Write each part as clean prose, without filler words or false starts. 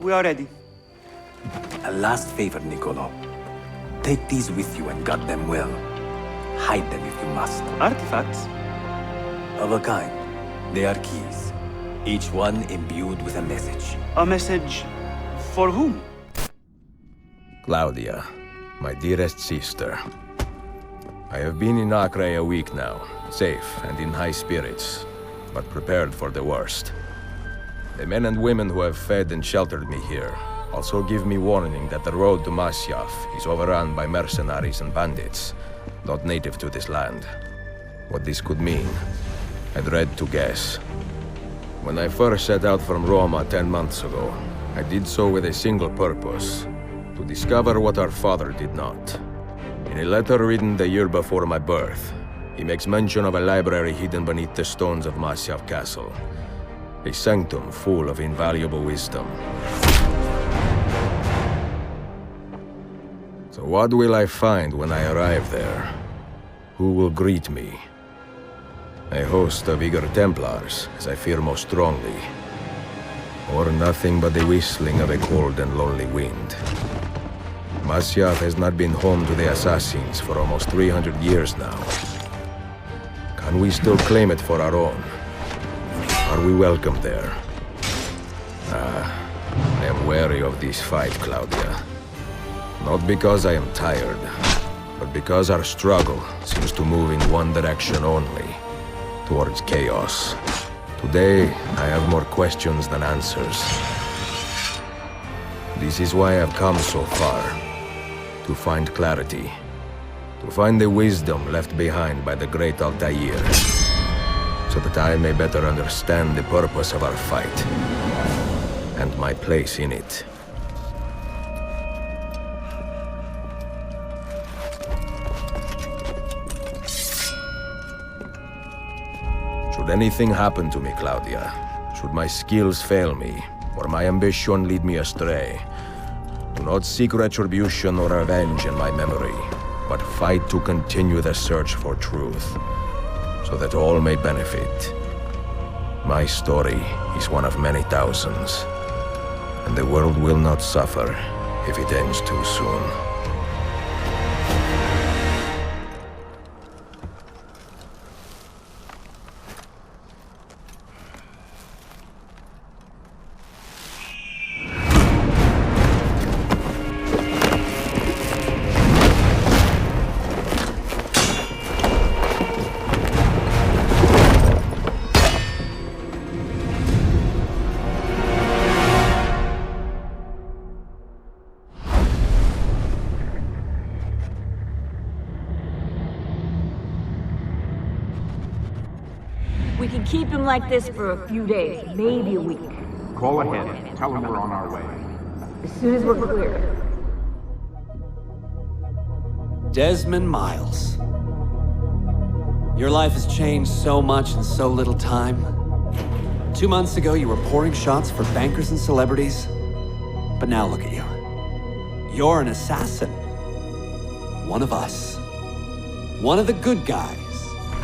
We are ready. A last favor, Niccolo. Take these with you and guard them well. Hide them if you must. Artifacts? Of a kind. They are keys. Each one imbued with a message. A message for whom? Claudia, my dearest sister. I have been in Acre a week now, safe and in high spirits, but prepared for the worst. The men and women who have fed and sheltered me here also give me warning that the road to Masyaf is overrun by mercenaries and bandits, not native to this land. What this could mean, I dread to guess. When I first set out from Roma 10 months ago, I did so with a single purpose: to discover what our father did not. In a letter written the year before my birth, he makes mention of a library hidden beneath the stones of Masyaf Castle. A sanctum full of invaluable wisdom. So what will I find when I arrive there? Who will greet me? A host of eager Templars, as I fear most strongly. Or nothing but the whistling of a cold and lonely wind. Masyaf has not been home to the assassins for almost 300 years now. Can we still claim it for our own? Are we welcome there? I am wary of this fight, Claudia. Not because I am tired, but because our struggle seems to move in one direction only, towards chaos. Today, I have more questions than answers. This is why I've come so far. To find clarity. To find the wisdom left behind by the great Altair. So that I may better understand the purpose of our fight. And my place in it. Should anything happen to me, Claudia, should my skills fail me, or my ambition lead me astray, do not seek retribution or revenge in my memory, but fight to continue the search for truth, so that all may benefit. My story is one of many thousands, and the world will not suffer if it ends too soon. We can keep him like this for a few days, maybe a week. Call ahead. Tell him we're on our way. As soon as we're clear. Desmond Miles. Your life has changed so much in so little time. 2 months ago, you were pouring shots for bankers and celebrities. But now look at you. You're an assassin. One of us. One of the good guys.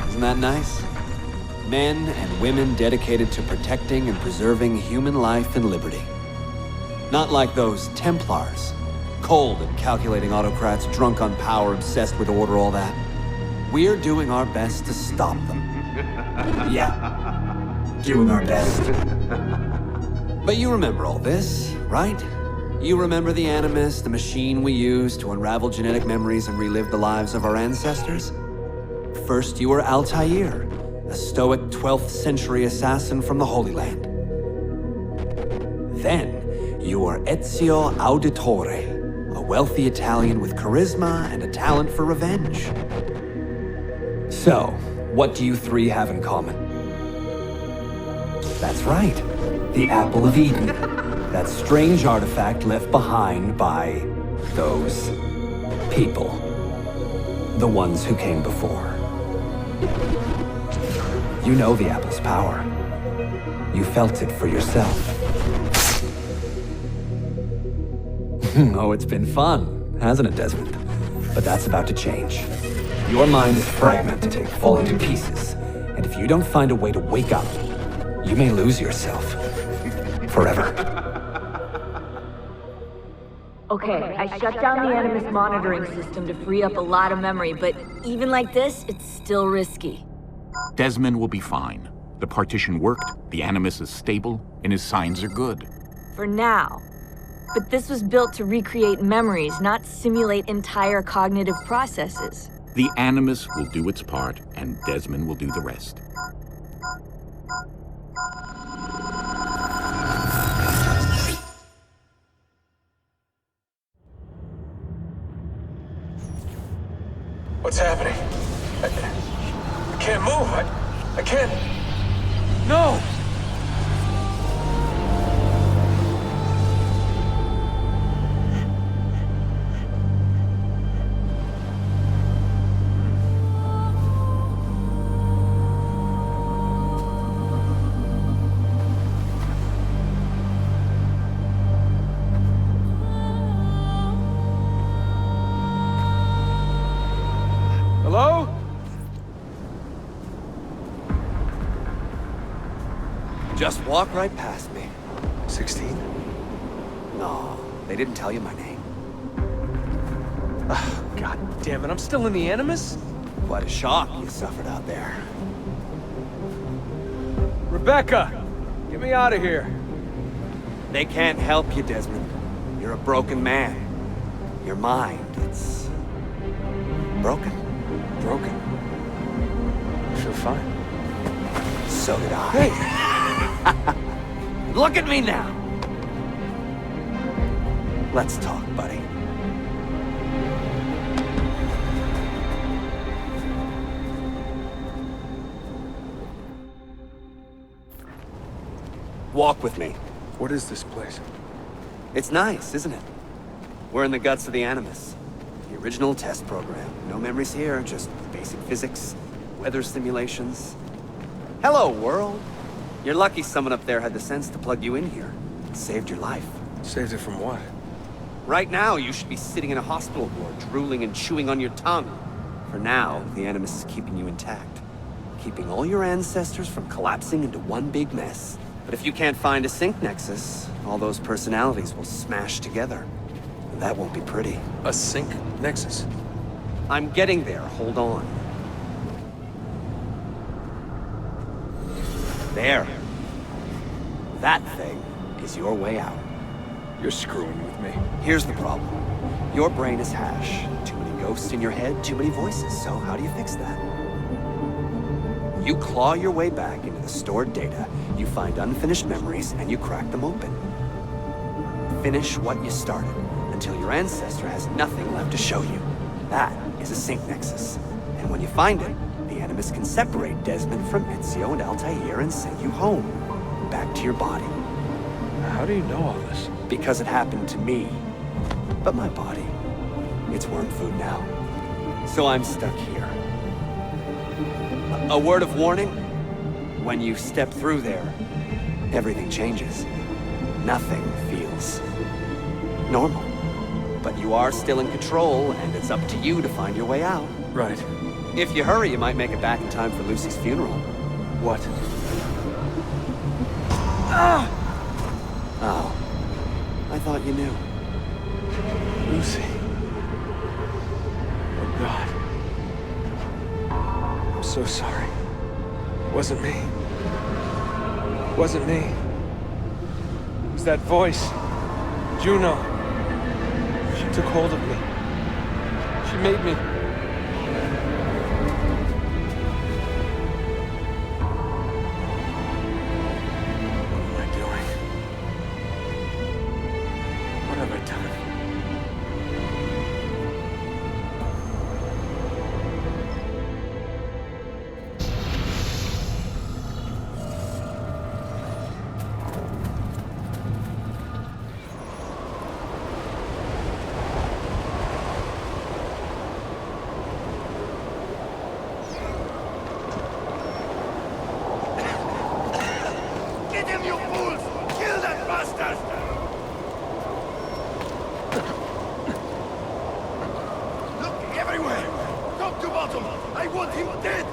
Isn't that nice? Men and women dedicated to protecting and preserving human life and liberty. Not like those Templars. Cold and calculating autocrats, drunk on power, obsessed with order, all that. We're doing our best to stop them. Yeah. Doing our best. But you remember all this, right? You remember the Animus, the machine we used to unravel genetic memories and relive the lives of our ancestors? First, you were Altair, a stoic 12th century assassin from the Holy Land. Then, you were Ezio Auditore, a wealthy Italian with charisma and a talent for revenge. So, what do you three have in common? That's right, the Apple of Eden. That strange artifact left behind by those people. The ones who came before. You know the apple's power. You felt it for yourself. Oh, it's been fun, hasn't it, Desmond? But that's about to change. Your mind is fragmented and falling to pieces. And if you don't find a way to wake up, you may lose yourself. Forever. Okay, I shut down the Animus monitoring system to free up a lot of memory, but even like this, it's still risky. Desmond will be fine. The partition worked, the Animus is stable, and his signs are good. For now. But this was built to recreate memories, not simulate entire cognitive processes. The Animus will do its part, and Desmond will do the rest. What's happening? I can't move. I can't. No! Hello? Just walk right past me. 16? No, they didn't tell you my name. God damn it, I'm still in the Animus? What a shock you suffered out there. Rebecca! Get me out of here. They can't help you, Desmond. You're a broken man. Your mind, it's... broken. Broken. I feel fine. So did I. Look at me now! Let's talk, buddy. Walk with me. What is this place? It's nice, isn't it? We're in the guts of the Animus. The original test program. No memories here, just basic physics, weather simulations. Hello, world. You're lucky someone up there had the sense to plug you in here. It saved your life. Saved it from what? Right now, you should be sitting in a hospital ward, drooling and chewing on your tongue. For now, the Animus is keeping you intact. Keeping all your ancestors from collapsing into one big mess. But if you can't find a sync nexus, all those personalities will smash together. And that won't be pretty. A sync nexus? I'm getting there, hold on. There. That thing is your way out. You're screwing with me. Here's the problem. Your brain is hash. Too many ghosts in your head, too many voices. So how do you fix that? You claw your way back into the stored data, you find unfinished memories, and you crack them open. Finish what you started, until your ancestor has nothing left to show you. That is a sync nexus. And when you find it, the Animus can separate Desmond from Ezio and Altair and send you home. Back to your body. How do you know all this? Because it happened to me. But my body, it's worm food now. So I'm stuck here. A word of warning? When you step through there, everything changes. Nothing feels normal. But you are still in control, and it's up to you to find your way out. Right. If you hurry, you might make it back in time for Lucy's funeral. What? Ah! Oh. I thought you knew. Lucy. Oh, God. I'm so sorry. Wasn't me. Wasn't me. It was that voice. Juno. She took hold of me. She made me... What am I doing? What have I done? Get him, you fools! Kill that bastard! Look everywhere! Top to bottom! I want him dead!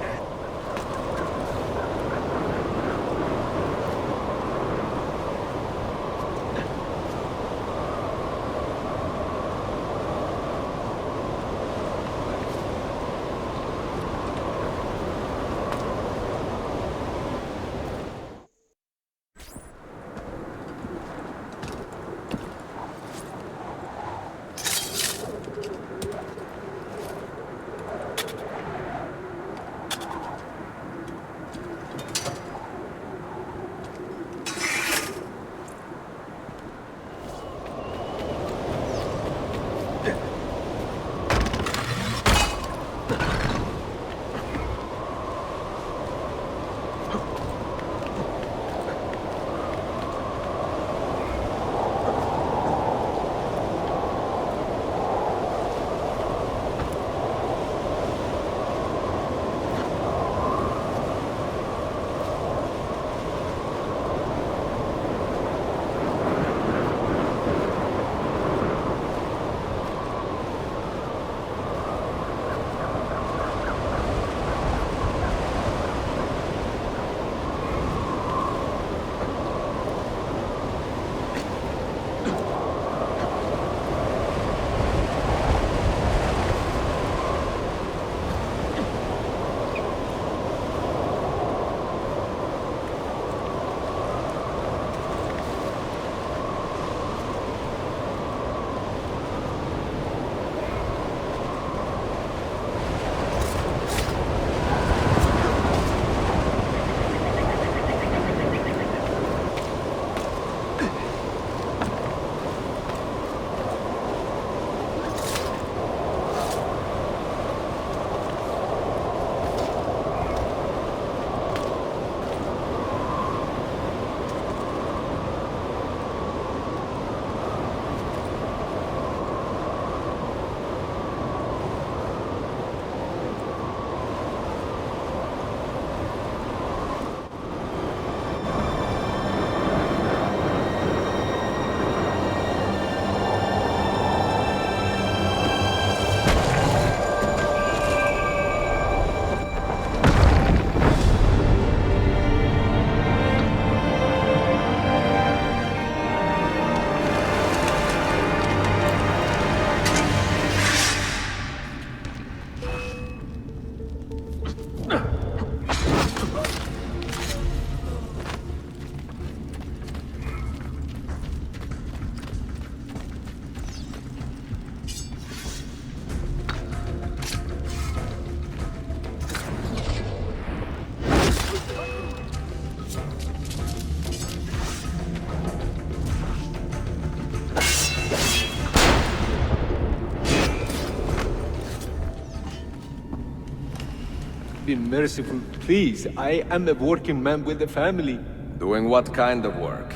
be merciful, please. I am a working man with a family. Doing what kind of work?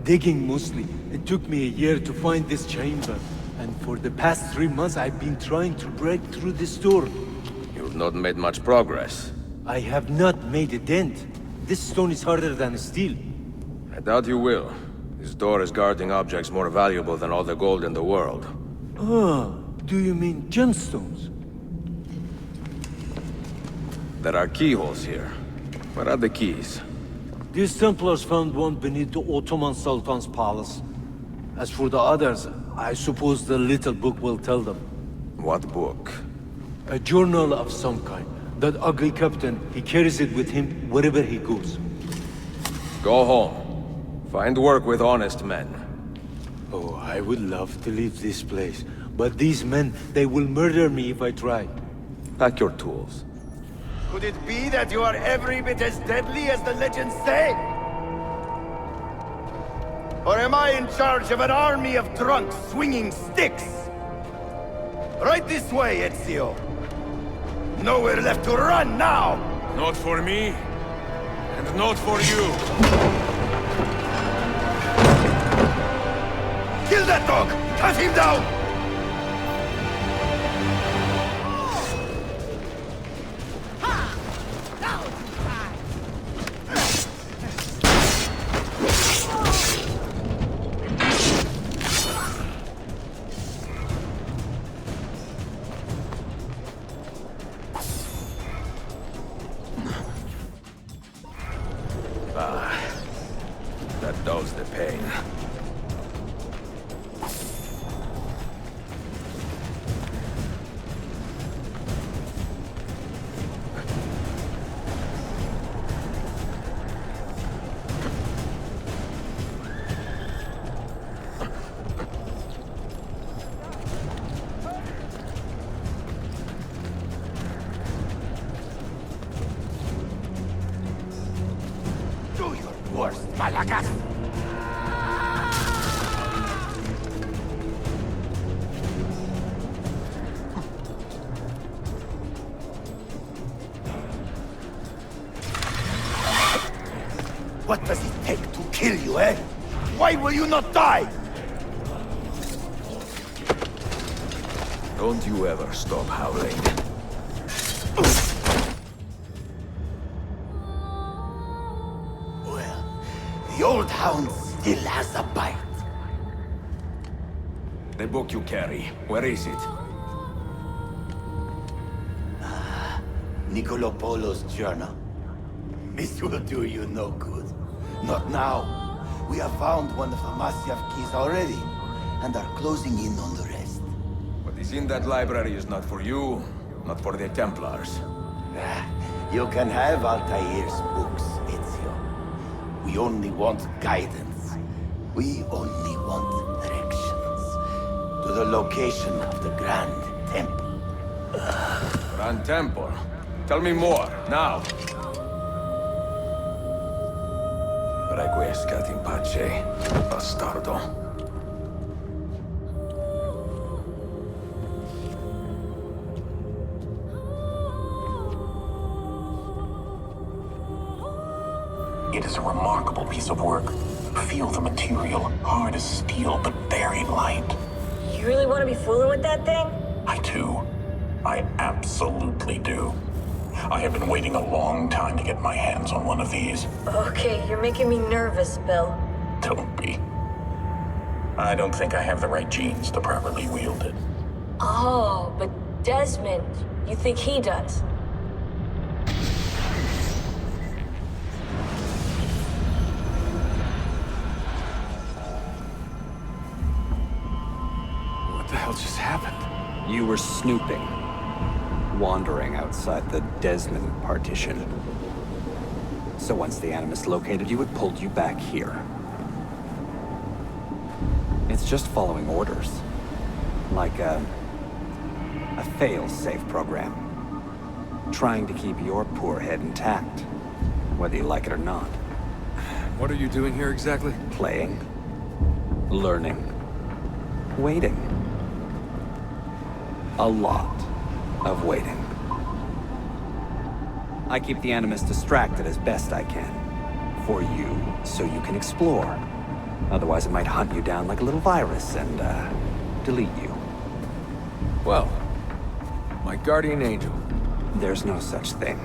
Digging mostly. It took me a year to find this chamber. And for the past 3 months, I've been trying to break through this door. You've not made much progress. I have not made a dent. This stone is harder than steel. I doubt you will. This door is guarding objects more valuable than all the gold in the world. Ah, do you mean gemstones? There are keyholes here. Where are the keys? These Templars found one beneath the Ottoman Sultan's palace. As for the others, I suppose the little book will tell them. What book? A journal of some kind. That ugly captain, he carries it with him wherever he goes. Go home. Find work with honest men. Oh, I would love to leave this place. But these men, they will murder me if I try. Pack your tools. Could it be that you are every bit as deadly as the legends say? Or am I in charge of an army of drunks swinging sticks? Right this way, Ezio. Nowhere left to run now! Not for me, and not for you. Kill that dog! Cut him down! That dulls the pain. Do your worst, Malakas! What does it take to kill you, eh? Why will you not die? Don't you ever stop howling. Well, the old hound still has a bite. The book you carry, where is it? Niccolo Polo's journal. This will do you no good. Not now. We have found one of the Masyaf keys already, and are closing in on the rest. What is in that library is not for you, not for the Templars. You can have Altair's books, Ezio. We only want guidance. We only want directions. To the location of the Grand Temple. Grand Temple? Tell me more, now. Requiescat in pace, bastardo. It is a remarkable piece of work. Feel the material, hard as steel, but very light. You really want to be fooling with that thing? I do. I absolutely do. I have been waiting a long time to get my hands on one of these. Okay, you're making me nervous, Bill. Don't be. I don't think I have the right genes to properly wield it. Oh, but Desmond, you think he does? What the hell just happened? You were snooping. Wandering outside the Desmond partition. So once the Animus located you, it pulled you back here. It's just following orders. Like a fail-safe program. Trying to keep your poor head intact, whether you like it or not. What are you doing here exactly? Playing. Learning. Waiting. A lot of waiting. I keep the Animus distracted as best I can. For you, so you can explore. Otherwise, it might hunt you down like a little virus and, delete you. Well, my guardian angel. There's no such thing.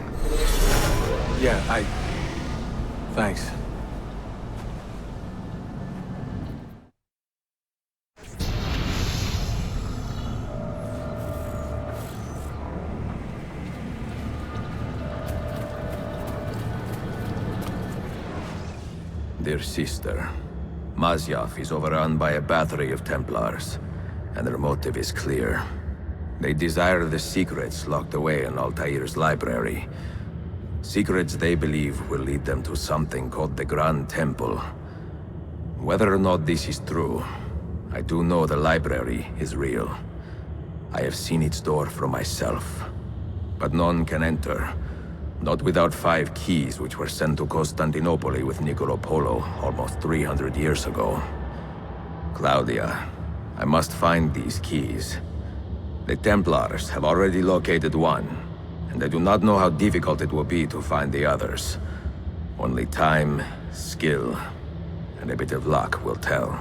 Yeah, Thanks. Dear sister, Masyaf is overrun by a battery of Templars, and their motive is clear. They desire the secrets locked away in Altair's library. Secrets they believe will lead them to something called the Grand Temple. Whether or not this is true, I do know the library is real. I have seen its door for myself. But none can enter. Not without 5 keys which were sent to Constantinople with Niccolo Polo almost 300 years ago. Claudia, I must find these keys. The Templars have already located one, and I do not know how difficult it will be to find the others. Only time, skill, and a bit of luck will tell.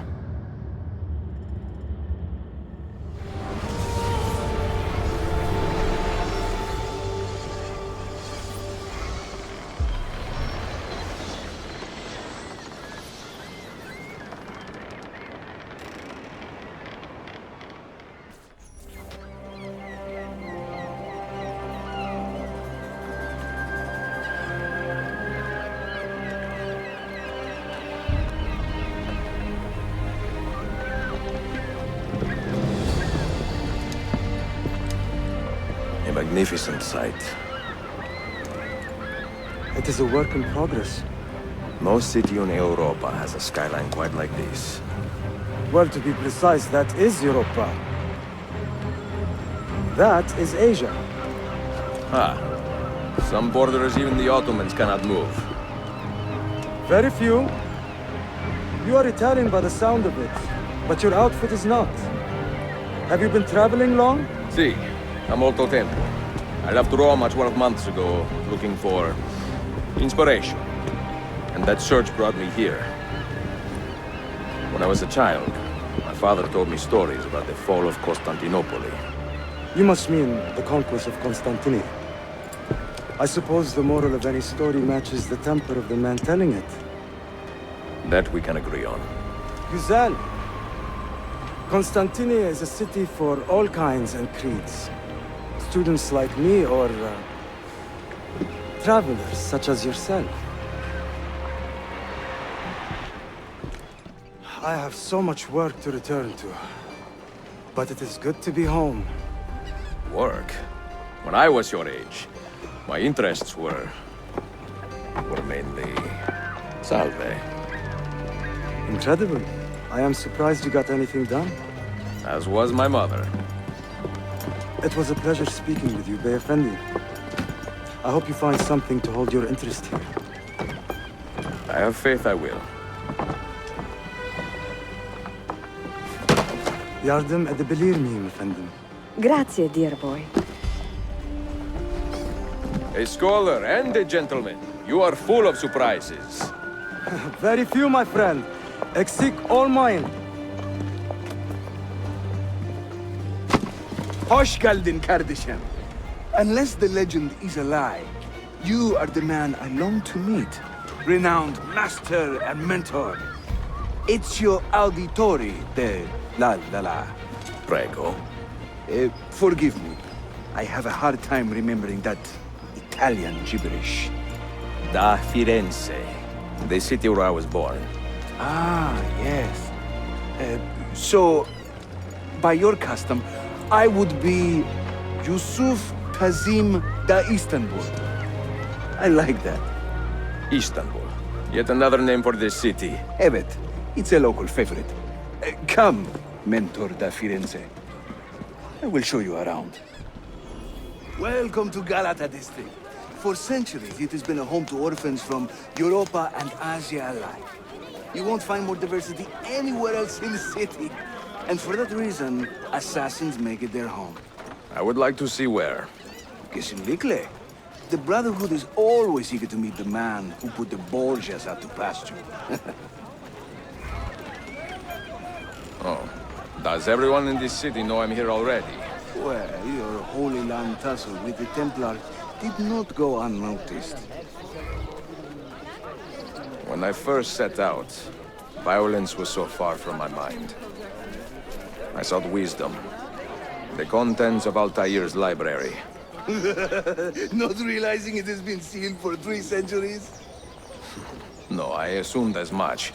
A magnificent sight. It is a work in progress. No city in Europa has a skyline quite like this. Well, to be precise, that is Europa. That is Asia. Ah. Some borders even the Ottomans cannot move. Very few. You are Italian by the sound of it, but your outfit is not. Have you been traveling long? Sì, a molto tempo. I left Rome 12 months ago, looking for inspiration. And that search brought me here. When I was a child, my father told me stories about the fall of Constantinople. You must mean the conquest of Constantinople. I suppose the moral of any story matches the temper of the man telling it. That we can agree on. Güzel. Constantinople is a city for all kinds and creeds. Students like me or travelers such as yourself. I have so much work to return to, but it is good to be home. Work? When I was your age, my interests were mainly salve. Incredible. I am surprised you got anything done. As was my mother. It was a pleasure speaking with you, Bey Effendi. I hope you find something to hold your interest here. I have faith I will. Yardım edebilir miyim efendim? Grazie, dear boy. A scholar and a gentleman. You are full of surprises. Very few, my friend. Eksik olmayın. Hoş geldin kardeşim. Unless the legend is a lie, you are the man I long to meet. Renowned master and mentor. Ezio Auditore de la. Prego. Forgive me. I have a hard time remembering that Italian gibberish. Da Firenze, the city where I was born. Ah, yes. So, by your custom, I would be Yusuf Kazim da Istanbul. I like that. Istanbul. Yet another name for this city. Evet, it's a local favorite. Come, Mentor da Firenze. I will show you around. Welcome to Galata district. For centuries, it has been a home to orphans from Europa and Asia alike. You won't find more diversity anywhere else in the city. And for that reason, assassins make it their home. I would like to see where. Kesinlikle. The Brotherhood is always eager to meet the man who put the Borgias out to pasture. Oh. Does everyone in this city know I'm here already? Well, your Holy Land tussle with the Templars did not go unnoticed. When I first set out, violence was so far from my mind. I sought wisdom. The contents of Altair's library. Not realizing it has been sealed for 3 centuries? No, I assumed as much.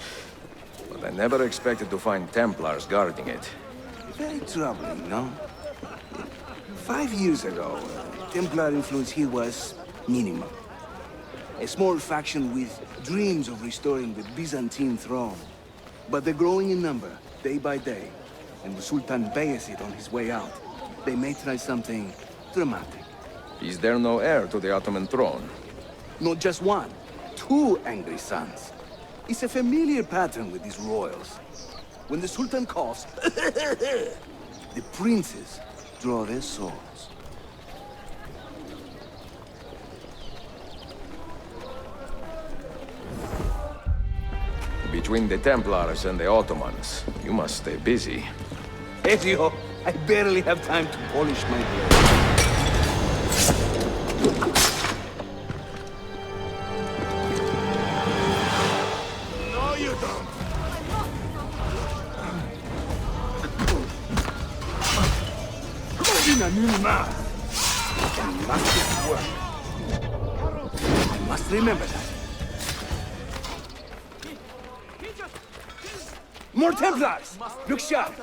But I never expected to find Templars guarding it. Very troubling, no? 5 years ago, Templar influence here was minimal. A small faction with dreams of restoring the Byzantine throne. But they're growing in number, day by day. And with Sultan Bayezid on his way out, they may try something dramatic. Is there no heir to the Ottoman throne? Not just one, 2 angry sons. It's a familiar pattern with these royals. When the Sultan coughs, the princes draw their swords. Between the Templars and the Ottomans, you must stay busy. Ezio, I barely have time to polish my blade. No, you don't. In a new mask. And must it work. I must remember that. More Templars! Look sharp!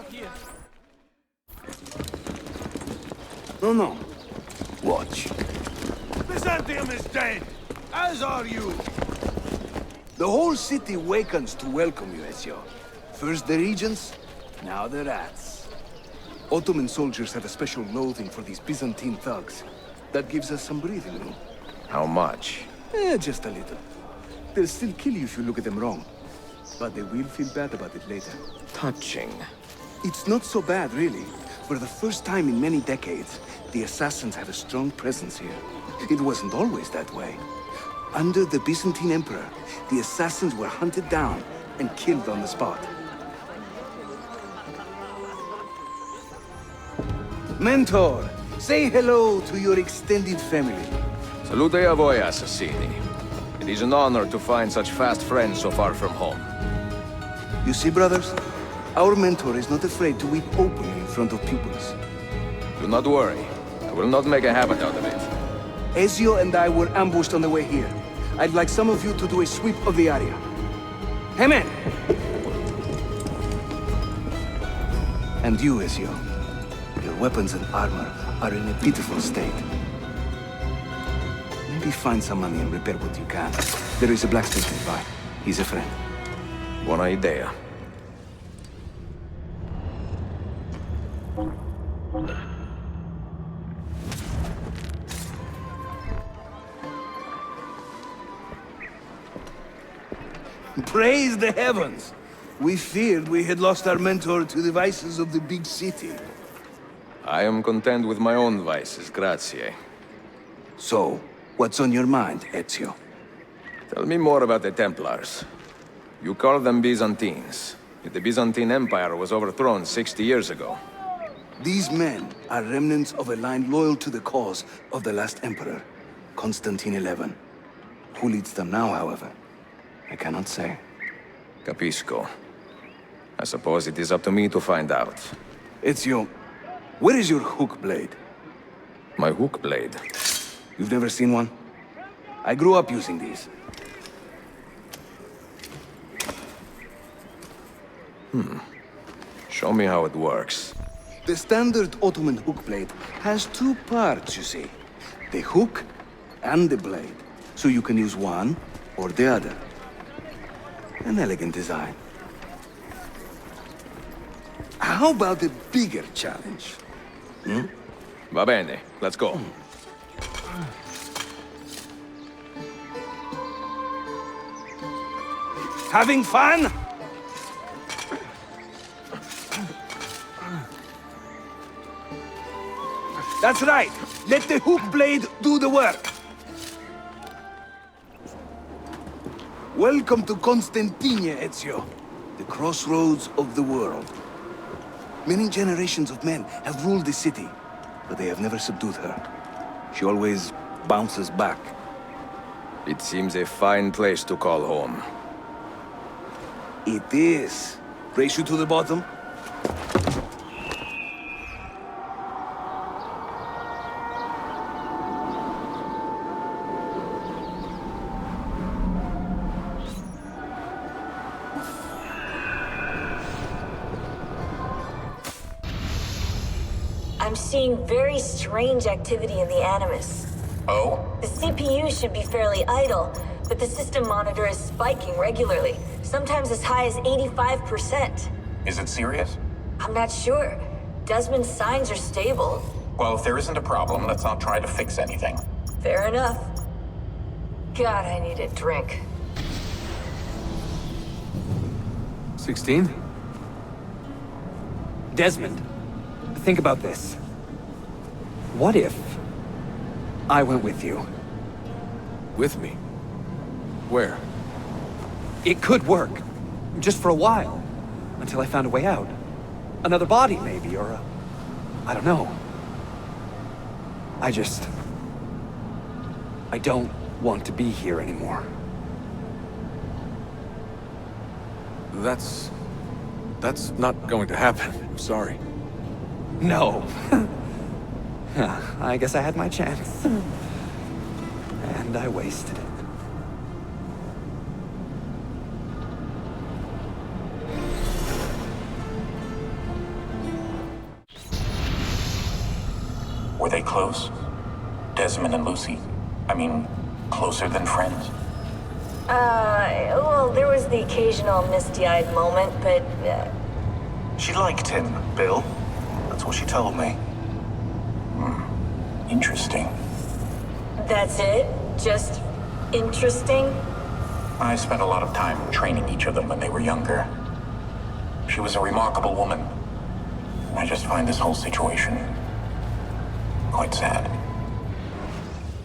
No. Watch. Byzantium is dead, as are you. The whole city wakens to welcome you, Ezio. First the regents, now the rats. Ottoman soldiers have a special loathing for these Byzantine thugs. That gives us some breathing room. How much? Just a little. They'll still kill you if you look at them wrong. But they will feel bad about it later. Touching. It's not so bad, really. For the first time in many decades, the assassins have a strong presence here. It wasn't always that way. Under the Byzantine Emperor, the assassins were hunted down and killed on the spot. Mentor, say hello to your extended family. Salute a voi, assassini. It is an honor to find such fast friends so far from home. You see, brothers? Our mentor is not afraid to weep openly in front of pupils. Do not worry. I will not make a habit out of it. Ezio and I were ambushed on the way here. I'd like some of you to do a sweep of the area. Hey, men! And you, Ezio. Your weapons and armor are in a pitiful state. Maybe find some money and repair what you can. There is a blacksmith nearby. He's a friend. Buona idea. Praise the heavens! We feared we had lost our mentor to the vices of the big city. I am content with my own vices, grazie. So, what's on your mind, Ezio? Tell me more about the Templars. You call them Byzantines. Yet the Byzantine Empire was overthrown 60 years ago. These men are remnants of a line loyal to the cause of the last emperor, Constantine XI. Who leads them now, however? I cannot say. Capisco. I suppose it is up to me to find out. Ezio, where is your hook blade? My hook blade? You've never seen one? I grew up using these. Show me how it works. The standard Ottoman hook blade has 2 parts, you see. The hook and the blade. So you can use one or the other. An elegant design. How about the bigger challenge? Va bene, let's go. Having fun? That's right. Let the hook blade do the work. Welcome to Constantine, Ezio. The crossroads of the world. Many generations of men have ruled the city, but they have never subdued her. She always bounces back. It seems a fine place to call home. It is. Race you to the bottom? I'm seeing very strange activity in the Animus. Oh? The CPU should be fairly idle, but the system monitor is spiking regularly, sometimes as high as 85%. Is it serious? I'm not sure. Desmond's signs are stable. Well, if there isn't a problem, let's not try to fix anything. Fair enough. God, I need a drink. 16? Desmond, think about this. What if I went with you? With me? Where? It could work. Just for a while. Until I found a way out. Another body, maybe, or a... I don't know. I don't want to be here anymore. That's not going to happen. I'm sorry. No. I guess I had my chance. And I wasted it. Were they close? Desmond and Lucy? I mean, closer than friends? Well, there was the occasional misty-eyed moment, but, She liked him, Bill. That's what she told me. Interesting. that's it? Just interesting? I spent a lot of time training each of them when they were younger. She was a remarkable woman. I just find this whole situation quite sad.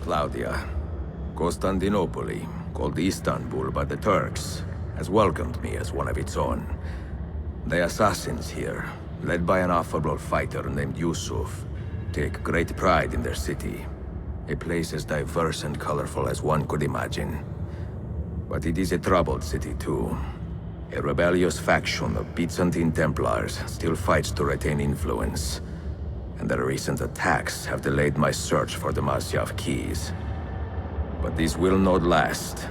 Claudia, Constantinople, called Istanbul by the Turks, has welcomed me as one of its own. The assassins here, led by an affable fighter named Yusuf, take great pride in their city. A place as diverse and colorful as one could imagine. But it is a troubled city too. A rebellious faction of Byzantine Templars still fights to retain influence. And their recent attacks have delayed my search for the Masyaf keys. But this will not last.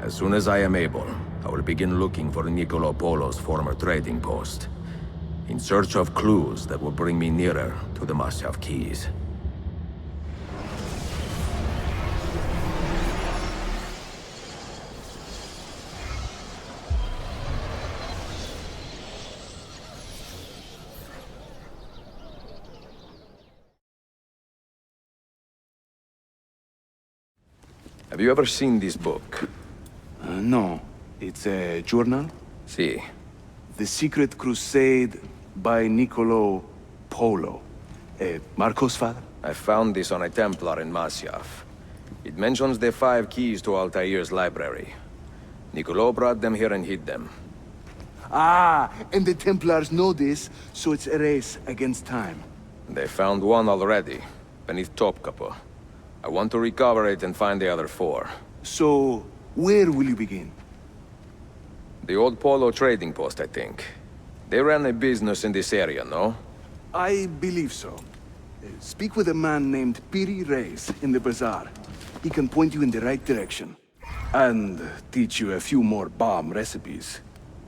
As soon as I am able, I will begin looking for Niccolo Polo's former trading post, in search of clues that will bring me nearer to the Masyaf keys. Have you ever seen this book? No. It's a journal? Si. The Secret Crusade by Niccolo Polo. Marco's father? I found this on a Templar in Masyaf. It mentions the 5 keys to Altair's library. Niccolo brought them here and hid them. Ah, and the Templars know this, so it's a race against time. They found one already, beneath Topkapi. I want to recover it and find the other 4. So, where will you begin? The old Polo trading post, I think. They ran a business in this area, no? I believe so. Speak with a man named Piri Reis in the bazaar. He can point you in the right direction. And teach you a few more bomb recipes,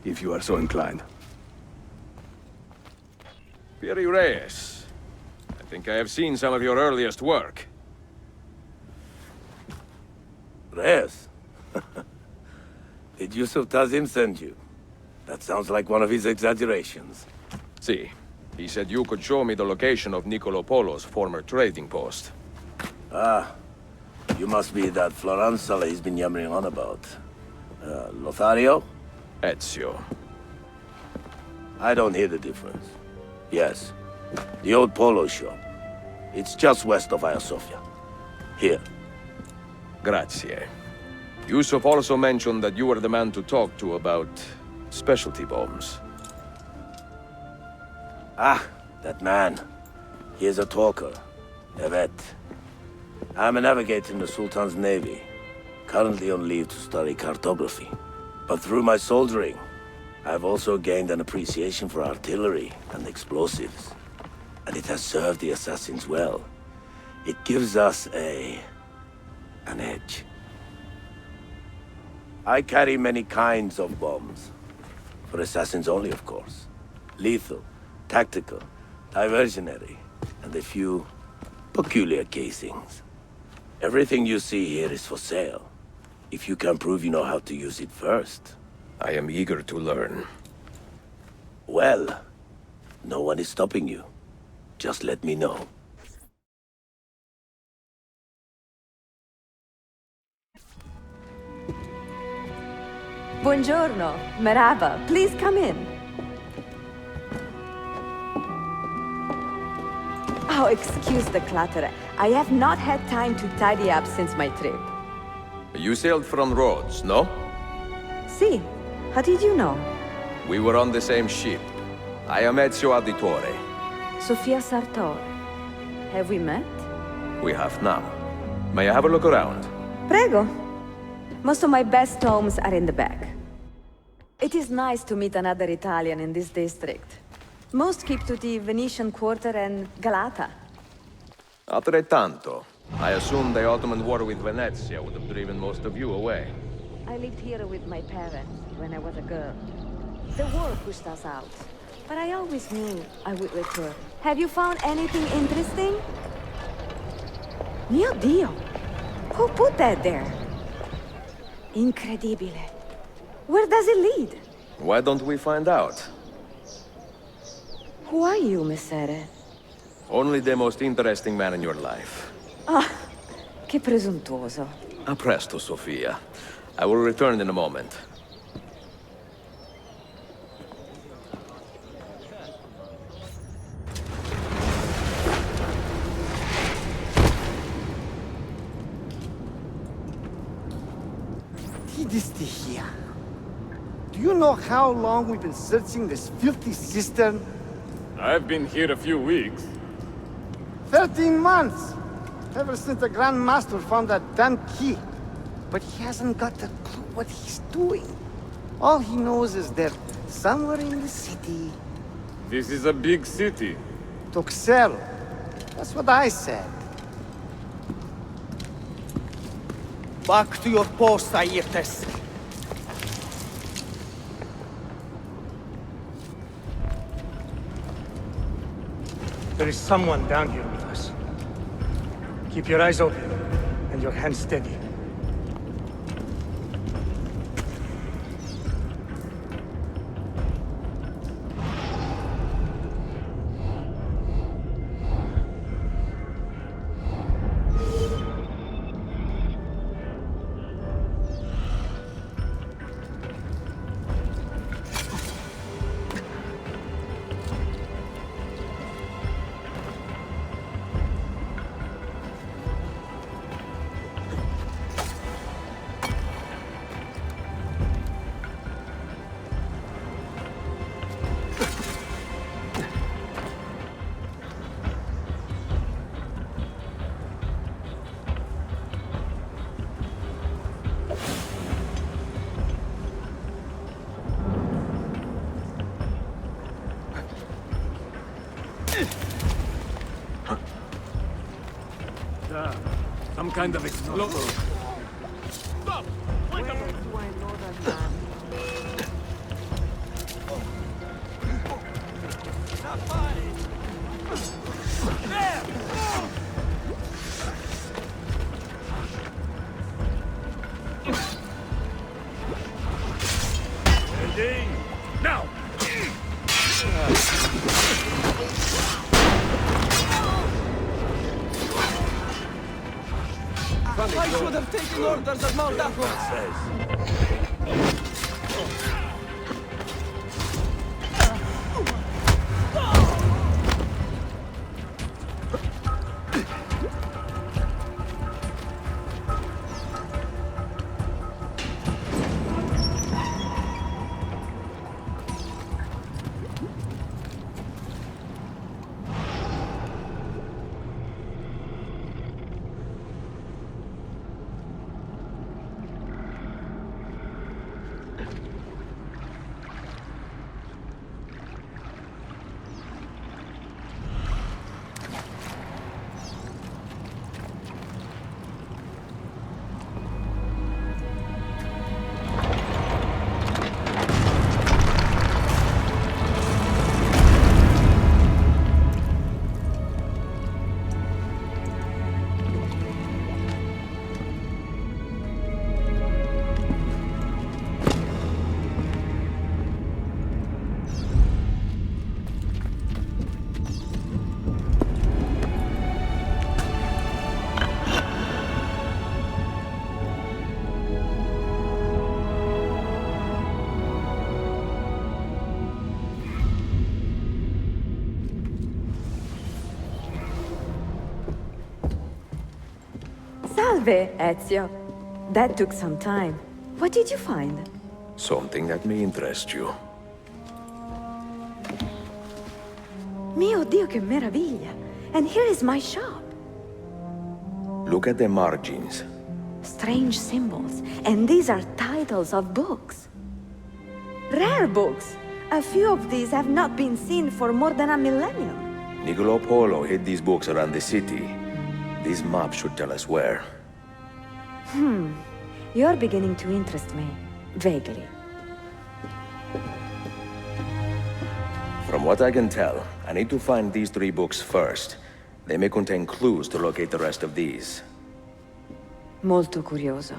if you are so inclined. Piri Reyes. I think I have seen some of your earliest work. Reyes? Did Yusuf Tazim send you? That sounds like one of his exaggerations. See, he said you could show me the location of Niccolo Polo's former trading post. Ah, you must be that Floranzale he's been yammering on about. Lothario? Ezio. I don't hear the difference. Yes, the old Polo shop. It's just west of Hagia Sophia. Here. Grazie. Yusuf also mentioned that you were the man to talk to about specialty bombs. Ah, that man. He is a talker. A vet. I'm a navigator in the Sultan's Navy. Currently on leave to study cartography. But through my soldiering, I've also gained an appreciation for artillery and explosives. And it has served the assassins well. It gives us an edge. I carry many kinds of bombs. For assassins only, of course. Lethal, tactical, diversionary, and a few peculiar casings. Everything you see here is for sale. If you can prove you know how to use it first. I am eager to learn. Well, no one is stopping you. Just let me know. Buongiorno, merhaba. Please come in. Oh, excuse the clutter. I have not had time to tidy up since my trip. You sailed from Rhodes, no? See, how did you know? We were on the same ship. I am Ezio. Sofia Sartor. Have we met? We have now. May I have a look around? Prego. Most of my best homes are in the back. It is nice to meet another Italian in this district. Most keep to the Venetian Quarter and Galata. Altrettanto. I assume the Ottoman war with Venezia would have driven most of you away. I lived here with my parents when I was a girl. The war pushed us out, but I always knew I would return. Have you found anything interesting? Mio Dio! Who put that there? Incredibile. Where does it lead? Why don't we find out? Who are you, Messere? Only the most interesting man in your life. Ah, che presuntuoso. A presto, Sofia. I will return in a moment. Here. Do you know how long we've been searching this filthy cistern? I've been here a few weeks. 13 months! Ever since the Grand Master found that damn key. But he hasn't got a clue what he's doing. All he knows is they're somewhere in the city. This is a big city. Toxel. That's what I said. Back to your post, Aietes. There is someone down here with us. Keep your eyes open and your hands steady. Some kind of explosion. Stop! Where do I know that man? Ready? Now! I should have taken orders at Mount Salve, Ezio. That took some time. What did you find? Something that may interest you. Mio Dio, che meraviglia! And here is my shop. Look at the margins. Strange symbols, and these are titles of books. Rare books. A few of these have not been seen for more than a millennium. Niccolo Polo hid these books around the city. These maps should tell us where. You're beginning to interest me. Vaguely. From what I can tell, I need to find these 3 books first. They may contain clues to locate the rest of these. Molto curioso.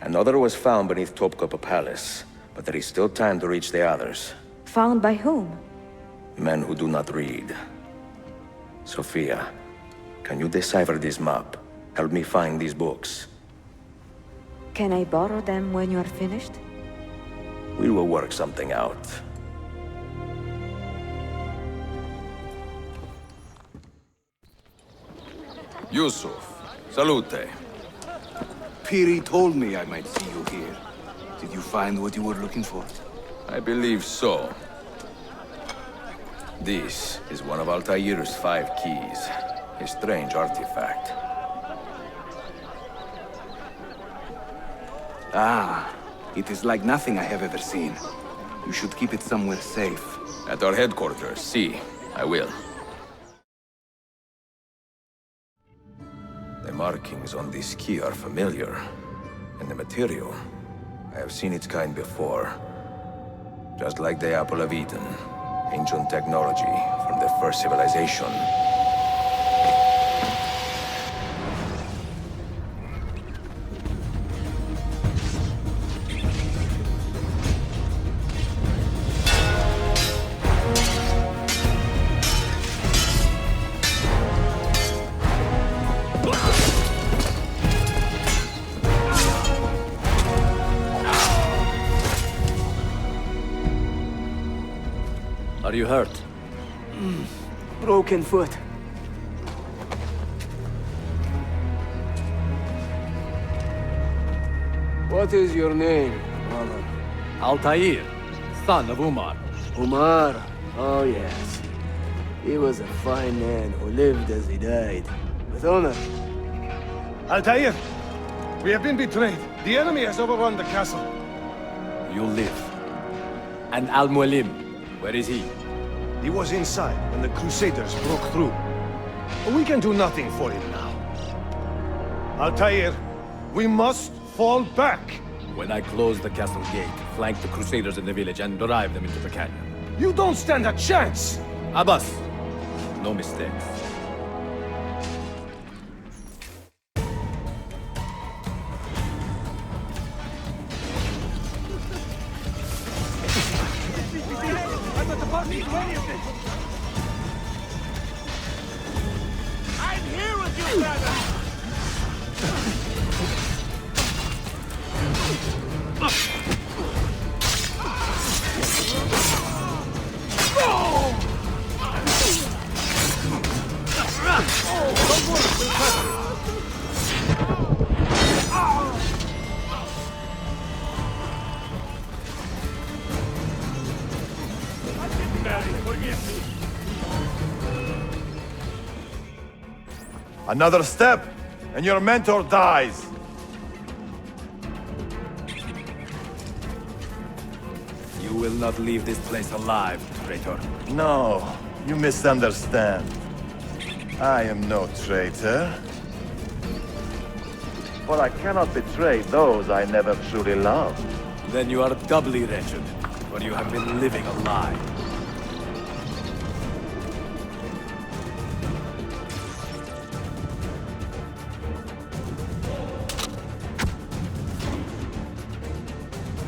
Another was found beneath Topkapi Palace, but there is still time to reach the others. Found by whom? Men who do not read. Sophia, can you decipher this map? Help me find these books. Can I borrow them when you are finished? We will work something out. Yusuf, salute. Piri told me I might see you here. Did you find what you were looking for? I believe so. This is one of Altair's 5 keys. A strange artifact. Ah, it is like nothing I have ever seen. You should keep it somewhere safe. At our headquarters, see. I will. The markings on this key are familiar. And the material, I have seen its kind before. Just like the Apple of Eden. Ancient technology from the first civilization. Are you hurt? Broken foot. What is your name, brother? Altair, son of Umar. Umar? Oh, yes. He was a fine man who lived as he died. With honor. Altair! We have been betrayed. The enemy has overrun the castle. You live. And Al-Mualim, where is he? He was inside when the Crusaders broke through. We can do nothing for him now. Altair, we must fall back. When I close the castle gate, flank the Crusaders in the village and drive them into the canyon. You don't stand a chance! Abbas, no mistakes. I'm here with you, brother! Another step, and your mentor dies. You will not leave this place alive, traitor. No, you misunderstand. I am no traitor. But I cannot betray those I never truly loved. Then you are doubly wretched, for you have been living a lie.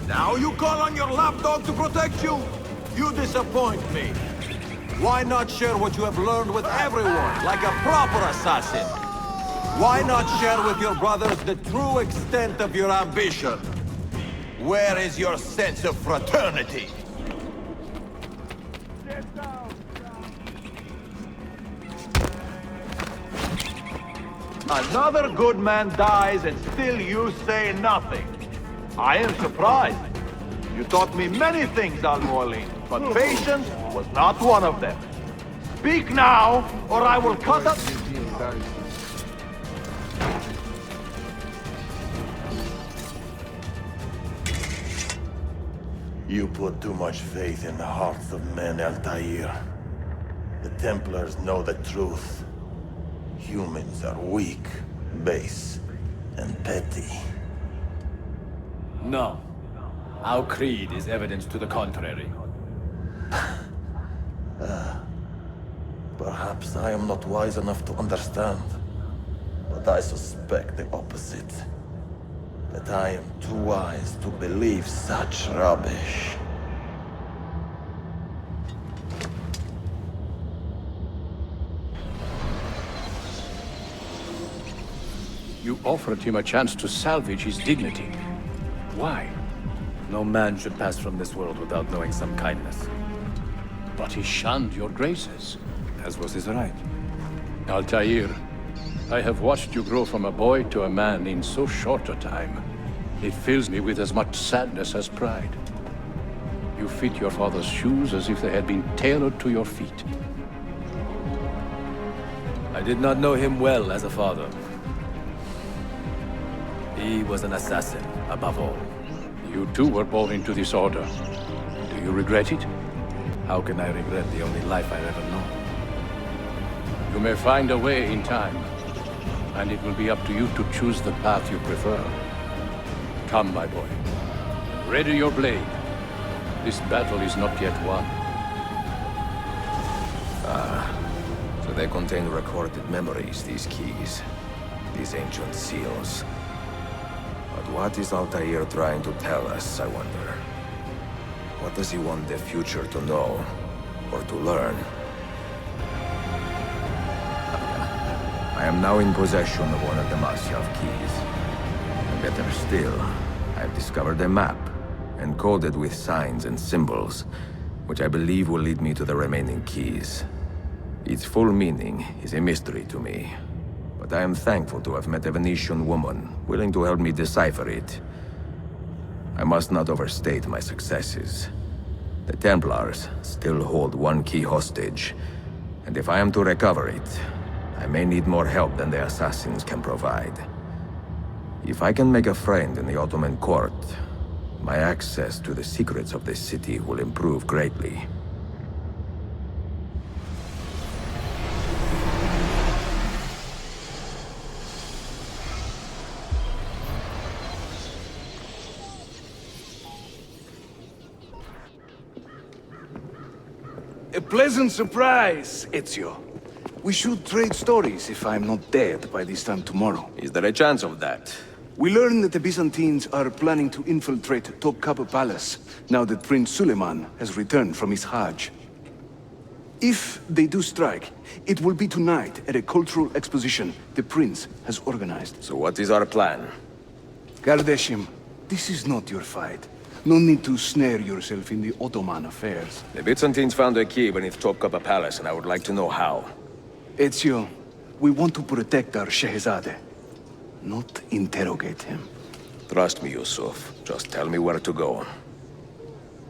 Now you call on your lapdog to protect you? You disappoint me. Why not share what you have learned with everyone, like a proper assassin? Why not share with your brothers the true extent of your ambition? Where is your sense of fraternity? Another good man dies and still you say nothing. I am surprised. You taught me many things, Al-Mualim, but patience was not one of them. Speak now, or I will cut up... You put too much faith in the hearts of men, Altair. The Templars know the truth. Humans are weak, base, and petty. No. Our creed is evidence to the contrary. Perhaps I am not wise enough to understand, but I suspect the opposite. That I am too wise to believe such rubbish. You offered him a chance to salvage his dignity. Why? No man should pass from this world without knowing some kindness. But he shunned your graces. As was his right. Altair, I have watched you grow from a boy to a man in so short a time. It fills me with as much sadness as pride. You fit your father's shoes as if they had been tailored to your feet. I did not know him well as a father. He was an assassin, above all. You too were born into this order. Do you regret it? How can I regret the only life I've ever known? You may find a way in time, and it will be up to you to choose the path you prefer. Come, my boy. Ready your blade. This battle is not yet won. So they contain recorded memories, these keys. These ancient seals. But what is Altair trying to tell us, I wonder? What does he want the future to know, or to learn? I am now in possession of one of the Masyav keys. And better still, I have discovered a map, encoded with signs and symbols, which I believe will lead me to the remaining keys. Its full meaning is a mystery to me, but I am thankful to have met a Venetian woman willing to help me decipher it. I must not overstate my successes. The Templars still hold one key hostage, and if I am to recover it, I may need more help than the assassins can provide. If I can make a friend in the Ottoman court, my access to the secrets of this city will improve greatly. A pleasant surprise, Ezio. We should trade stories if I'm not dead by this time tomorrow. Is there a chance of that? We learn that the Byzantines are planning to infiltrate Topkapi Palace, now that Prince Suleiman has returned from his Hajj. If they do strike, it will be tonight at a cultural exposition the prince has organized. So what is our plan? Kardashim, this is not your fight. No need to snare yourself in the Ottoman affairs. The Byzantines found a key beneath Topkapi Palace, and I would like to know how. Ezio, we want to protect our Shehzade, not interrogate him. Trust me, Yusuf. Just tell me where to go.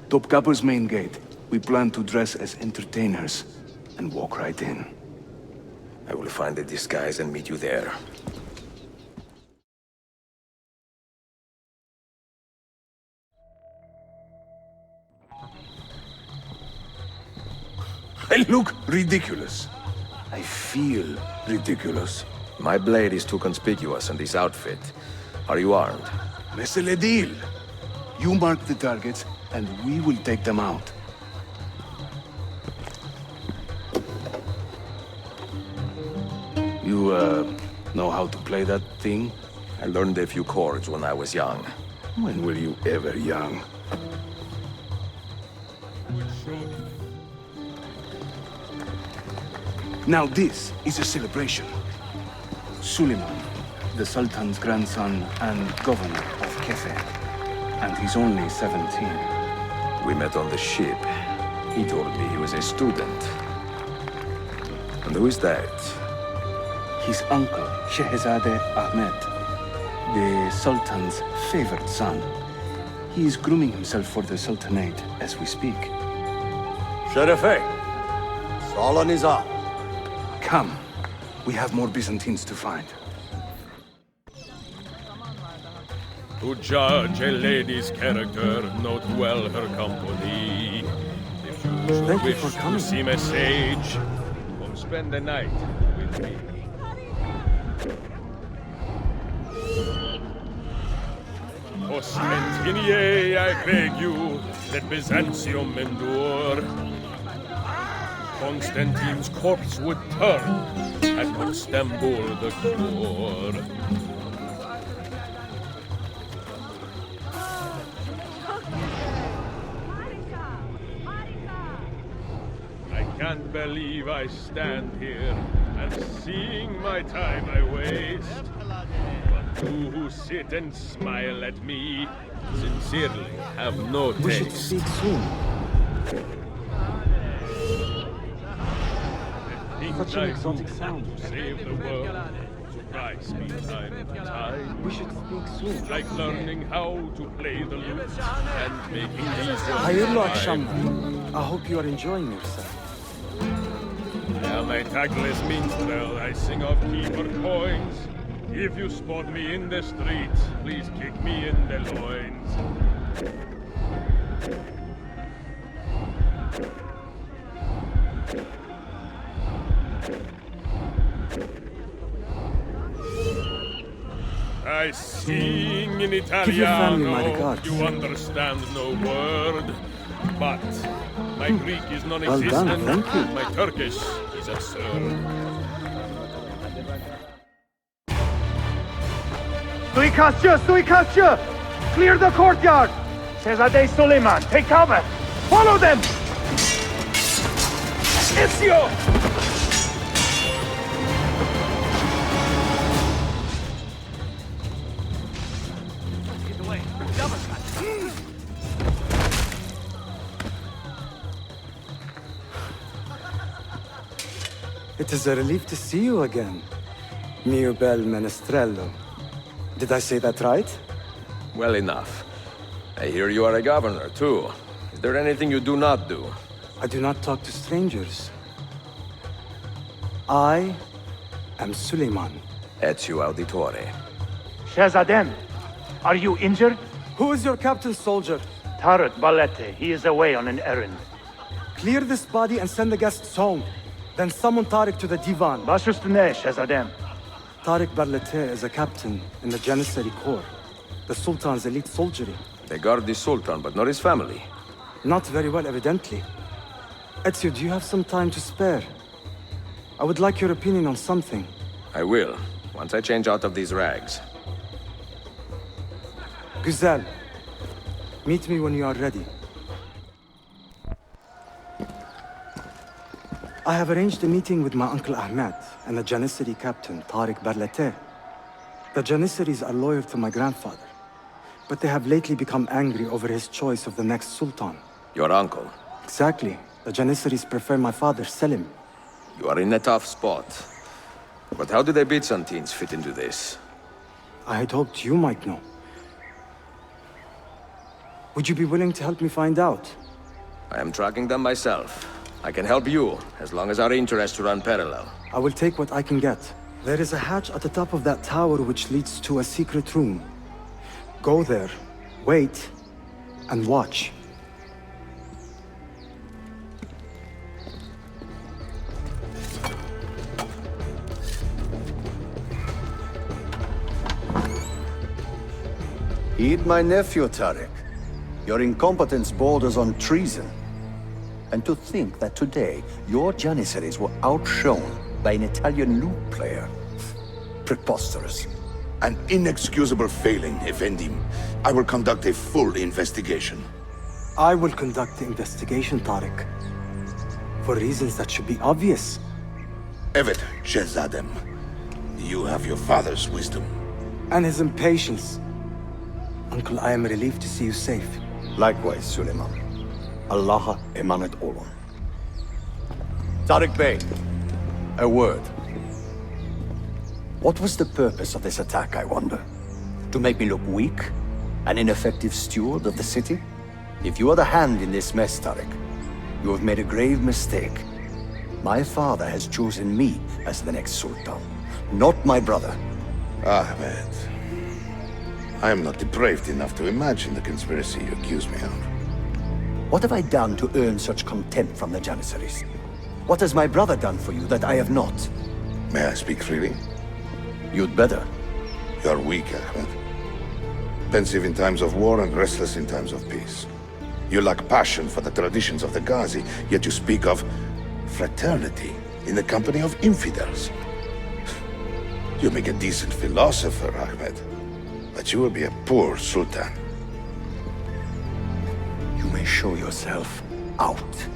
Topkapi's main gate. We plan to dress as entertainers and walk right in. I will find a disguise and meet you there. I look ridiculous. I feel ridiculous. My blade is too conspicuous in this outfit. Are you armed? C'est le deal. You mark the targets, and we will take them out. You, know how to play that thing? I learned a few chords when I was young. When were you ever young? Now this is a celebration. Suleiman, the Sultan's grandson and governor of Kefe, and he's only 17. We met on the ship. He told me he was a student. And who is that? his uncle, Shehzade Ahmed, the Sultan's favorite son. He is grooming himself for the Sultanate as we speak. Sherife, Solon is up. Come. We have more Byzantines to find. To judge a lady's character, note well her company. If you wish to seem a sage, come spend the night with me. Ostentinier, I beg you, let Byzantium endure. Constantine's corpse would turn at Constantinople the cure. I can't believe I stand here and seeing my time I waste. But you who sit and smile at me sincerely have no taste. We should speak soon. Such an exotic sound. Save the world. Surprise me time to time. We should speak soon. It's like learning how to play the lute and making these Hayırlı akşamlar. I hope you are enjoying yourself. I am a tagless minstrel. I sing of keeper coins. If you spot me in the streets, please kick me in the loins. I sing in Give your family my Italiano, regards. you understand no word. But my Greek is Well non-existent, done, thank you. my Turkish is absurd. Suikastçı! Suikastçı! Clear the courtyard! Shehzade Suleiman, take cover! Follow them! Ezio! It is a relief to see you again, mio bel menestrello. Did I say that right? Well enough. I hear you are a governor, too. Is there anything you do not do? I do not talk to strangers. I am Suleiman. Ezio Auditore. Shehzadem, are you injured? Who is your captain, soldier? Tarek Balete, he is away on an errand. Clear this body and send the guests home. Then summon Tariq to the divan. Baş üstüne, Shehzadem. Tariq Barlete is a captain in the Janissary Corps, the Sultan's elite soldiery. They guard the Sultan, but not his family. Not very well, evidently. Ezio, do you have some time to spare? I would like your opinion on something. I will, once I change out of these rags. Güzel. Meet me when you are ready. I have arranged a meeting with my uncle Ahmed and the Janissary captain, Tariq Barlete. The Janissaries are loyal to my grandfather, but they have lately become angry over his choice of the next sultan. Your uncle? Exactly. The Janissaries prefer my father, Selim. You are in a tough spot. But how do the Byzantines fit into this? I had hoped you might know. Would you be willing to help me find out? I am tracking them myself. I can help you, as long as our interests run parallel. I will take what I can get. There is a hatch at the top of that tower which leads to a secret room. Go there, wait, and watch. Heed my nephew, Tariq. Your incompetence borders on treason. And to think that today, your Janissaries were outshone by an Italian lute player. Preposterous. An inexcusable failing, Effendim. I will conduct a full investigation. I will conduct the investigation, Tariq. For reasons that should be obvious. Evet, Shehzadem. You have your father's wisdom. And his impatience. Uncle, I am relieved to see you safe. Likewise, Suleiman. Allah emanet olun. Tariq Bey, a word. What was the purpose of this attack, I wonder? To make me look weak? An ineffective steward of the city? If you are the hand in this mess, Tarek, you have made a grave mistake. My father has chosen me as the next Sultan, not my brother. Ahmed, I am not depraved enough to imagine the conspiracy you accuse me of. What have I done to earn such contempt from the Janissaries? What has my brother done for you that I have not? May I speak freely? You'd better. You are weak, Ahmed. Pensive in times of war and restless in times of peace. You lack passion for the traditions of the Ghazi, yet you speak of fraternity in the company of infidels. You make a decent philosopher, Ahmed, but you will be a poor sultan. You may show yourself out.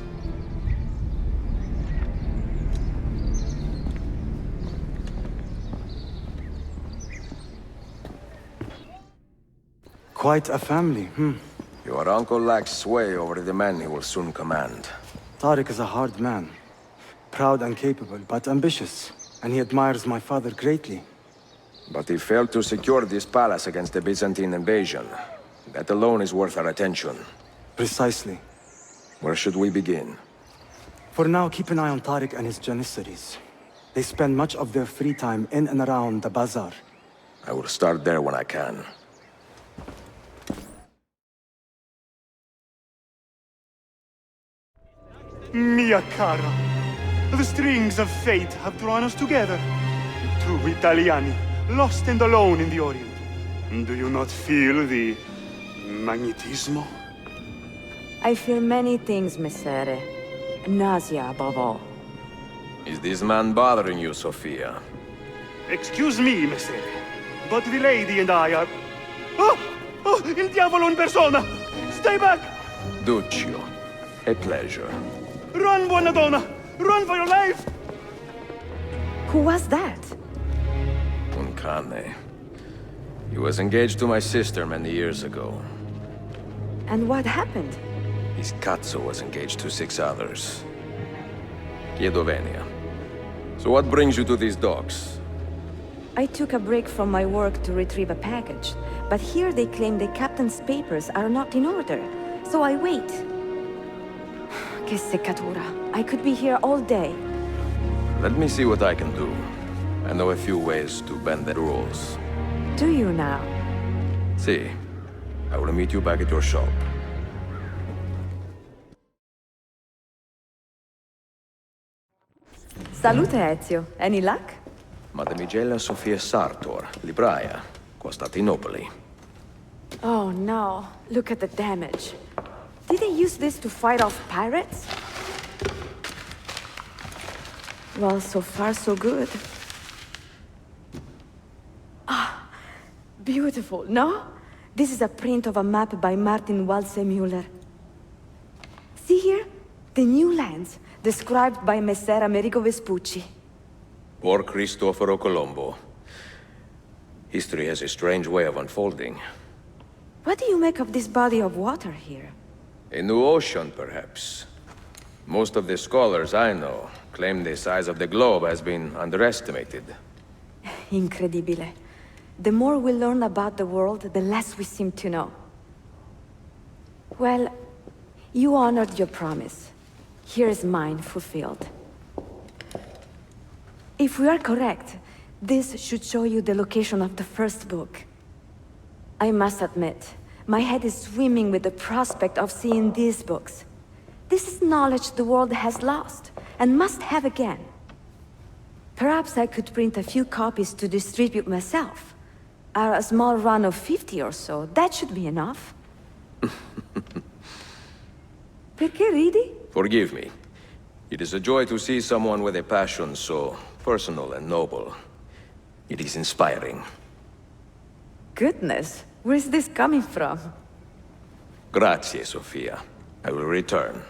Quite a family, Your uncle lacks sway over the men he will soon command. Tariq is a hard man. Proud and capable, but ambitious. And he admires my father greatly. But he failed to secure this palace against the Byzantine invasion. That alone is worth our attention. Precisely. Where should we begin? For now, keep an eye on Tariq and his Janissaries. They spend much of their free time in and around the bazaar. I will start there when I can. Mia cara, the strings of fate have drawn us together. Two Italiani, lost and alone in the Orient. Do you not feel the magnetismo? I feel many things, Messere. Nausea above all. Is this man bothering you, Sophia? Excuse me, Messere, but the lady and I are... Oh! Oh, il diavolo in persona! Stay back! Duccio, a pleasure. Run, buona donna! Run for your life! Who was that? Un cane. He was engaged to my sister many years ago. And what happened? His cazzo was engaged to 6 others. Chiedo venia. So what brings you to these docks? I took a break from my work to retrieve a package, but here they claim the captain's papers are not in order, so I wait. Che seccatura. I could be here all day. Let me see what I can do. I know a few ways to bend the rules. Do you now? See, I will meet you back at your shop. Salute, Ezio. Any luck? Mademoiselle Sophia Sartor, Libraia, Costantinopoli. Oh no, look at the damage. Did they use this to fight off pirates? Well, so far so good. Ah, beautiful, no? This is a print of a map by Martin Waldseemüller. See here? The new lands, described by Messer Amerigo Vespucci. Poor Cristoforo Colombo. History has a strange way of unfolding. What do you make of this body of water here? A new ocean, perhaps. Most of the scholars I know claim the size of the globe has been underestimated. Incredibile. The more we learn about the world, the less we seem to know. Well, you honored your promise. Here is mine fulfilled. If we are correct, this should show you the location of the first book. I must admit, my head is swimming with the prospect of seeing these books. This is knowledge the world has lost, and must have again. Perhaps I could print a few copies to distribute myself. A small run of 50 or so, that should be enough. Perché ridi? Forgive me. It is a joy to see someone with a passion so personal and noble. It is inspiring. Goodness, where's this coming from? Grazie, Sophia. I will return.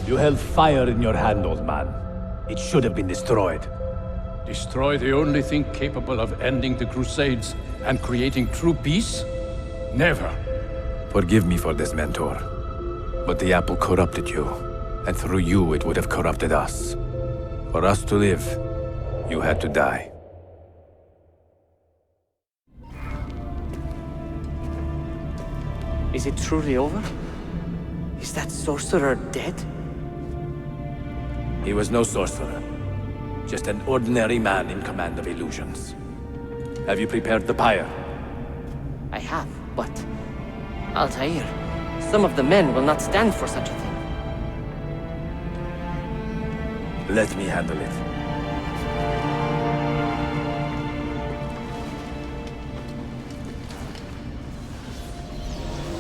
You held fire in your hand, old man. It should have been destroyed. Destroy the only thing capable of ending the Crusades and creating true peace? Never. Forgive me for this, Mentor. But the apple corrupted you, and through you it would have corrupted us. For us to live, you had to die. Is it truly over? Is that sorcerer dead? He was no sorcerer. Just an ordinary man in command of illusions. Have you prepared the pyre? I have, but... Altair, some of the men will not stand for such a thing. Let me handle it.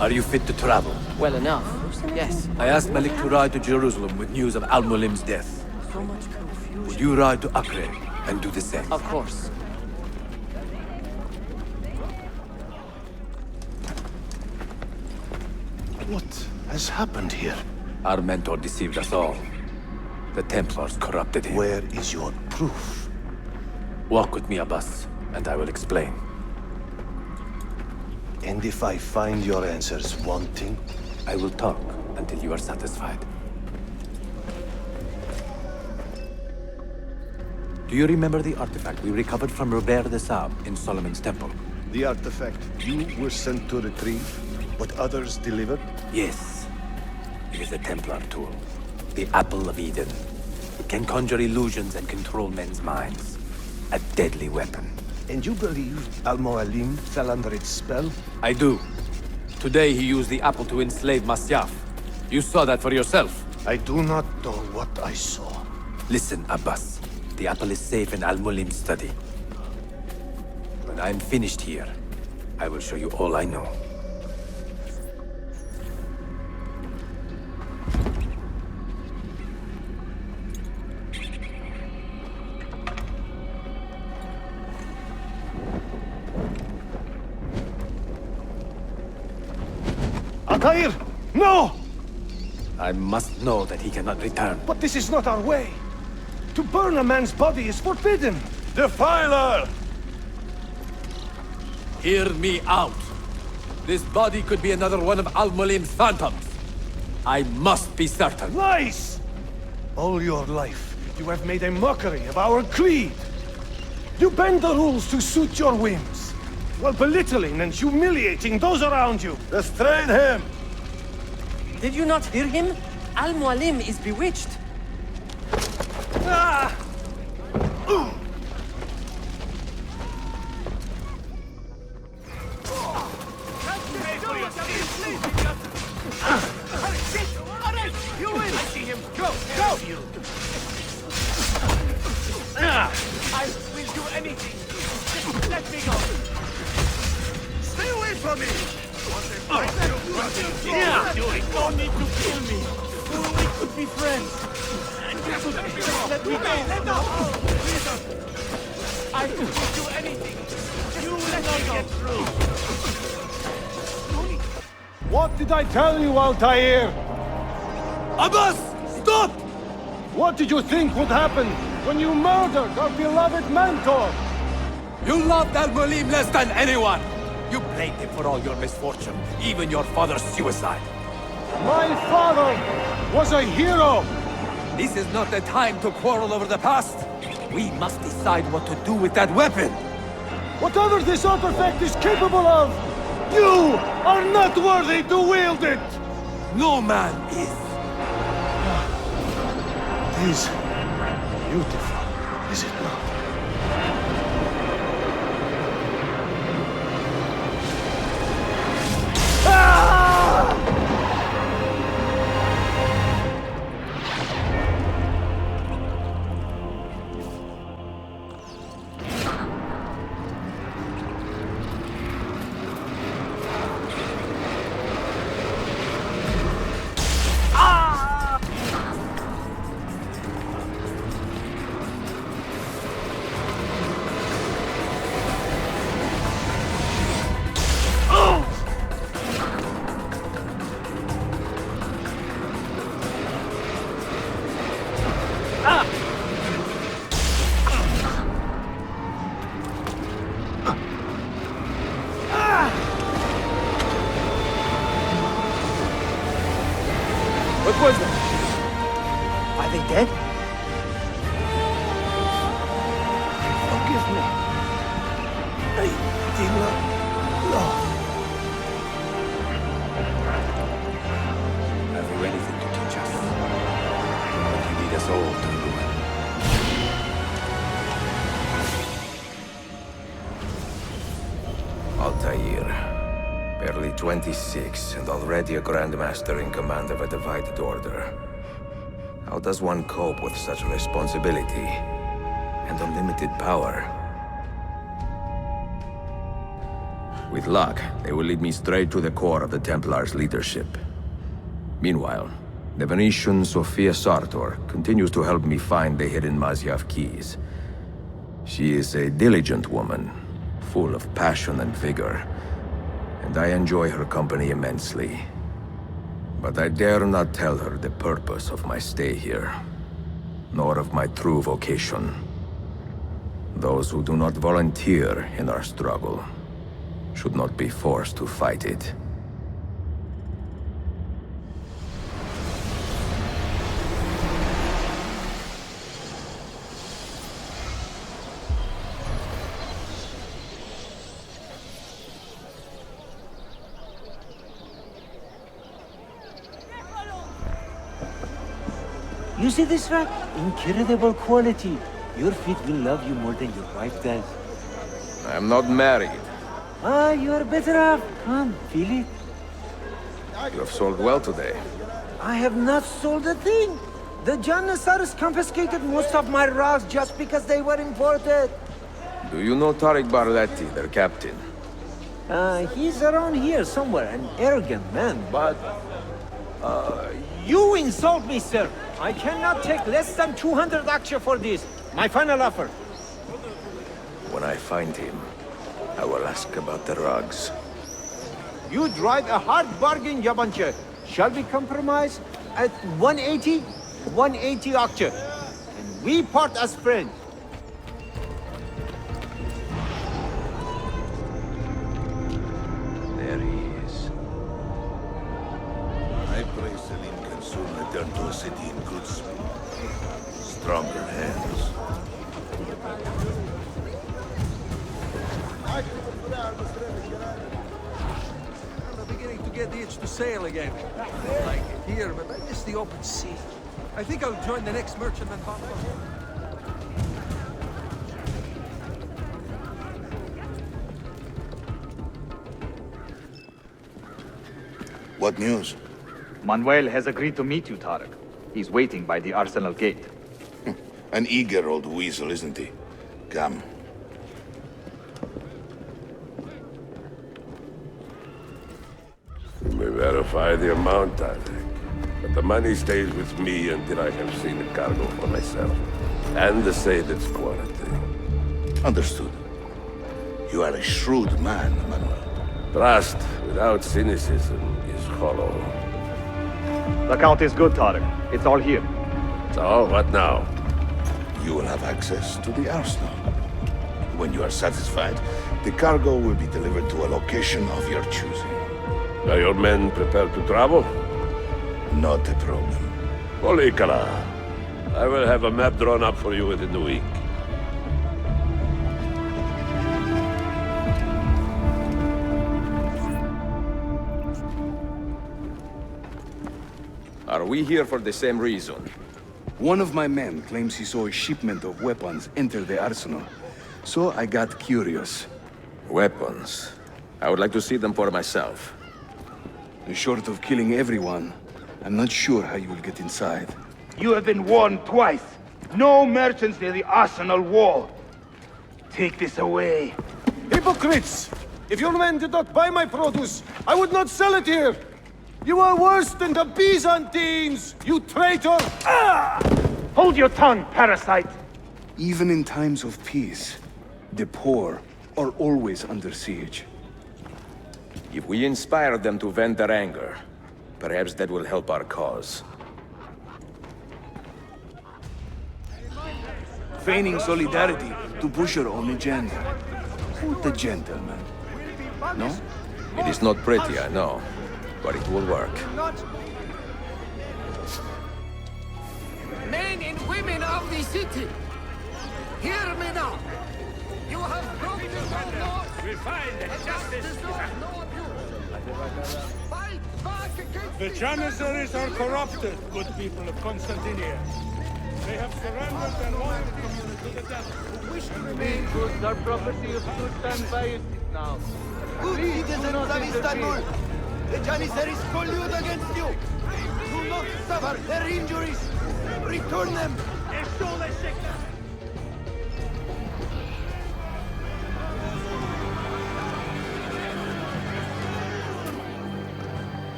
Are you fit to travel? Well enough, yes. I asked Malik to ride to Jerusalem with news of Al-Mulim's death. So much confusion. Would you ride to Acre and do the same? Of course. What has happened here? Our mentor deceived us all. The Templars corrupted him. Where is your proof? Walk with me, Abbas, and I will explain. And if I find your answers wanting? I will talk until you are satisfied. Do you remember the artifact we recovered from Robert de Sab in Solomon's temple? The artifact you were sent to retrieve, but others delivered? Yes. It is a Templar tool. The Apple of Eden. It can conjure illusions and control men's minds. A deadly weapon. And you believe Al-Mualim fell under its spell? I do. Today he used the apple to enslave Masyaf. You saw that for yourself. I do not know what I saw. Listen, Abbas. The apple is safe in Al-Mulim's study. When I'm finished here, I will show you all I know. Altair! No! I must know that he cannot return. But this is not our way. To burn a man's body is forbidden. Defiler! Hear me out. This body could be another one of Al-Mulim's phantoms. I must be certain. Lies! All your life, you have made a mockery of our creed. You bend the rules to suit your whims, while belittling and humiliating those around you. Restrain him! Did you not hear him? Al-Mualim is bewitched. Ah! You win! I see him! Go! Go! I will do anything! Just let me go! Stay away from me! Yeah! You don't need to kill me! We could be friends! And you could just let me go! I will do anything! Just you let me get through! What did I tell you, Altair? Abbas! Stop! What did you think would happen when you murdered our beloved mentor? You loved Al-Mulim less than anyone! You blamed him for all your misfortune, even your father's suicide. My father was a hero! This is not the time to quarrel over the past. We must decide what to do with that weapon. Whatever this artifact is capable of, you are not worthy to wield it! No man is. It is beautiful, is it not? Are they dead? Forgive me. I did not know. Have you anything to teach us? Or do you lead us all to ruin? Altair. Barely 26 and already a Grandmaster in command of a divided order. How does one cope with such responsibility and unlimited power? With luck, they will lead me straight to the core of the Templars' leadership. Meanwhile, the Venetian Sophia Sartor continues to help me find the hidden Mazyav keys. She is a diligent woman, full of passion and vigor, and I enjoy her company immensely. But I dare not tell her the purpose of my stay here, nor of my true vocation. Those who do not volunteer in our struggle should not be forced to fight it. You see this rack? Incredible quality. Your feet will love you more than your wife does. I'm not married. Ah, you're better off. Come, feel it. You have sold well today. I have not sold a thing. The Janissaries confiscated most of my rocks just because they were imported. Do you know Tariq Barletti, their captain? He's around here somewhere, an arrogant man, but... You insult me, sir. I cannot take less than 200 aksha for this. My final offer. When I find him, I will ask about the rugs. You drive a hard bargain, Yabanche. Shall we compromise at 180? 180 aksha. And we part as friends. There he is. I pray Selim can soon return to a city in good spirit. Stronger hands. I'm beginning to get the itch to sail again. I like it here, but I miss the open sea. I think I'll join the next merchantman pop-up. What news? Manuel has agreed to meet you, Tariq. He's waiting by the arsenal gate. An eager old weasel, isn't he? Come. You may verify the amount, I think. But the money stays with me until I have seen the cargo for myself. And the say its quality. Understood. You are a shrewd man, Manuel. Trust without cynicism is hollow. The count is good, Tariq. It's all here. So, what now? You will have access to the arsenal. When you are satisfied, the cargo will be delivered to a location of your choosing. Are your men prepared to travel? Not a problem. Olikala, I will have a map drawn up for you within the week. Are we here for the same reason? One of my men claims he saw a shipment of weapons enter the arsenal. So I got curious. Weapons? I would like to see them for myself. Short of killing everyone, I'm not sure how you will get inside. You have been warned twice. No merchants near the arsenal wall. Take this away. Hypocrites! If your men did not buy my produce, I would not sell it here! You are worse than the Byzantines, you traitor! Ah! Hold your tongue, parasite! Even in times of peace, the poor are always under siege. If we inspire them to vent their anger, perhaps that will help our cause. Feigning solidarity to push your own agenda. What a gentleman. No? It is not pretty, I know, but it will work. men of the city, hear me now. You have broken the law. We find that justice is no abuse. Fight back against the Janissaries are corrupted, good people of Constantinia. They have surrendered their loyalty to the devil. who wish to remain good. Our property of Sultan Bayezid now. Good citizens of Istanbul, the Janissaries collude against you. Do not suffer their injuries. Return them.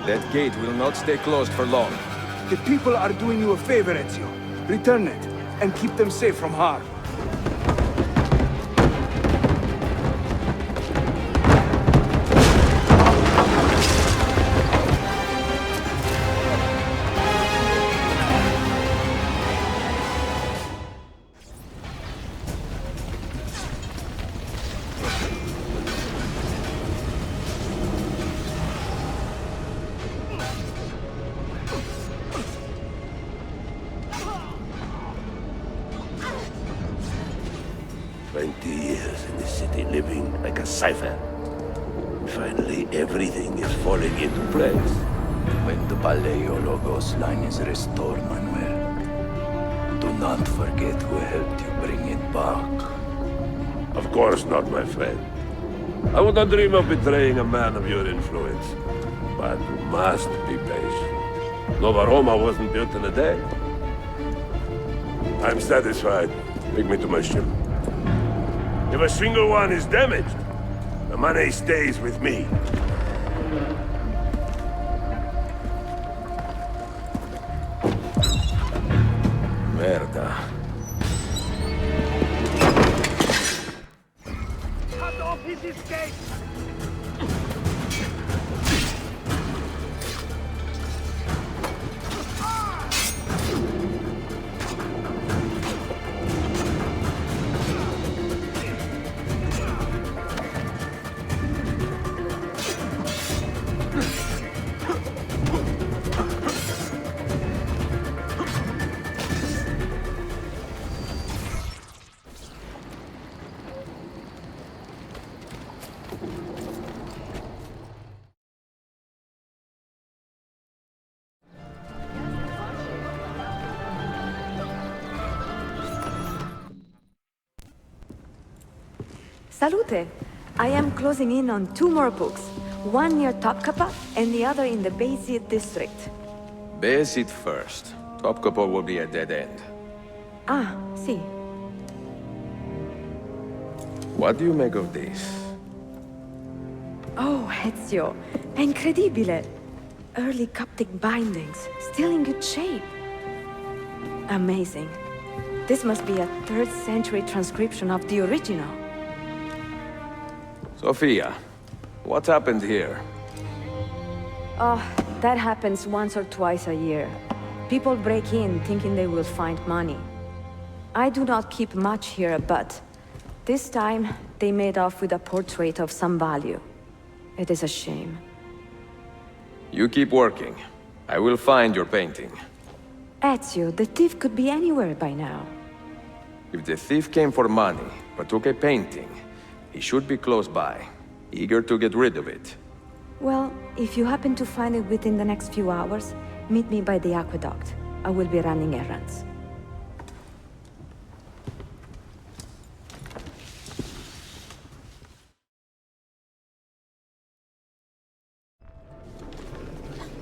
That gate will not stay closed for long. The people are doing you a favor, Ezio. Return it, and keep them safe from harm. Living like a cipher. Finally, everything is falling into place. When the Paleologos line is restored, Manuel, do not forget who helped you bring it back. Of course not, my friend. I would not dream of betraying a man of your influence. But you must be patient. Nova Roma wasn't built in a day. I'm satisfied. Take me to my ship. If a single one is damaged, the money stays with me. Merda. Cut off his escape! Salute! I am closing in on 2 more books. One near Topkapi and the other in the Bayezid district. Bayezid first. Topkapi will be a dead end. Ah, see. What do you make of this? Oh, Ezio. Incredibile. Early Coptic bindings, still in good shape. Amazing. This must be a 3rd century transcription of the original. Sophia, what happened here? Oh, that happens once or twice a year. People break in thinking they will find money. I do not keep much here, but this time they made off with a portrait of some value. It is a shame. You keep working. I will find your painting. Ezio, the thief could be anywhere by now. If the thief came for money, but took a painting, he should be close by, eager to get rid of it. Well, if you happen to find it within the next few hours, meet me by the aqueduct. I will be running errands.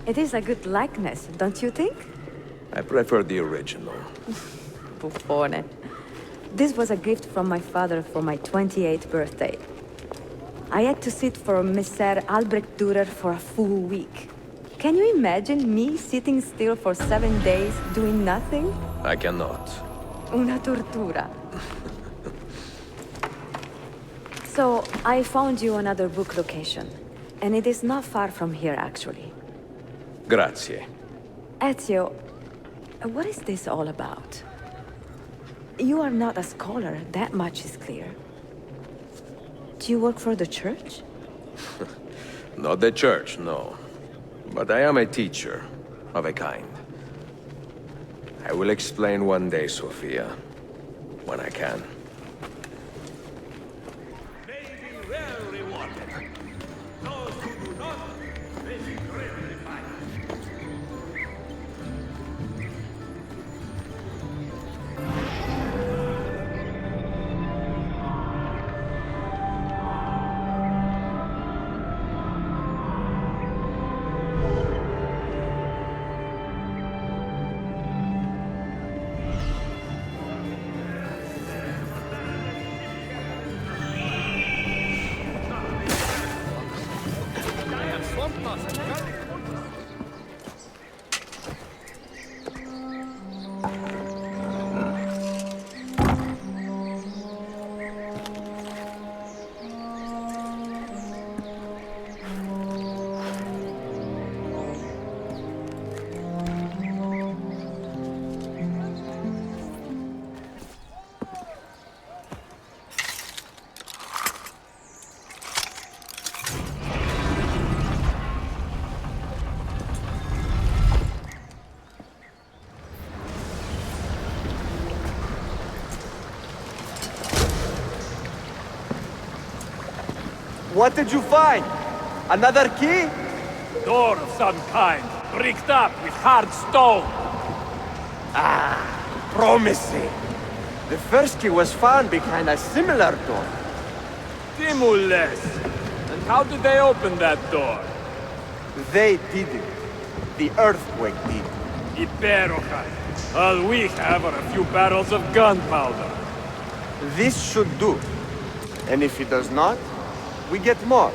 It is a good likeness, don't you think? I prefer the original. Buffone. This was a gift from my father for my 28th birthday. I had to sit for Messer Albrecht Dürer for a full week. Can you imagine me sitting still for 7 days doing nothing? I cannot. Una tortura. So, I found you another book location. And it is not far from here, actually. Grazie. Ezio, what is this all about? You are not a scholar, that much is clear. Do you work for the church? Not the church, no. But I am a teacher, of a kind. I will explain one day, Sophia. When I can. What did you find? Another key? Door of some kind, bricked up with hard stone. Ah, promising. The first key was found behind a similar door. Timules. And how did they open that door? They didn't. The earthquake did. Iperokai. All we have are a few barrels of gunpowder. This should do. And if it does not, we get more.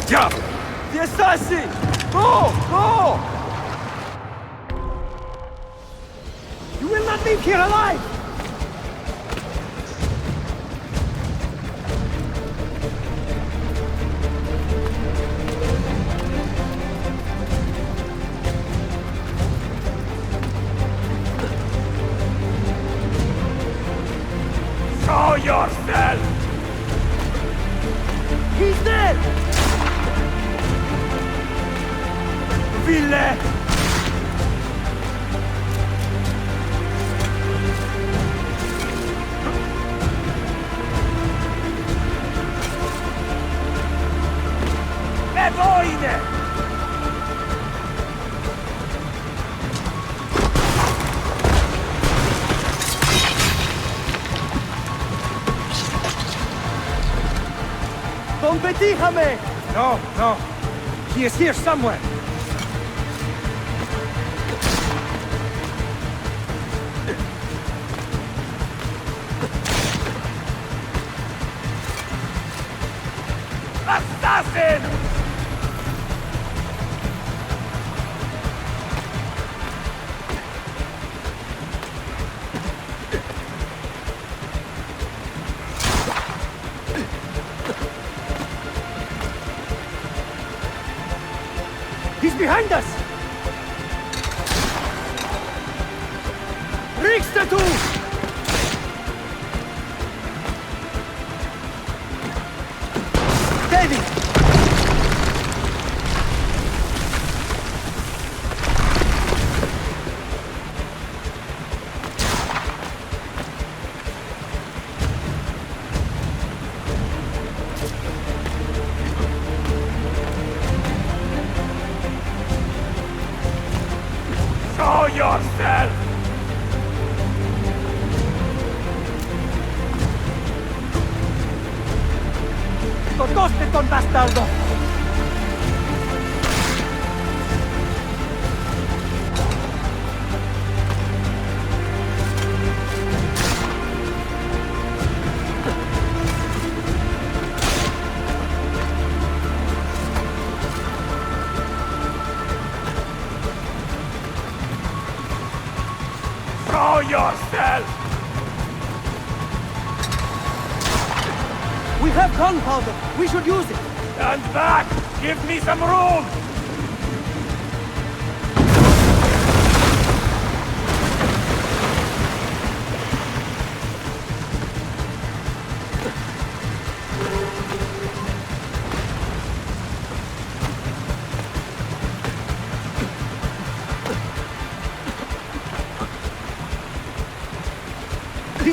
Yeah! The assassin! Go! Go! You will not leave here alive! Show yourself! He's dead! Ville! Evoide! Don Betijame! No, no. He is here somewhere. Assassin! He's behind us! Riksdatu! David! Show yourself! ¡Coste, don bastardo! Show yourself! We have gunpowder! We should use it! Stand back! Give me some room!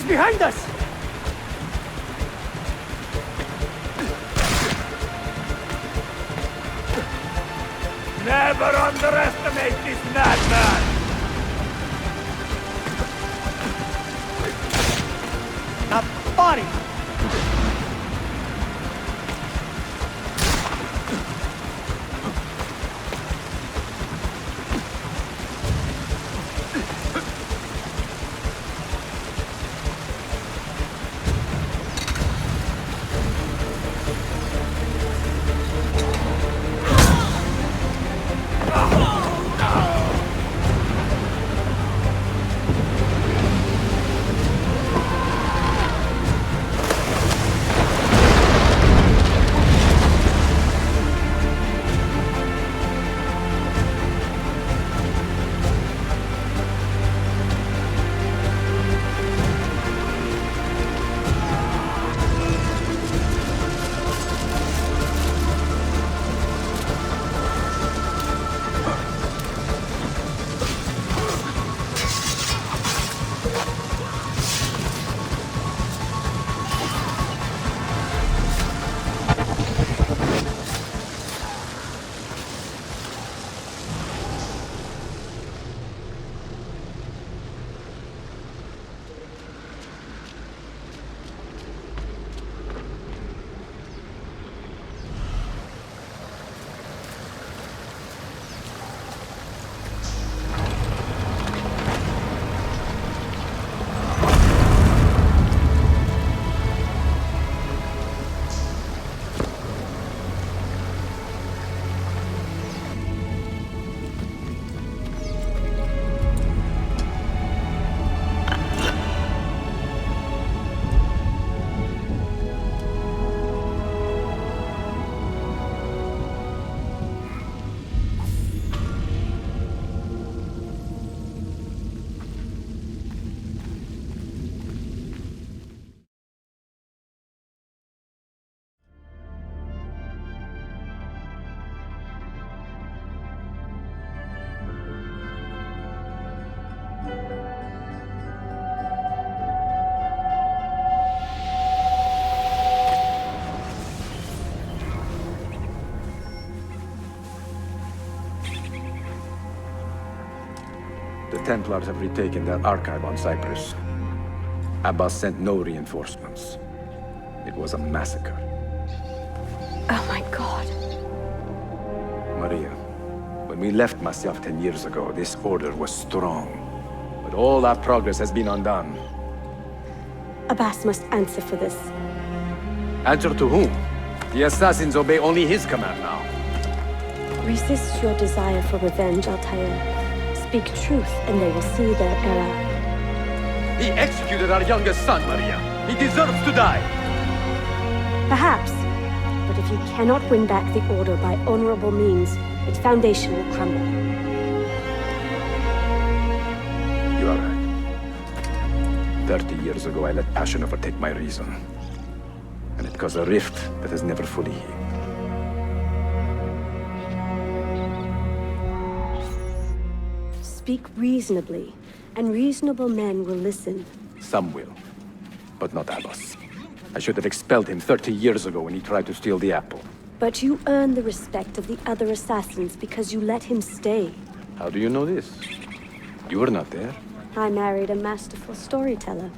behind us! Never underestimate this madman! Now, body! The Templars have retaken their archive on Cyprus. Abbas sent no reinforcements. It was a massacre. Oh my god. Maria, when we left Masyaf 10 years ago, this order was strong. But all our progress has been undone. Abbas must answer for this. Answer to whom? The assassins obey only his command now. Resist your desire for revenge, Altair. Speak truth, and they will see their error. He executed our youngest son, Maria. He deserves to die. Perhaps. But if you cannot win back the Order by honorable means, its foundation will crumble. You are right. 30 years ago, I let passion overtake my reason. And it caused a rift that has never fully healed. Speak reasonably, and reasonable men will listen. Some will, but not Abbas. I should have expelled him 30 years ago when he tried to steal the apple. But you earn the respect of the other assassins because you let him stay. How do you know this? You were not there. I married a masterful storyteller.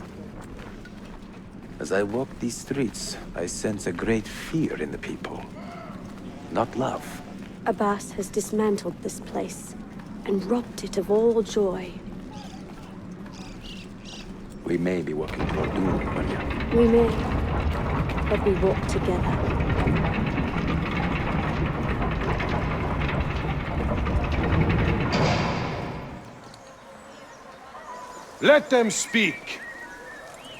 As I walk these streets, I sense a great fear in the people. Not love. Abbas has dismantled this place and robbed it of all joy. We may be walking toward doom, Maria. We may, but we walk together. Let them speak.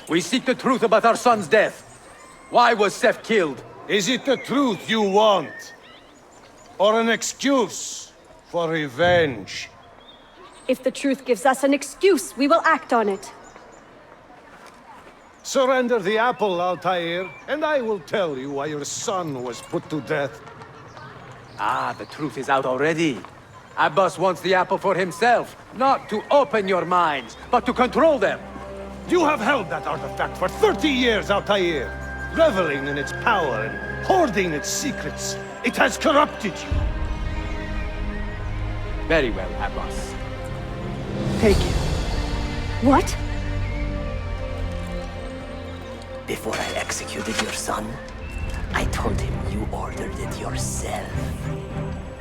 We seek the truth about our son's death. Why was Seth killed? Is it the truth you want? Or an excuse for revenge? If the truth gives us an excuse, we will act on it. Surrender the apple, Altair, and I will tell you why your son was put to death. Ah, the truth is out already. Abbas wants the apple for himself, not to open your minds, but to control them. You have held that artifact for 30 years, Altair, reveling in its power and hoarding its secrets. It has corrupted you. Very well, Abbas. Take it. What? Before I executed your son, I told him you ordered it yourself.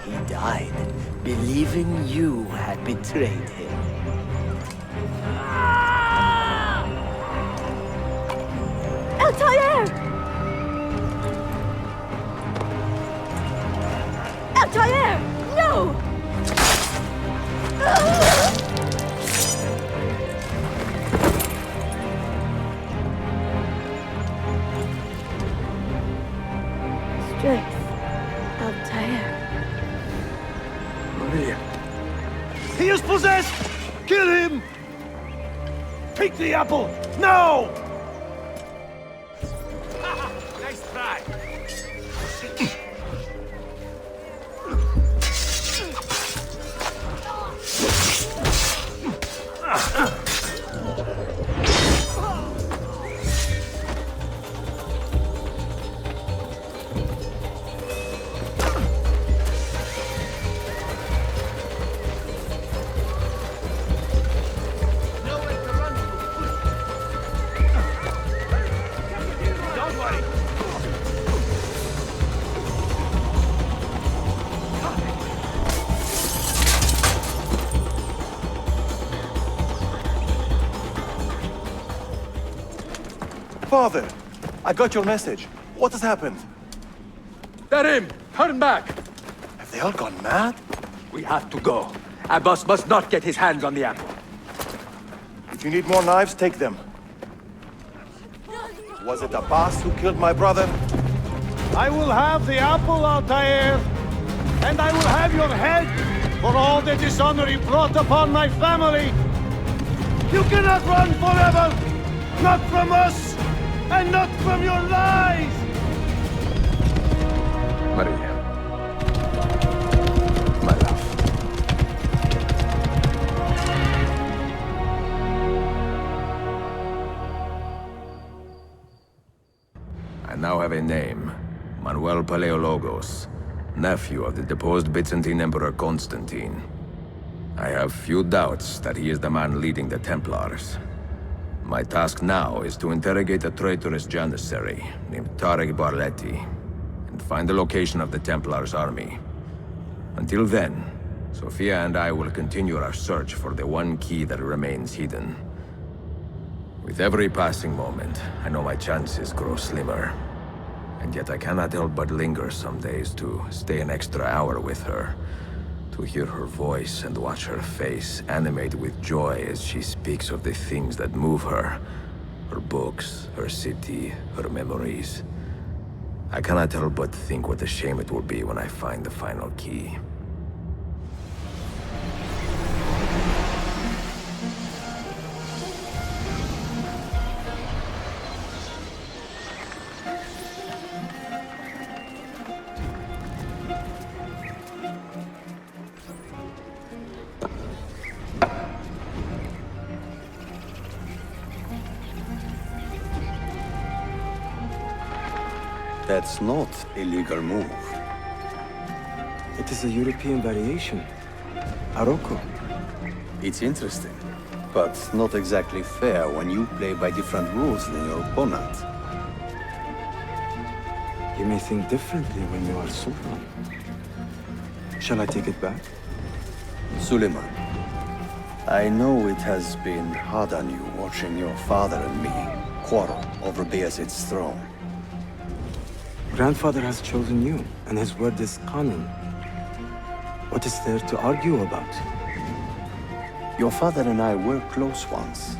He died, believing you had betrayed him. Altair! Altair! No! Strength. Altair. Maria. He is possessed! Kill him! Take the apple, now! Nice try. Father, I got your message. What has happened? They're in! Turn back! Have they all gone mad? We have to go. Abbas must not get his hands on the apple. If you need more knives, take them. Was it Abbas who killed my brother? I will have the apple, Altair, and I will have your head for all the dishonor you brought upon my family. You cannot run forever! Not from us, and not from your lies! Maria. My love. I now have a name. Manuel Paleologos, nephew of the deposed Byzantine Emperor Constantine. I have few doubts that he is the man leading the Templars. My task now is to interrogate a traitorous janissary named Tarek Barletti and find the location of the Templars' army. Until then, Sophia and I will continue our search for the one key that remains hidden. With every passing moment, I know my chances grow slimmer. And yet I cannot help but linger some days to stay an extra hour with her, to hear her voice and watch her face animate with joy as she speaks of the things that move her. Her books, her city, her memories. I cannot help but think what a shame it will be when I find the final key. That's not a legal move. It is a European variation. Aroko. It's interesting, but not exactly fair when you play by different rules than your opponent. You may think differently when you are Sultan. Shall I take it back? Suleiman, I know it has been hard on you watching your father and me quarrel over Bayezid's throne. Grandfather has chosen you, and his word is canon. What is there to argue about? Your father and I were close once,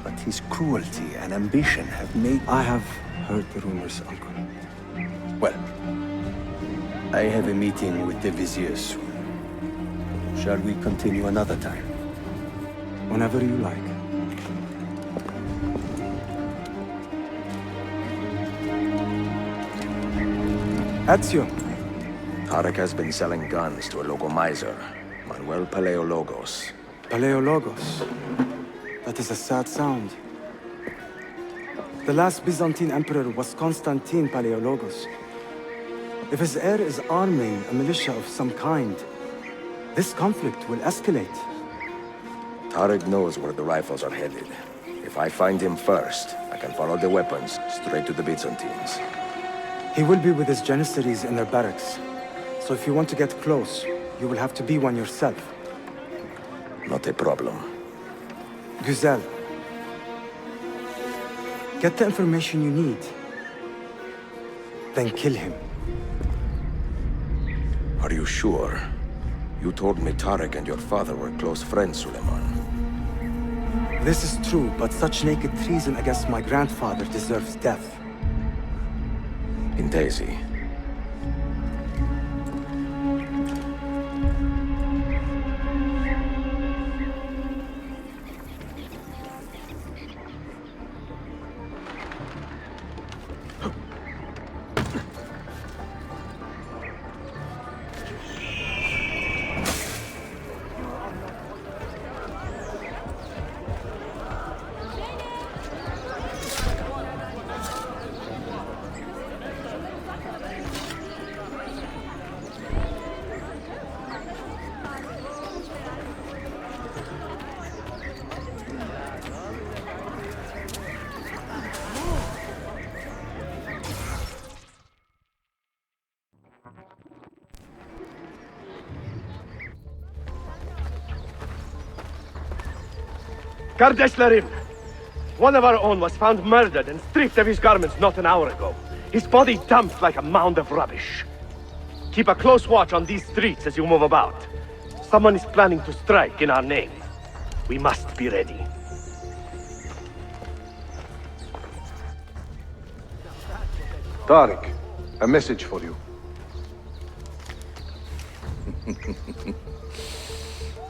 but his cruelty and ambition have made... I have heard the rumors, Uncle. Well, I have a meeting with the Vizier soon. Shall we continue another time? Whenever you like. Ezio. Tarek has been selling guns to a local miser, Manuel Paleologos. Paleologos. That is a sad sound. The last Byzantine emperor was Constantine Palaiologos. If his heir is arming a militia of some kind, this conflict will escalate. Tarek knows where the rifles are headed. If I find him first, I can follow the weapons straight to the Byzantines. He will be with his Janissaries in their barracks. So if you want to get close, you will have to be one yourself. Not a problem. Güzel. Get the information you need. Then kill him. Are you sure? You told me Tarek and your father were close friends, Suleiman. This is true, but such naked treason against my grandfather deserves death. In Daisy. Gardeslarim! One of our own was found murdered and stripped of his garments not an hour ago. His body dumped like a mound of rubbish. Keep a close watch on these streets as you move about. Someone is planning to strike in our name. We must be ready. Tariq, a message for you.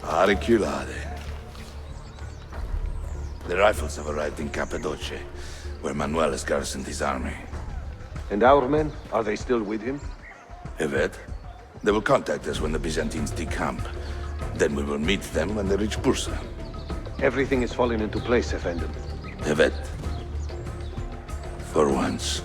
Auriculade. The rifles have arrived in Cappadocia, where Manuel has garrisoned his army. And our men, are they still with him? Evet. They will contact us when the Byzantines decamp. Then we will meet them when they reach Bursa. Everything is falling into place, Effendim. Evet. For once.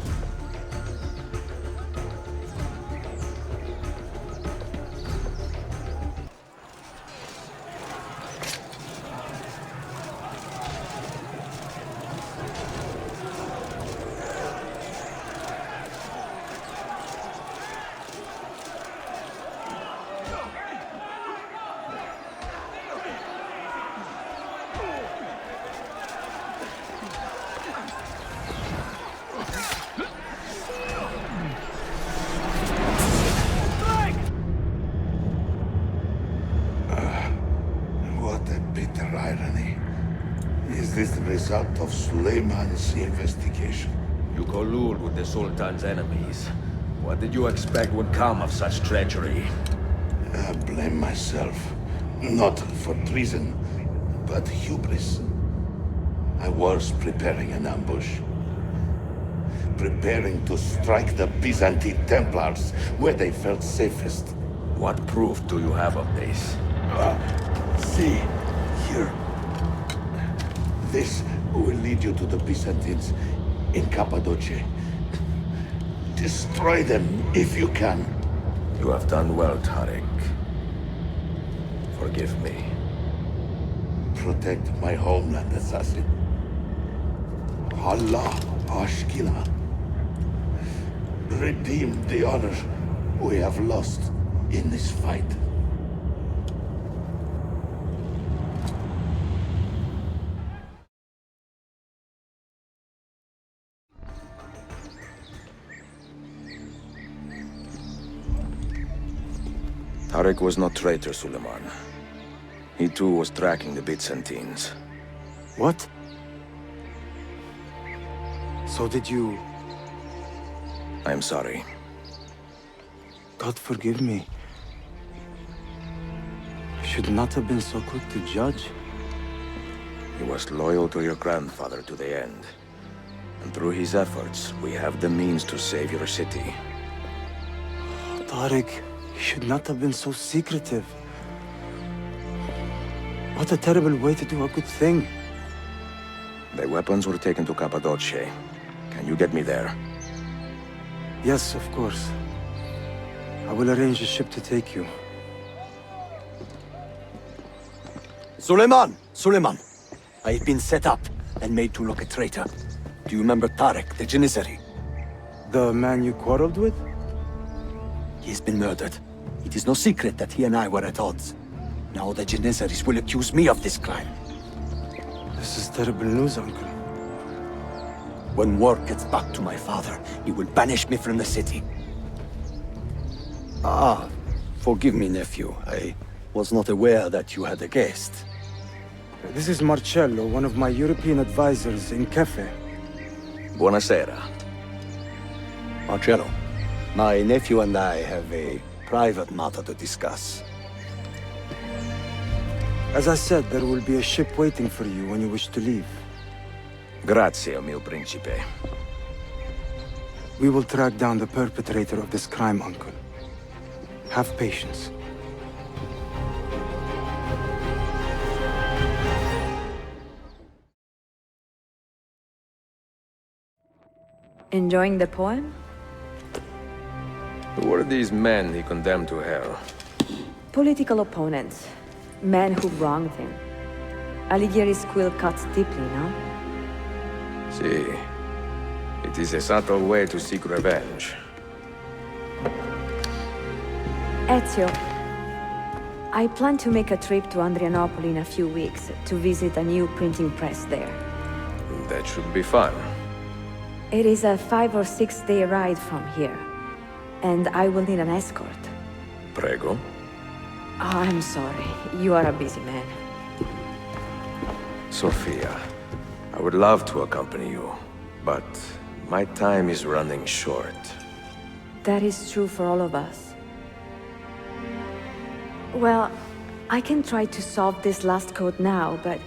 Is this the result of Suleiman's investigation? You collude with the Sultan's enemies. What did you expect would come of such treachery? I blame myself. Not for treason, but hubris. I was preparing an ambush. Preparing to strike the Byzantine Templars where they felt safest. What proof do you have of this? See, here. This will lead you to the Byzantines in Cappadocia. Destroy them if you can. You have done well, Tarek. Forgive me. Protect my homeland, assassin. Allah Ashkila. Redeem the honor we have lost in this fight. Tarek was not traitor, Suleiman. He too was tracking the Byzantines. What? So did you... I'm sorry. God forgive me. I should not have been so quick to judge. He was loyal to your grandfather to the end. And through his efforts, we have the means to save your city. Tariq, you should not have been so secretive. What a terrible way to do a good thing. The weapons were taken to Cappadocia, Can you get me there? Yes, of course. I will arrange a ship to take you. Suleiman! Suleiman! I have been set up and made to look a traitor. Do you remember Tarek, the Janissary? The man you quarreled with? He has been murdered. It is no secret that he and I were at odds. Now the Janissaries will accuse me of this crime. This is terrible news, Uncle. When word gets back to my father, he will banish me from the city. Ah, forgive me, nephew. I was not aware that you had a guest. This is Marcello, one of my European advisors in Cafe. Buonasera. Marcello, my nephew and I have a private matter to discuss. As I said, there will be a ship waiting for you when you wish to leave. Grazie, mio principe. We will track down the perpetrator of this crime, Uncle. Have patience. Enjoying the poem? Who were these men he condemned to hell? Political opponents. Men who wronged him. Alighieri's quill cuts deeply, no? See, it is a subtle way to seek revenge. Ezio, I plan to make a trip to Andrianople in a few weeks to visit a new printing press there. That should be fun. It is a 5 or 6 day ride from here, and I will need an escort. Prego. Oh, I'm sorry. You are a busy man. Sophia, I would love to accompany you, but my time is running short. That is true for all of us. Well, I can try to solve this last code now, but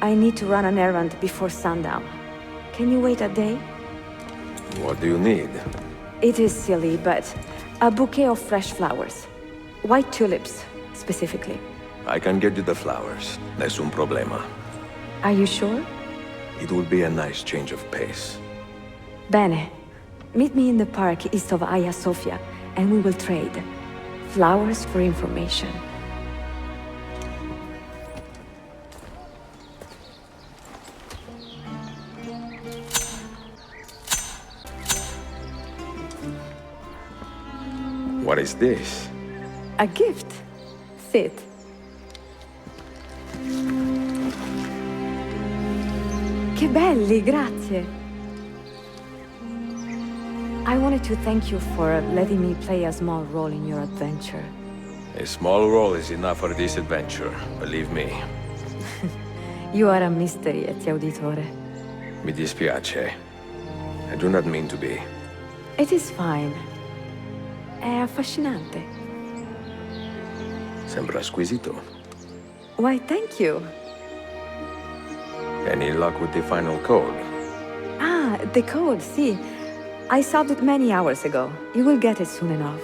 I need to run an errand before sundown. Can you wait a day? What do you need? It is silly, but a bouquet of fresh flowers. White tulips, specifically. I can get you the flowers. Nessun problema. Are you sure? It will be a nice change of pace. Bene. Meet me in the park east of Hagia Sophia, and we will trade. Flowers for information. What is this? A gift. Sit. Che belli, grazie. I wanted to thank you for letting me play a small role in your adventure. A small role is enough for this adventure, believe me. You are a mystery, Ezio Auditore. Mi dispiace. I do not mean to be. It is fine. È affascinante. Sembra squisito. Why, thank you. Any luck with the final code? Ah, the code, see. I solved it many hours ago. You will get it soon enough.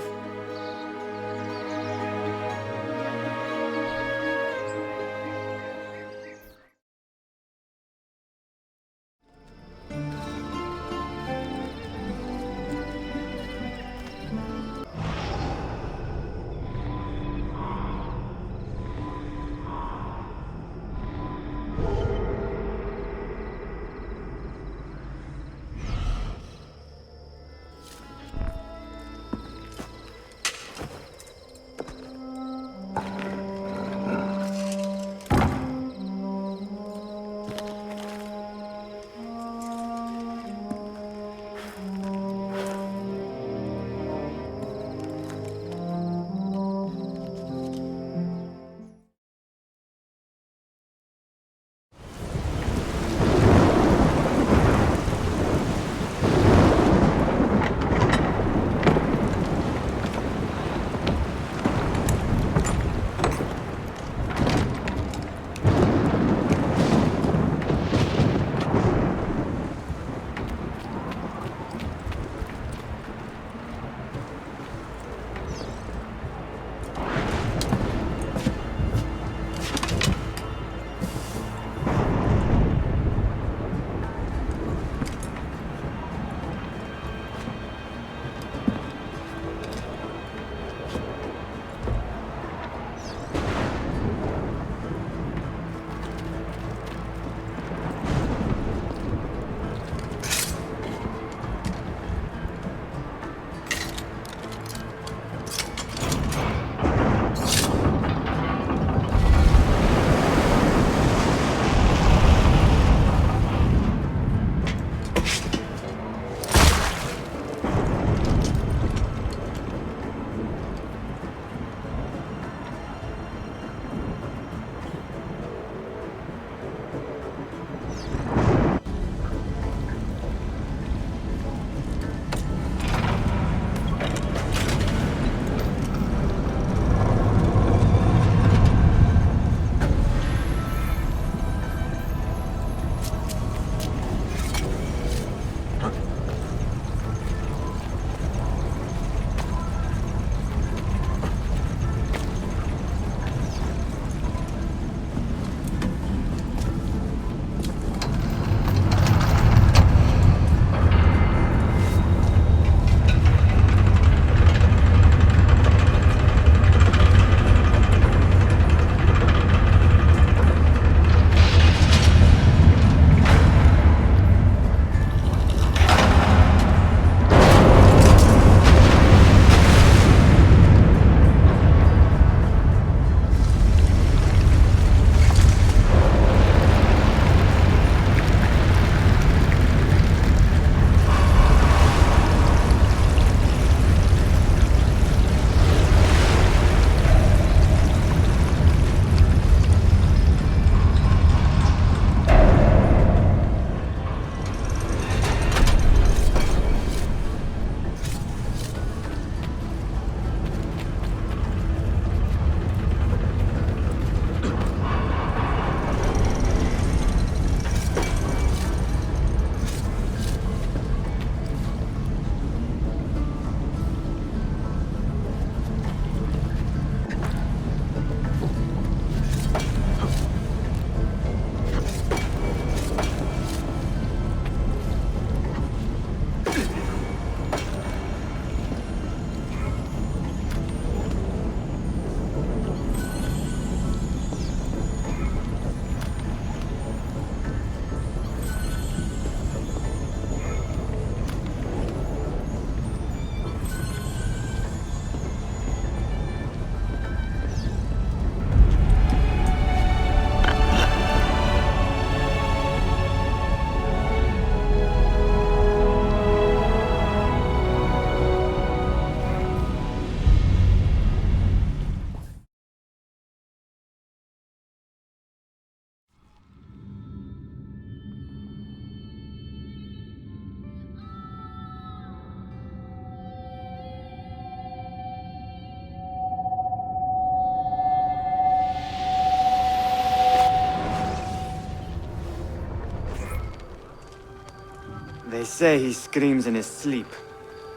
say he screams in his sleep,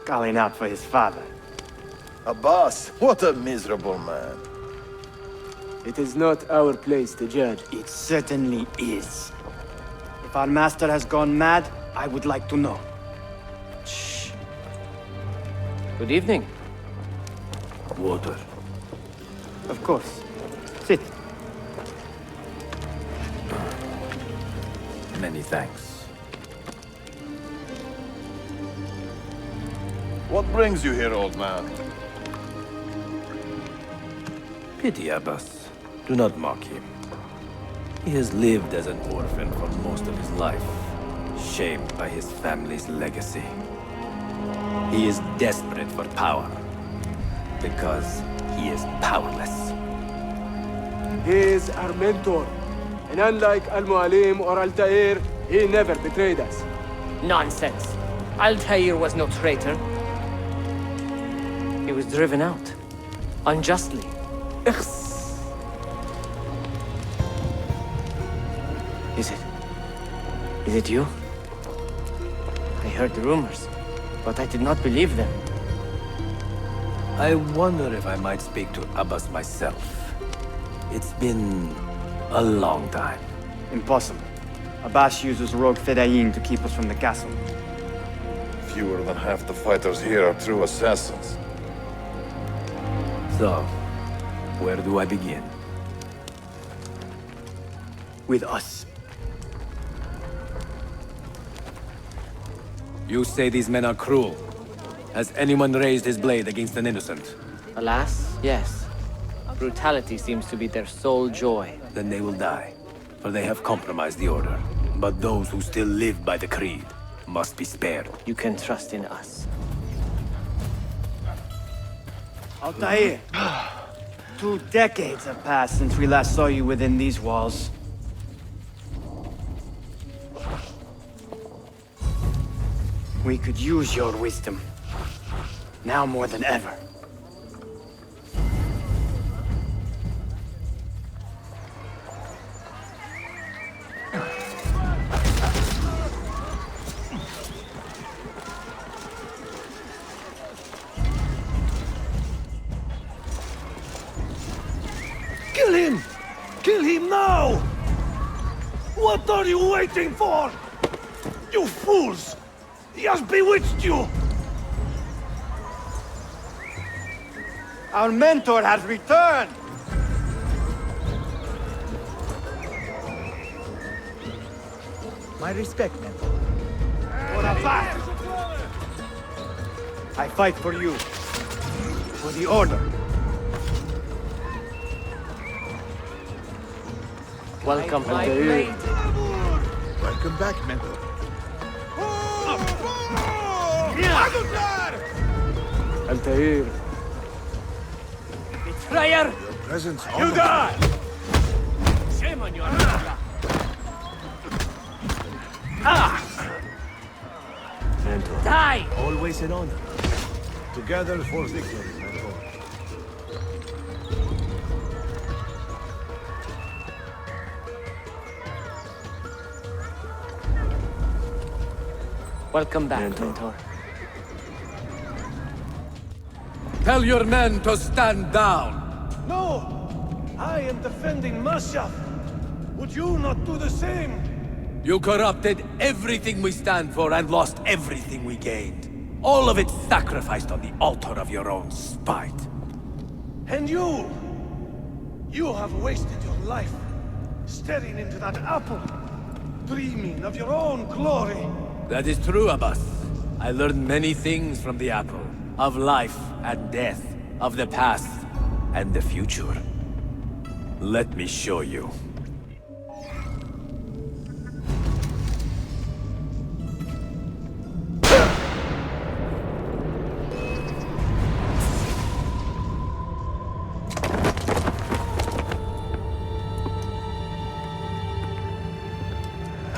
calling out for his father. Abbas, what a miserable man. It is not our place to judge. It certainly is. If our master has gone mad, I would like to know. Shh. Good evening. Water. Of course. Sit. Many thanks. What brings you here, old man? Pity Abbas. Do not mock him. He has lived as an orphan for most of his life, shamed by his family's legacy. He is desperate for power, because he is powerless. He is our mentor. And unlike Al-Mualim or Altair, he never betrayed us. Nonsense. Altair was no traitor. He was driven out. Unjustly. Is it you? I heard the rumors, but I did not believe them. I wonder if I might speak to Abbas myself. It's been a long time. Impossible. Abbas uses rogue Fedayeen to keep us from the castle. Fewer than half the fighters here are true assassins. So, where do I begin? With us. You say these men are cruel. Has anyone raised his blade against an innocent? Alas, yes. Brutality seems to be their sole joy. Then they will die, for they have compromised the order. But those who still live by the creed must be spared. You can trust in us. Altair! 2 decades have passed since we last saw you within these walls. We could use your wisdom. Now more than ever. Kill him! Kill him now! What are you waiting for? You fools! He has bewitched you! Our mentor has returned! My respect, mentor. For Abbas! I fight for you. For the Order. Welcome, Altair. Welcome back, mentor. Altair. Betrayer! Your presence You die! Shame on you, Armada. Mentor. Die! Always an honor. Together for victory, mentor. Welcome back, mentor. Tell your men to stand down! No! I am defending Mashaf. Would you not do the same? You corrupted everything we stand for and lost everything we gained. All of it sacrificed on the altar of your own spite. And you? You have wasted your life staring into that apple, dreaming of your own glory. That is true, Abbas. I learned many things from the apple. Of life and death. Of the past and the future. Let me show you.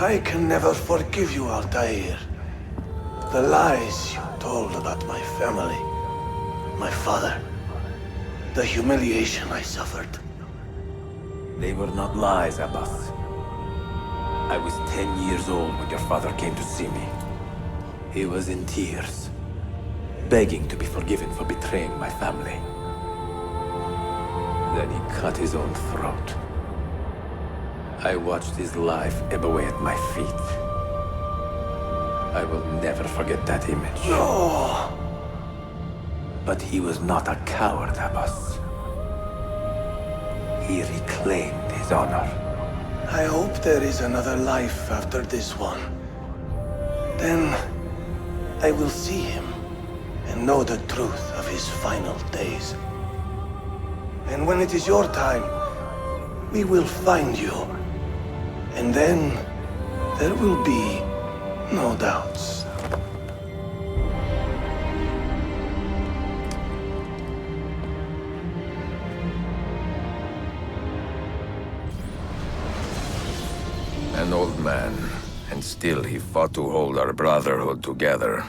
I can never forgive you, Altair. The lies you told about my family, my father, the humiliation I suffered. They were not lies, Abbas. I was 10 years old when your father came to see me. He was in tears, begging to be forgiven for betraying my family. Then he cut his own throat. I watched his life ebb away at my feet. I will never forget that image. No! But he was not a coward, Abbas. He reclaimed his honor. I hope there is another life after this one. Then I will see him and know the truth of his final days. And when it is your time, we will find you. And then there will be no doubts. An old man, and still he fought to hold our brotherhood together.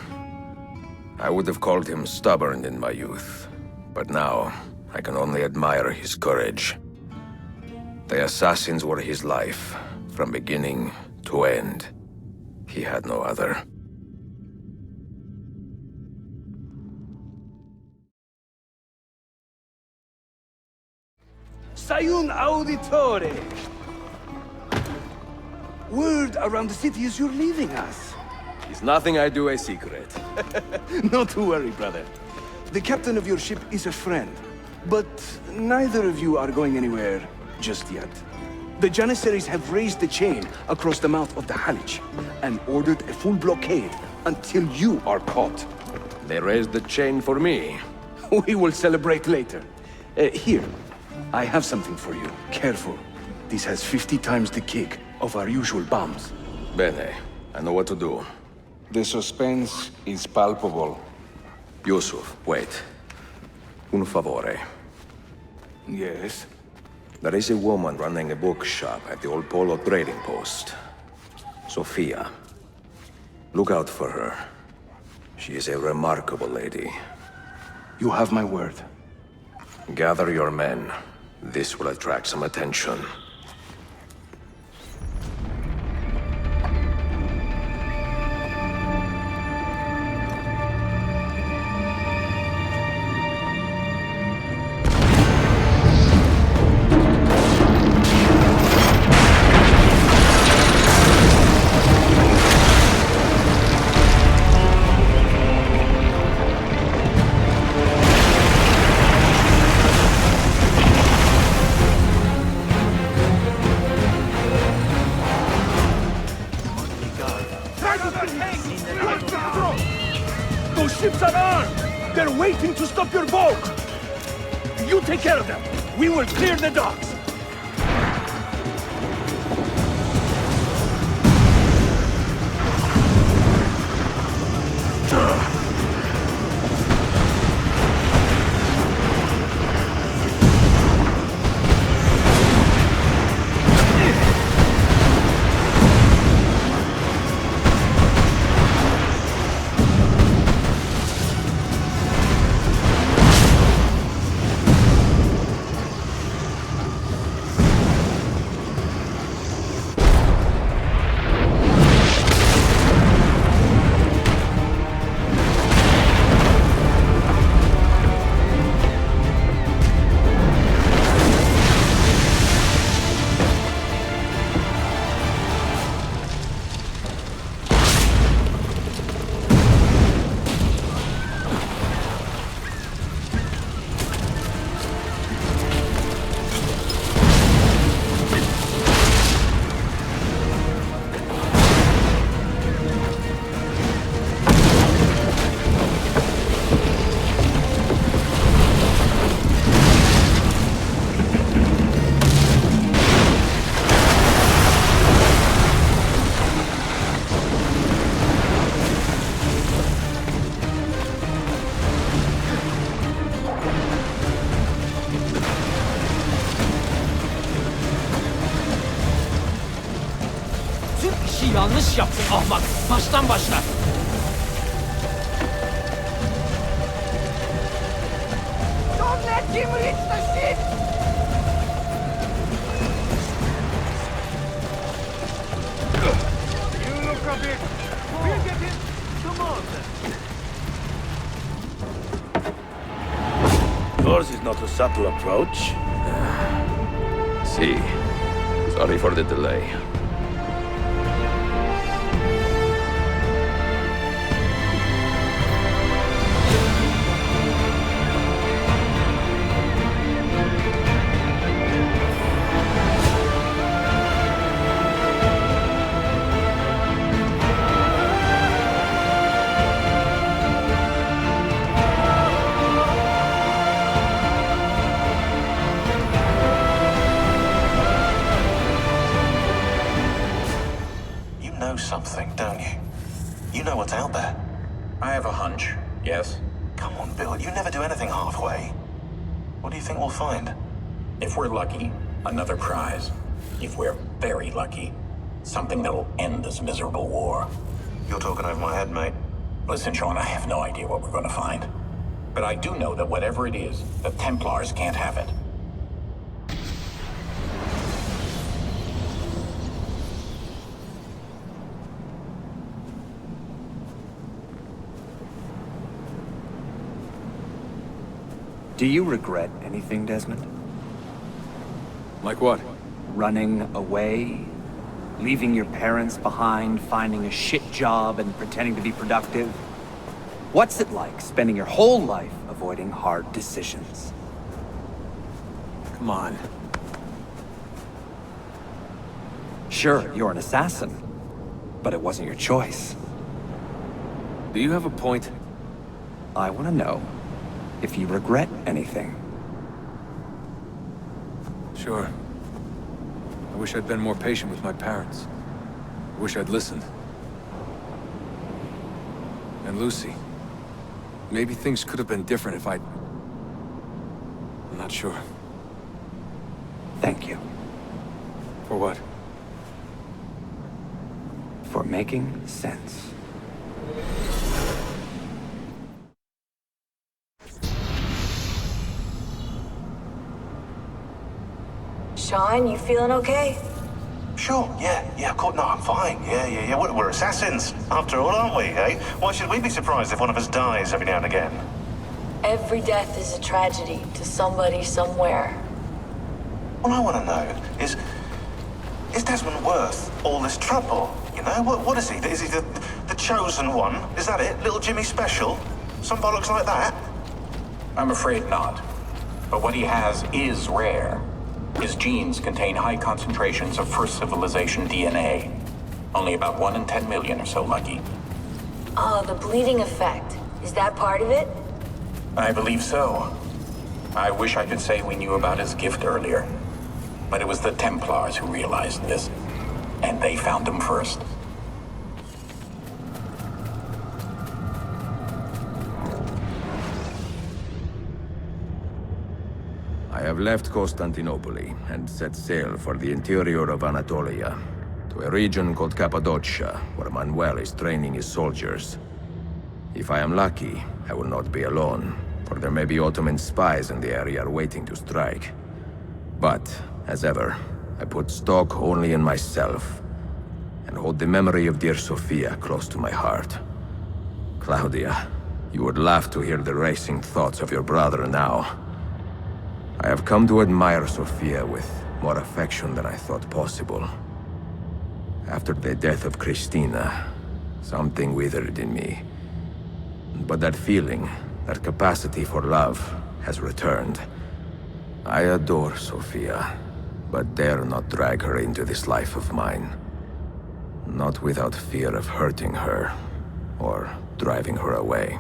I would have called him stubborn in my youth, but now I can only admire his courage. The assassins were his life, from beginning to end. He had no other. Sayun Auditore! Word around the city is you're leaving us. Is nothing I do a secret. Not to worry, brother. The captain of your ship is a friend, but neither of you are going anywhere just yet. The Janissaries have raised the chain across the mouth of the Halich and ordered a full blockade until you are caught. They raised the chain for me. We will celebrate later. Here, I have something for you. Careful. This has 50 times the kick of our usual bombs. Bene, I know what to do. The suspense is palpable. Yusuf, wait. Un favore. Yes? There is a woman running a bookshop at the old Polo trading post. Sophia. Look out for her. She is a remarkable lady. You have my word. Gather your men. This will attract some attention. Those ships are armed! They're waiting to stop your boat! You take care of them! We will clear the docks! Yanlış yaptın ahmak. Baştan başla. Don't let him reach the ship! You look a bit... We'll get him. Come on. is not a subtle approach. See. Sorry for the delay. Something, don't you? You know what's out there. I have a hunch, yes. Come on, Bill, you never do anything halfway. What do you think we'll find? If we're lucky, another prize. If we're very lucky, something that'll end this miserable war. You're talking over my head, mate. Listen, Sean, I have no idea what we're going to find. But I do know that whatever it is, the Templars can't have it. Do you regret anything, Desmond? Like what? Running away? Leaving your parents behind, finding a shit job and pretending to be productive? What's it like spending your whole life avoiding hard decisions? Come on. Sure, you're an assassin, but it wasn't your choice. Do you have a point? I want to know if you regret anything. Sure. I wish I'd been more patient with my parents. I wish I'd listened. And Lucy. Maybe things could have been different if I'd... I'm not sure. Thank you. For what? For making sense. Sean, you feeling okay? Sure, yeah, of course, no, I'm fine. Yeah. We're assassins, after all, aren't we, eh? Why should we be surprised if one of us dies every now and again? Every death is a tragedy to somebody somewhere. What I want to know is Desmond worth all this trouble? You know, what is he? Is he the chosen one? Is that it? Little Jimmy Special? Some bollocks like that? I'm afraid not. But what he has is rare. His genes contain high concentrations of first civilization DNA. Only about 1 in 10 million or so lucky. Oh, the bleeding effect. Is that part of it? I believe so. I wish I could say we knew about his gift earlier. But it was the Templars who realized this. And they found him first. I have left Constantinople and set sail for the interior of Anatolia, to a region called Cappadocia, where Manuel is training his soldiers. If I am lucky, I will not be alone, for there may be Ottoman spies in the area waiting to strike. But, as ever, I put stock only in myself, and hold the memory of dear Sophia close to my heart. Claudia, you would laugh to hear the racing thoughts of your brother now. I have come to admire Sophia with more affection than I thought possible. After the death of Christina, something withered in me. But that feeling, that capacity for love, has returned. I adore Sophia, but dare not drag her into this life of mine. Not without fear of hurting her, or driving her away.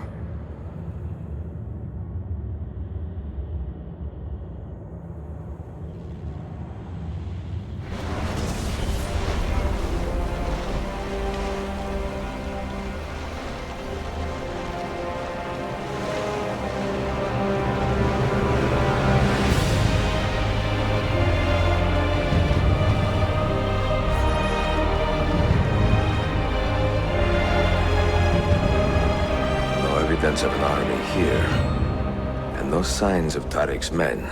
Evidence of an army here, and no signs of Tariq's men.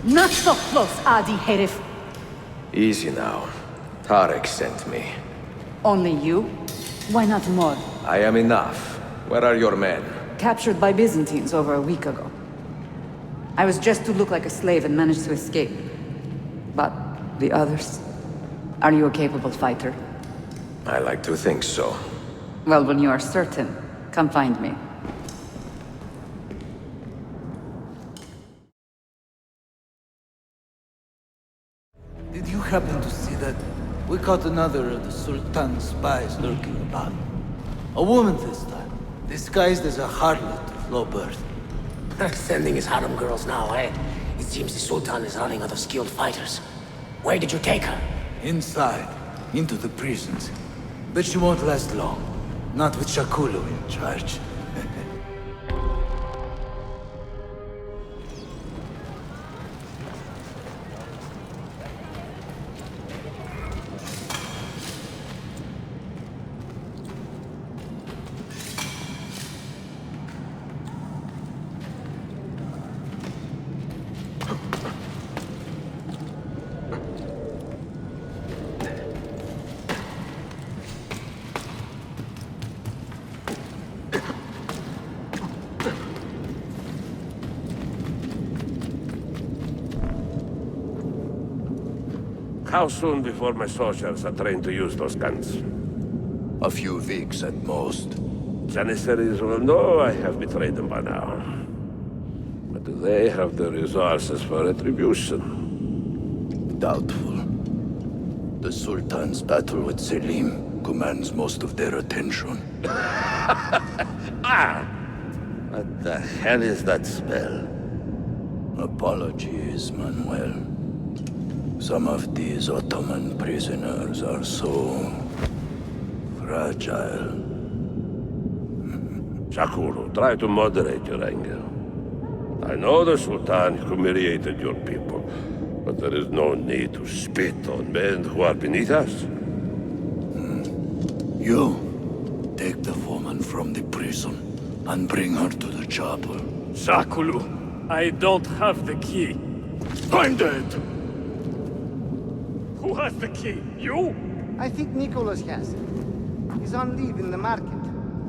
Not so close, Adi Herif. Easy now. Tarek sent me. Only you? Why not more? I am enough. Where are your men? Captured by Byzantines over a week ago. I was just to look like a slave and managed to escape. But the others? Are you a capable fighter? I like to think so. Well, when you are certain, come find me. Did you happen to see that? We caught another of the Sultan's spies lurking about. A woman this time, disguised as a harlot of low birth. Sending his harem girls now, eh? It seems the Sultan is running out of skilled fighters. Where did you take her? Inside, into the prisons. But she won't last long. Not with Shakulu in charge. How soon before my soldiers are trained to use those guns? A few weeks at most. Janissaries will know I have betrayed them by now. But do they have the resources for retribution? Doubtful. The Sultan's battle with Selim commands most of their attention. What the hell is that spell? Apologies, Manuel. Some of these Ottoman prisoners are so fragile. Shakuru, try to moderate your anger. I know the Sultan humiliated your people, but there is no need to spit on men who are beneath us. You, take the woman from the prison and bring her to the chapel. Shakulu, I don't have the key. Find it! Who has the key? You? I think Nicholas has it. He's on leave in the market.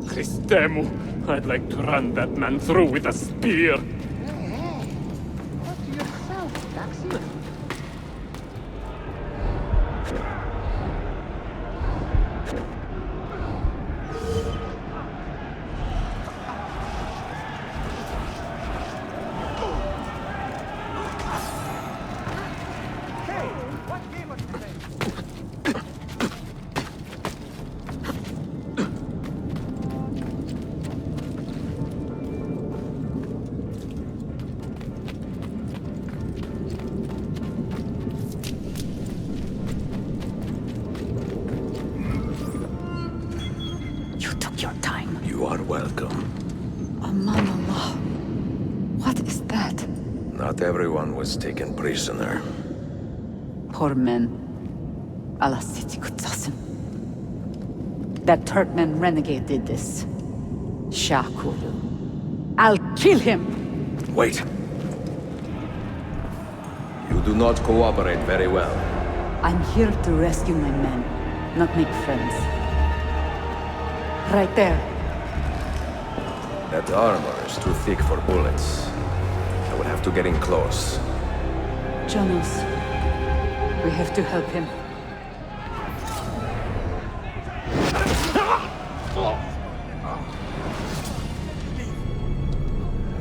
Christemu, I'd like to run that man through with a spear. Hey, what to yourself, Taxi? Your time. You are welcome. Aman Allah. What is that? Not everyone was taken prisoner. Poor men. Allah Siti Kutsasın. That Turkmen renegade did this. Shakulu. I'll kill him! Wait. You do not cooperate very well. I'm here to rescue my men, not make friends. Right there. That armor is too thick for bullets. I will have to get in close. Jonas, we have to help him.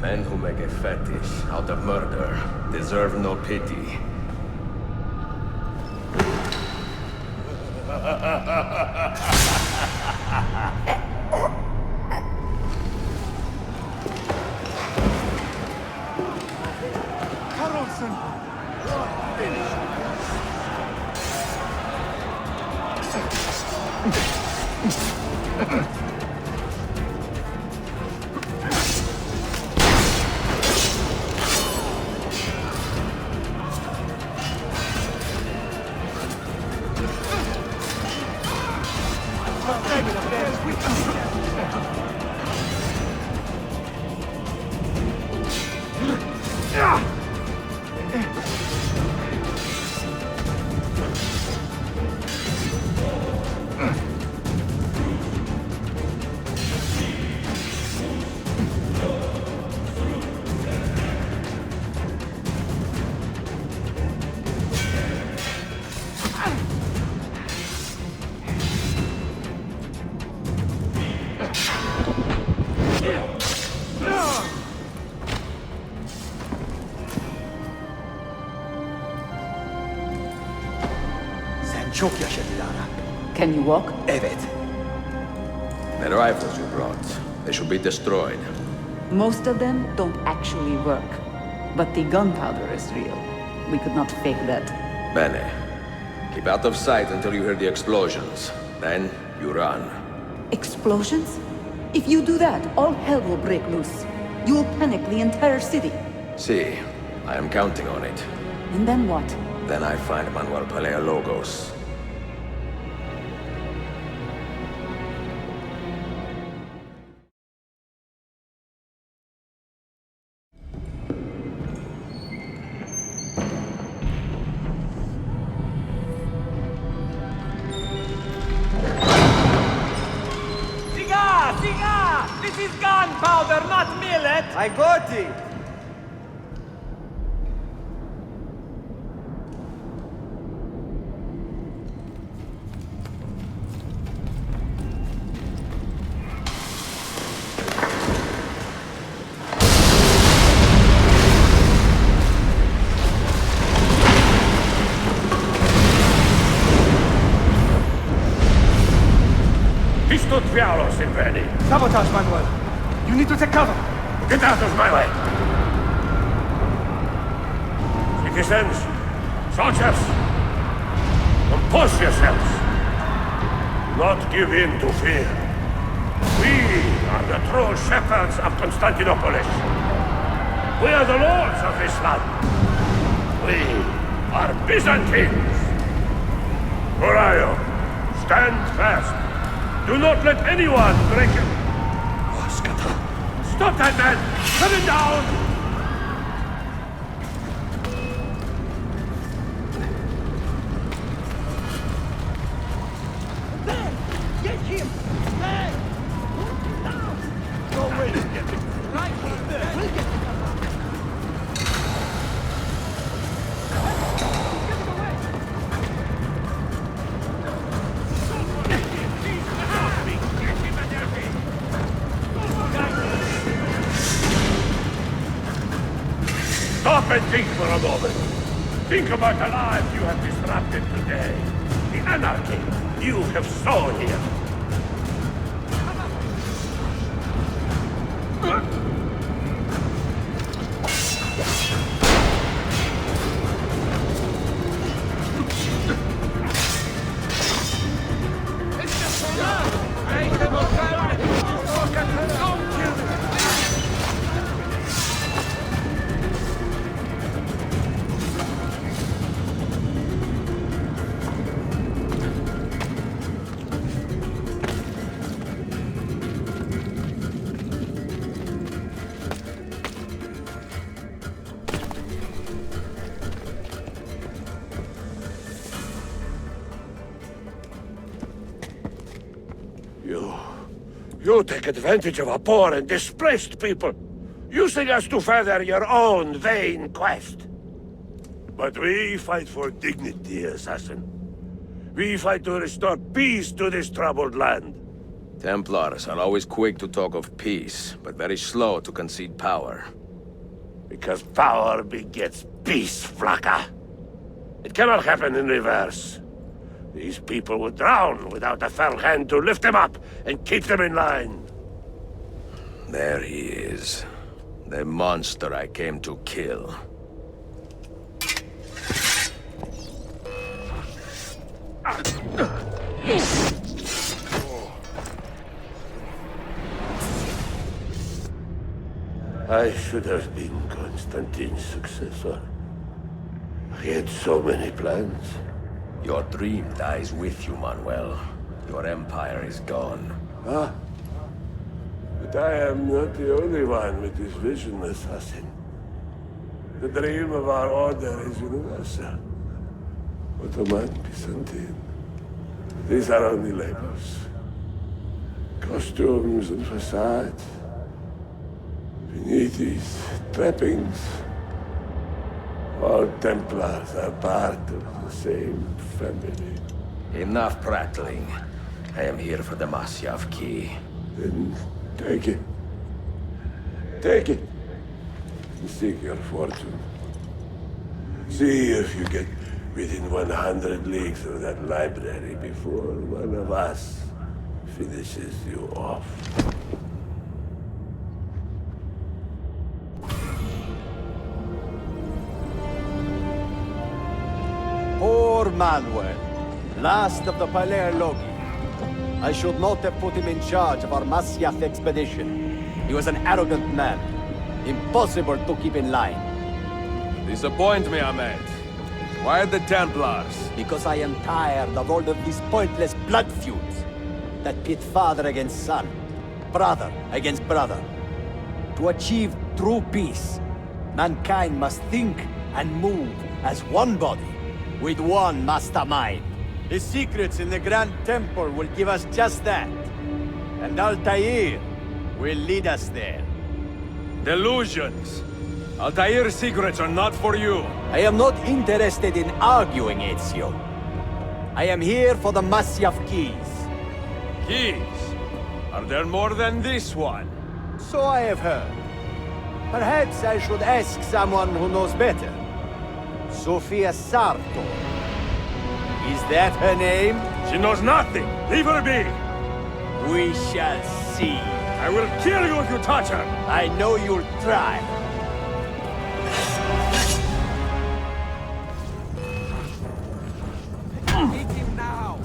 Men who make a fetish out of murder deserve no pity. Carlson! Çok yaşadılar. Can you walk? Evet. The rifles you brought, they should be destroyed. Most of them don't actually work. But the gunpowder is real. We could not fake that. Bene. Keep out of sight until you hear the explosions. Then, you run. Explosions? If you do that, all hell will break loose. You will panic the entire city. See, I am counting on it. And then what? Then I find Manuel Paleologos. This is gunpowder, not millet! I got it! Visto diavolo, Silveni! Sabotage, Manuel! You need to take cover! Get out of my way! Citizens, soldiers, compose yourselves. Do not give in to fear. We are the true shepherds of Constantinopolis. We are the lords of this land. We are Byzantines. Uriah, stand fast. Do not let anyone break it. Stop that man! Put him down! There! Get him! There! Down! Go away! Right here! We'll get him! Stop and think for a moment. Think about the lives you have disrupted today. The anarchy you have sown here. You take advantage of our poor and displaced people, using us to further your own vain quest. But we fight for dignity, assassin. We fight to restore peace to this troubled land. Templars are always quick to talk of peace, but very slow to concede power. Because power begets peace, Flaka. It cannot happen in reverse. These people would drown without a fell hand to lift them up and keep them in line. There he is. The monster I came to kill. I should have been Constantine's successor. He had so many plans. Your dream dies with you, Manuel. Your empire is gone. Ah. But I am not the only one with this vision, assassin. The dream of our order is universal. Ottoman, Byzantine. These are only labels. Costumes and facades. Beneath these trappings, all Templars are part of the same family. Enough prattling. I am here for the Masyav key. Then take it. Take it. And seek your fortune. See if you get within 100 leagues of that library before one of us finishes you off. Poor Manuel, last of the Paleologi. I should not have put him in charge of our Masyaf expedition. He was an arrogant man. Impossible to keep in line. Disappoint me, Ahmed. Why the Templars? Because I am tired of all of these pointless blood feuds that pit father against son, brother against brother. To achieve true peace, mankind must think and move as one body, with one mastermind. The secrets in the Grand Temple will give us just that. And Altair will lead us there. Delusions. Altair's secrets are not for you. I am not interested in arguing, Ezio. I am here for the Masyaf keys. Keys? Are there more than this one? So I have heard. Perhaps I should ask someone who knows better. Sofia Sarto. Is that her name? She knows nothing. Leave her be. We shall see. I will kill you if you touch her. I know you'll try. Hit him now.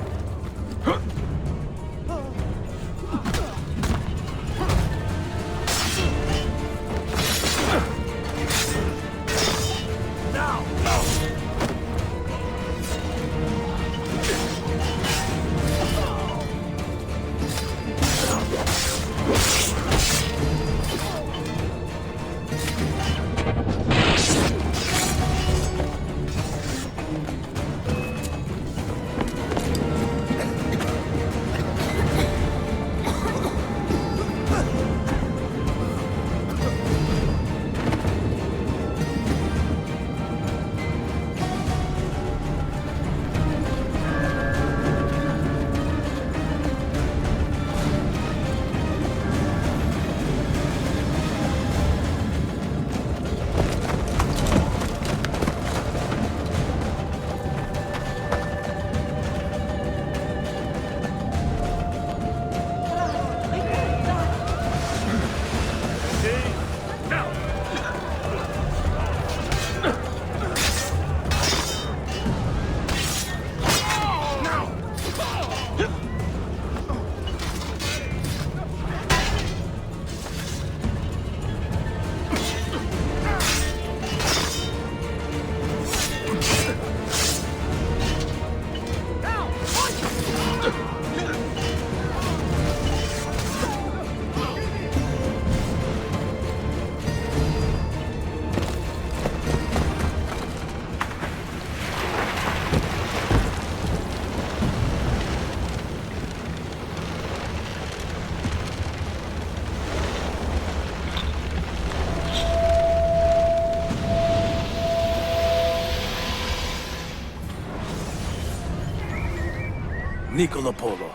Niccolo Polo.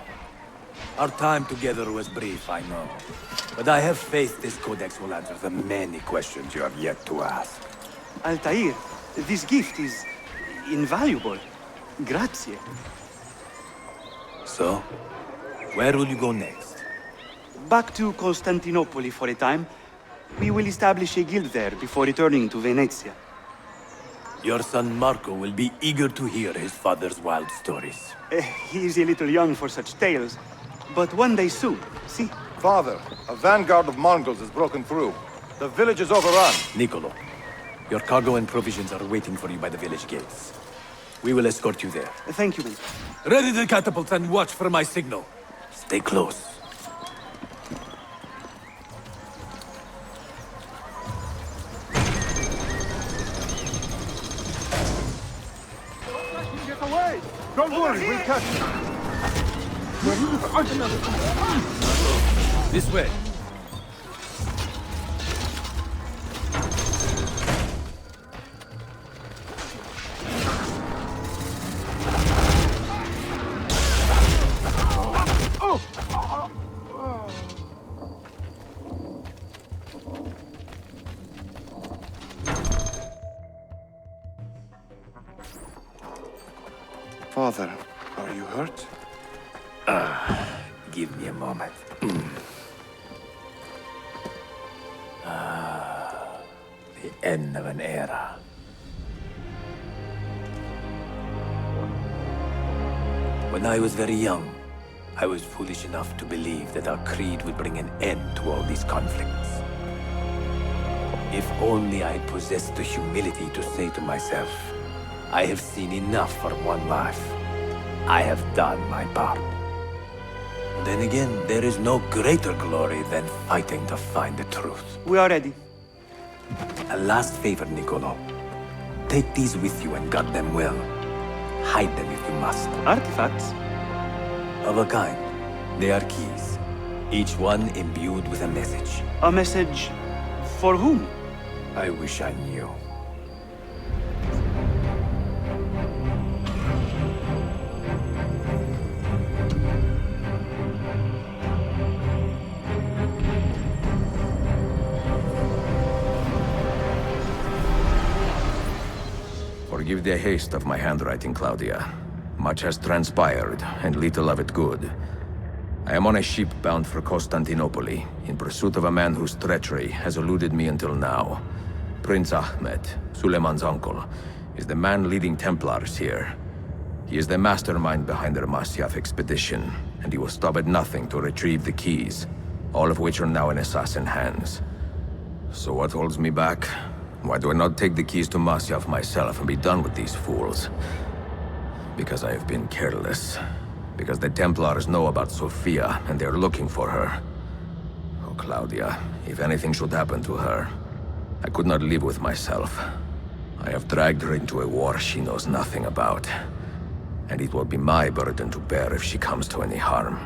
Our time together was brief, I know. But I have faith this codex will answer the many questions you have yet to ask. Altair, this gift is invaluable. Grazie. So, where will you go next? Back to Constantinople for a time. We will establish a guild there before returning to Venezia. Your son Marco will be eager to hear his father's wild stories. He is a little young for such tales, but one day soon, see? Father, a vanguard of Mongols has broken through. The village is overrun. Niccolo, your cargo and provisions are waiting for you by the village gates. We will escort you there. Thank you, man. Ready the catapults and watch for my signal. Stay close. Get away! Don't worry, we'll catch him. This way. Father, are you hurt? Give me a moment. The end of an era. When I was very young, I was foolish enough to believe that our creed would bring an end to all these conflicts. If only I possessed the humility to say to myself, I have seen enough for one life. I have done my part. Then again, there is no greater glory than fighting to find the truth. We are ready. A last favor, Niccolo. Take these with you and guard them well. Hide them if you must. Artifacts? Of a kind. They are keys. Each one imbued with a message. A message for whom? I wish I knew. Forgive the haste of my handwriting, Claudia. Much has transpired, and little of it good. I am on a ship bound for Constantinople, in pursuit of a man whose treachery has eluded me until now. Prince Ahmed, Suleiman's uncle, is the man leading Templars here. He is the mastermind behind the Masyaf expedition, and he will stop at nothing to retrieve the keys, all of which are now in assassin hands. So what holds me back? Why do I not take the keys to Masyaf myself and be done with these fools? Because I have been careless. Because the Templars know about Sophia, and they're looking for her. Oh, Claudia, if anything should happen to her, I could not live with myself. I have dragged her into a war she knows nothing about. And it will be my burden to bear if she comes to any harm.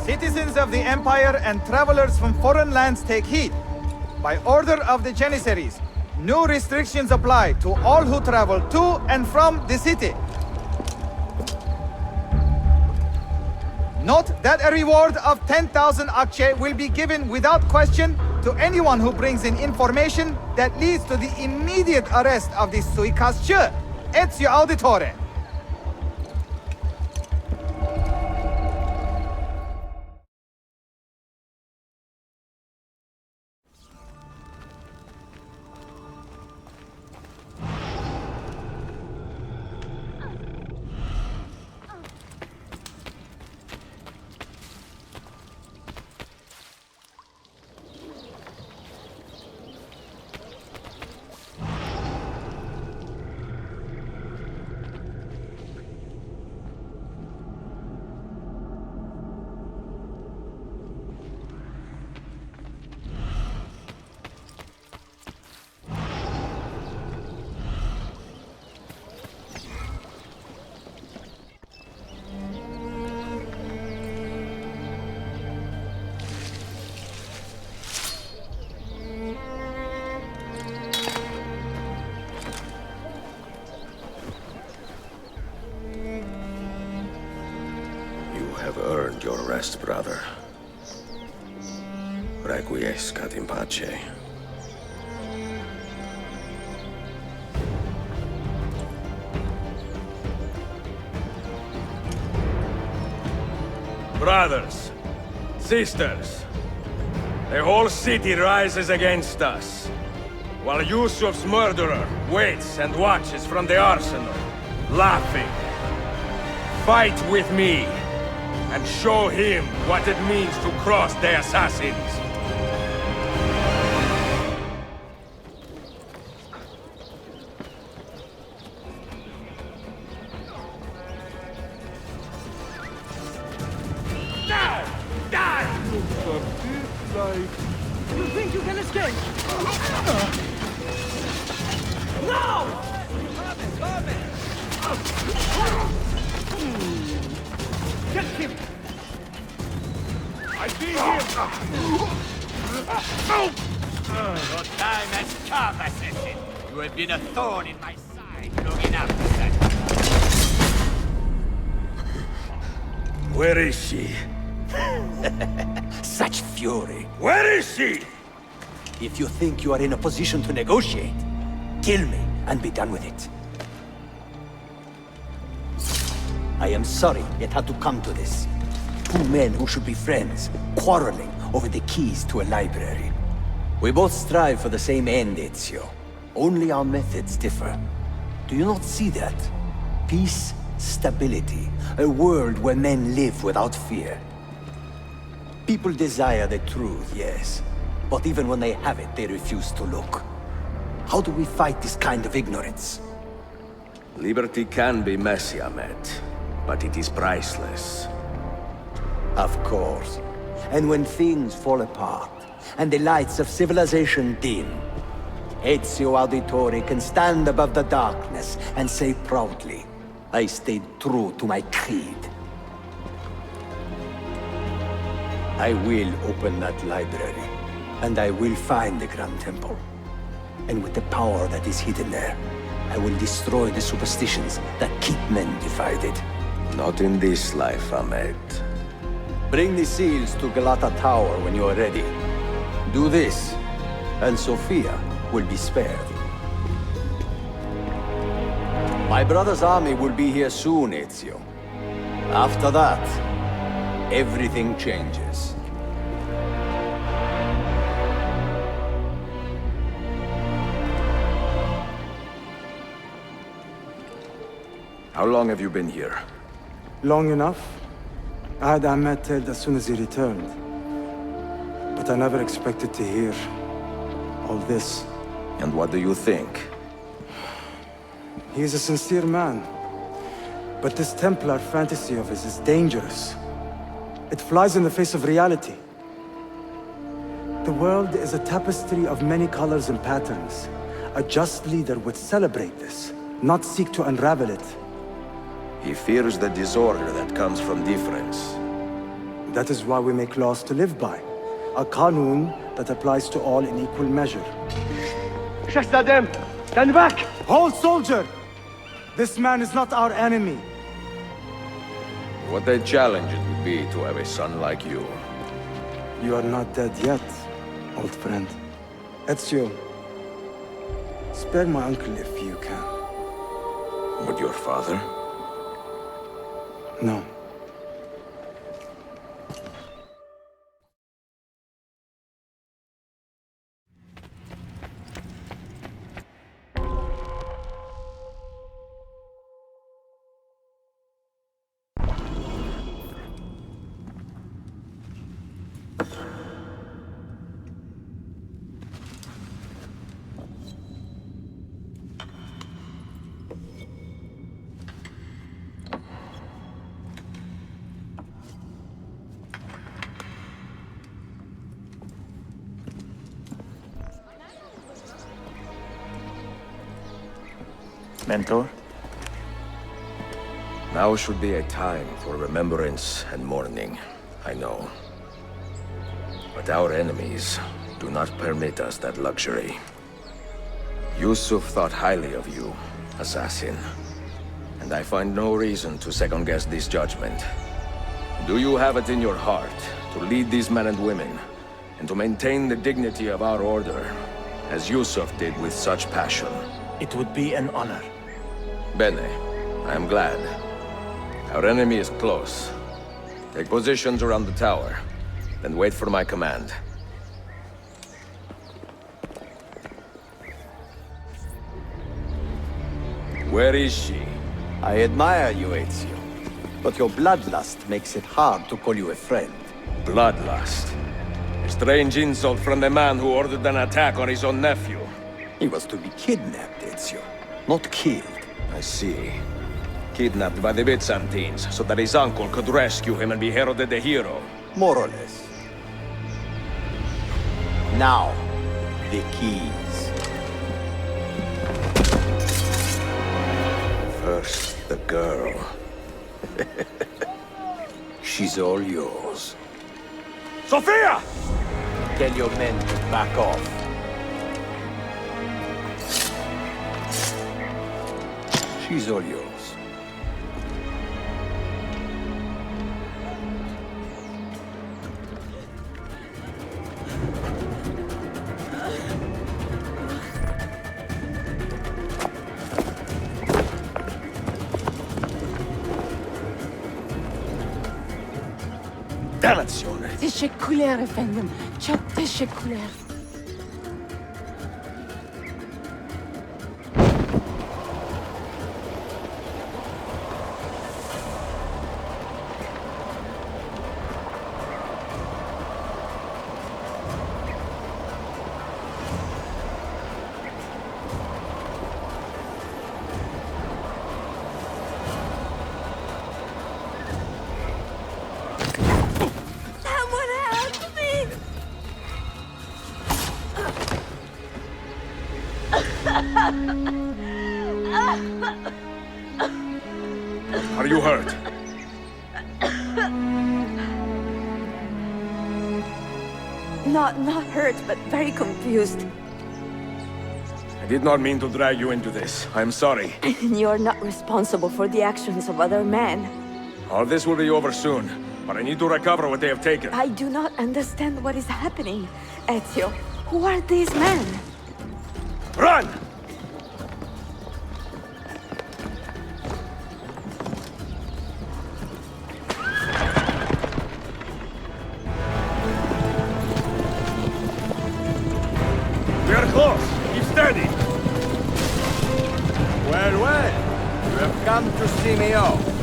Citizens of the Empire and travelers from foreign lands take heed. By order of the Janissaries, new restrictions apply to all who travel to and from the city. Note that a reward of 10,000 akçe will be given without question to anyone who brings in information that leads to the immediate arrest of the suikastçı. Ezio Auditore. Earned your rest, brother. Requiescat in pace. Brothers, sisters, the whole city rises against us, while Yusuf's murderer waits and watches from the arsenal, laughing. Fight with me, and show him what it means to cross the assassins. Now! Die! Looks a bit like... You think you can escape? No! Get him! I see him! Your time has come, assassin. You have been a thorn in my side long enough, son. Where is she? Such fury. Where is she? If you think you are in a position to negotiate, kill me and be done with it. I am sorry it had to come to this. Two men who should be friends, quarreling over the keys to a library. We both strive for the same end, Ezio. Only our methods differ. Do you not see that? Peace, stability, a world where men live without fear. People desire the truth, yes. But even when they have it, they refuse to look. How do we fight this kind of ignorance? Liberty can be messy, Ahmed, but it is priceless. Of course. And when things fall apart, and the lights of civilization dim, Ezio Auditore can stand above the darkness and say proudly, I stayed true to my creed. I will open that library, and I will find the Grand Temple. And with the power that is hidden there, I will destroy the superstitions that keep men divided. Not in this life, Ahmed. Bring the seals to Galata Tower when you are ready. Do this, and Sophia will be spared. My brother's army will be here soon, Ezio. After that, everything changes. How long have you been here? Long enough. I had Ahmed tailed as soon as he returned. But I never expected to hear all this. And what do you think? He is a sincere man. But this Templar fantasy of his is dangerous. It flies in the face of reality. The world is a tapestry of many colors and patterns. A just leader would celebrate this, not seek to unravel it. He fears the disorder that comes from difference. That is why we make laws to live by. A qanun that applies to all in equal measure. Shahzadem, stand back! Hold, soldier! This man is not our enemy. What a challenge it would be to have a son like you. You are not dead yet, old friend. Ezio, spare my uncle if you can. Would your father? No. Mentor? Now should be a time for remembrance and mourning, I know. But our enemies do not permit us that luxury. Yusuf thought highly of you, assassin. And I find no reason to second-guess this judgment. Do you have it in your heart to lead these men and women, and to maintain the dignity of our order, as Yusuf did with such passion? It would be an honor. Bene, I am glad. Our enemy is close. Take positions around the tower, then wait for my command. Where is she? I admire you, Ezio. But your bloodlust makes it hard to call you a friend. Bloodlust? A strange insult from the man who ordered an attack on his own nephew. He was to be kidnapped, Ezio, not killed. I see. Kidnapped by the Byzantines, so that his uncle could rescue him and be heralded a hero. More or less. Now, the keys. First, the girl. She's all yours. Sophia! Tell your men to back off. She's all yours. Dannazione! تشكر يا فندم. çok teşekkürler. Are you hurt? Not hurt, but very confused. I did not mean to drag you into this. I'm sorry. You're not responsible for the actions of other men. All this will be over soon, but I need to recover what they have taken. I do not understand what is happening. Ezio, who are these men? Run! We are close. Keep steady. Well, well. You have come to see me off.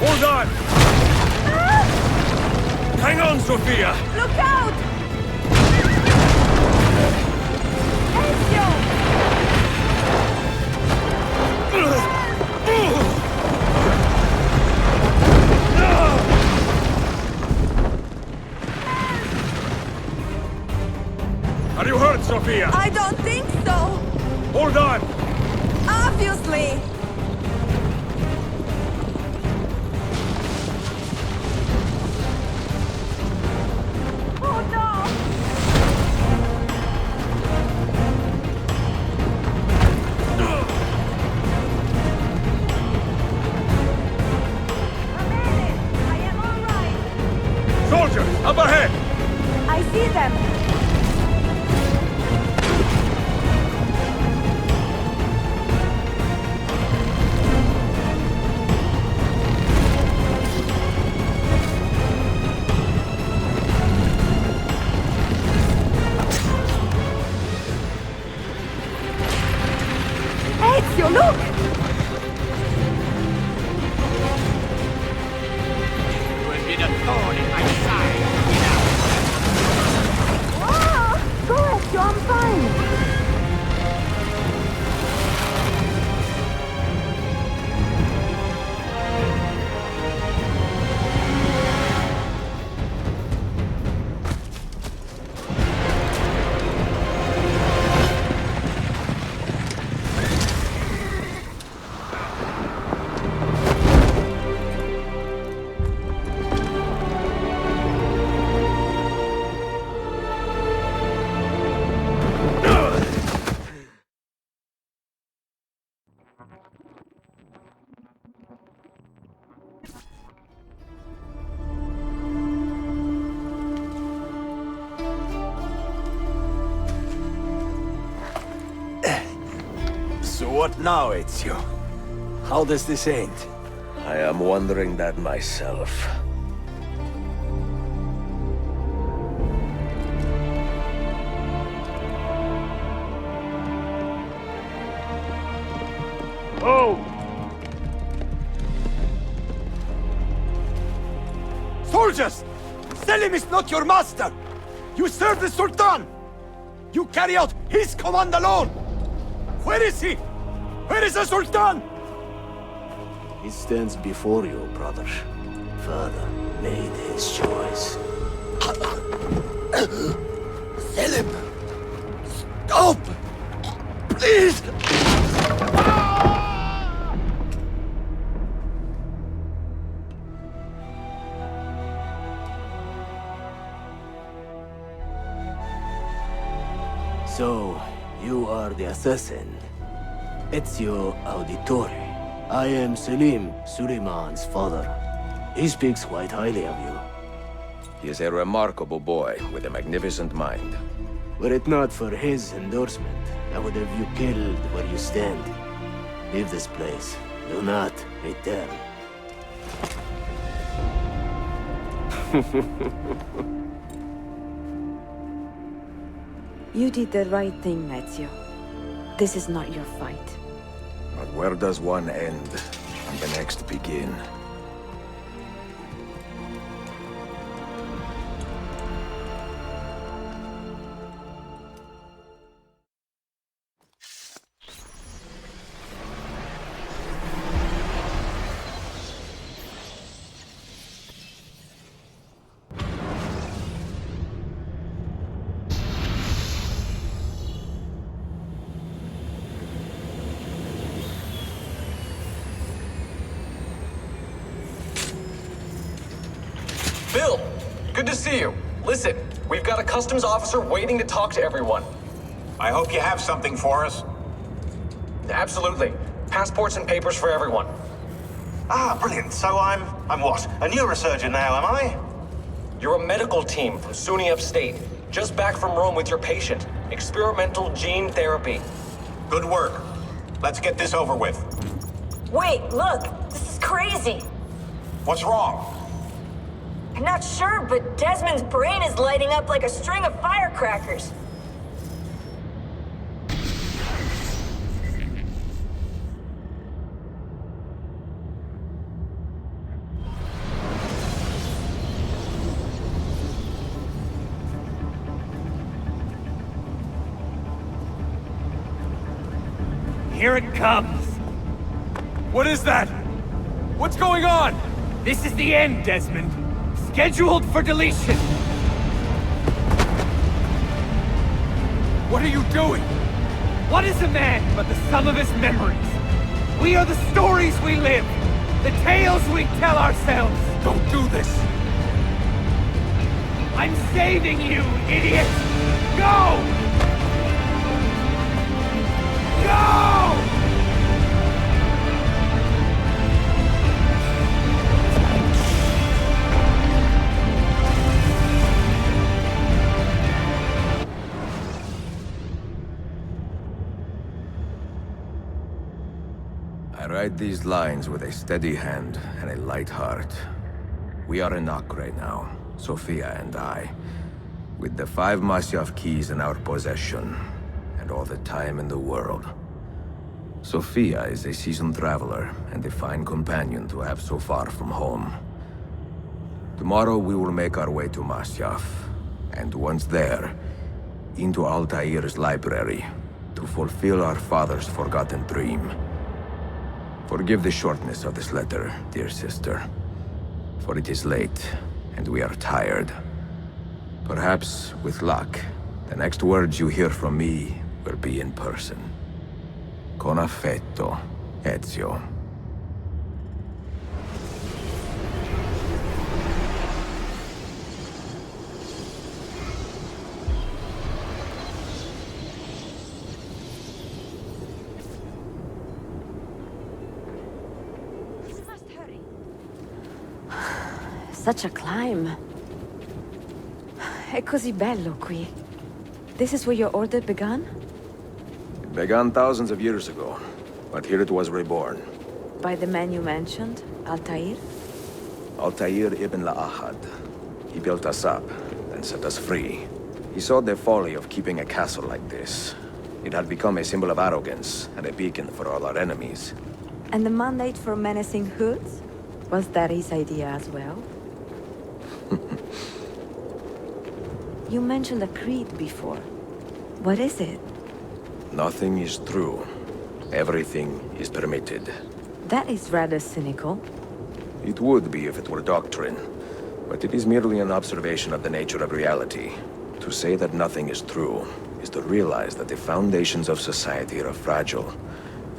Hold on! Hang on, Sophia! Look out! Ezio! Are you hurt, Sophia? I don't think so. Hold on! Obviously. Oh no! I am all right. Soldiers, up ahead! I see them. Ezio, look! You will be the thorn in my side. What now, Ezio? How does this end? I am wondering that myself. Oh! Soldiers! Selim is not your master! You serve the Sultan! You carry out his command alone! Where is he? Where is the Sultan? He stands before you, brother. Father made his choice. Selim! Stop! Please! So, you are the assassin. Ezio Auditore. I am Selim, Suleiman's father. He speaks quite highly of you. He is a remarkable boy with a magnificent mind. Were it not for his endorsement, I would have you killed where you stand. Leave this place. Do not return. You did the right thing, Ezio. This is not your fight. But where does one end and the next begin? Bill, good to see you. Listen, we've got a customs officer waiting to talk to everyone. I hope you have something for us. Absolutely. Passports and papers for everyone. Ah, brilliant. So I'm what? A neurosurgeon now, am I? You're a medical team from SUNY Upstate. Just back from Rome with your patient. Experimental gene therapy. Good work. Let's get this over with. Wait, look! This is crazy! What's wrong? I'm not sure, but Desmond's brain is lighting up like a string of firecrackers. Here it comes! What is that? What's going on? This is the end, Desmond. Scheduled for deletion. What are you doing? What is a man but the sum of his memories? We are the stories we live, the tales we tell ourselves. Don't do this. I'm saving you, idiot! Go! Go! I write these lines with a steady hand and a light heart. We are in Acre now, Sophia and I, with the 5 Masyaf keys in our possession, and all the time in the world. Sophia is a seasoned traveler and a fine companion to have so far from home. Tomorrow we will make our way to Masyaf, and once there, into Altair's library, to fulfill our father's forgotten dream. Forgive the shortness of this letter, dear sister, for it is late, and we are tired. Perhaps, with luck, the next words you hear from me will be in person. Con affetto, Ezio. Such a climb. È così bello qui. This is where your order began? It began thousands of years ago, but here it was reborn. By the man you mentioned, Altair? Altair ibn La'ahad. He built us up, and set us free. He saw the folly of keeping a castle like this. It had become a symbol of arrogance, and a beacon for all our enemies. And the mandate for menacing hoods? Was that his idea as well? You mentioned a creed before. What is it? Nothing is true. Everything is permitted. That is rather cynical. It would be if it were doctrine, but it is merely an observation of the nature of reality. To say that nothing is true is to realize that the foundations of society are fragile,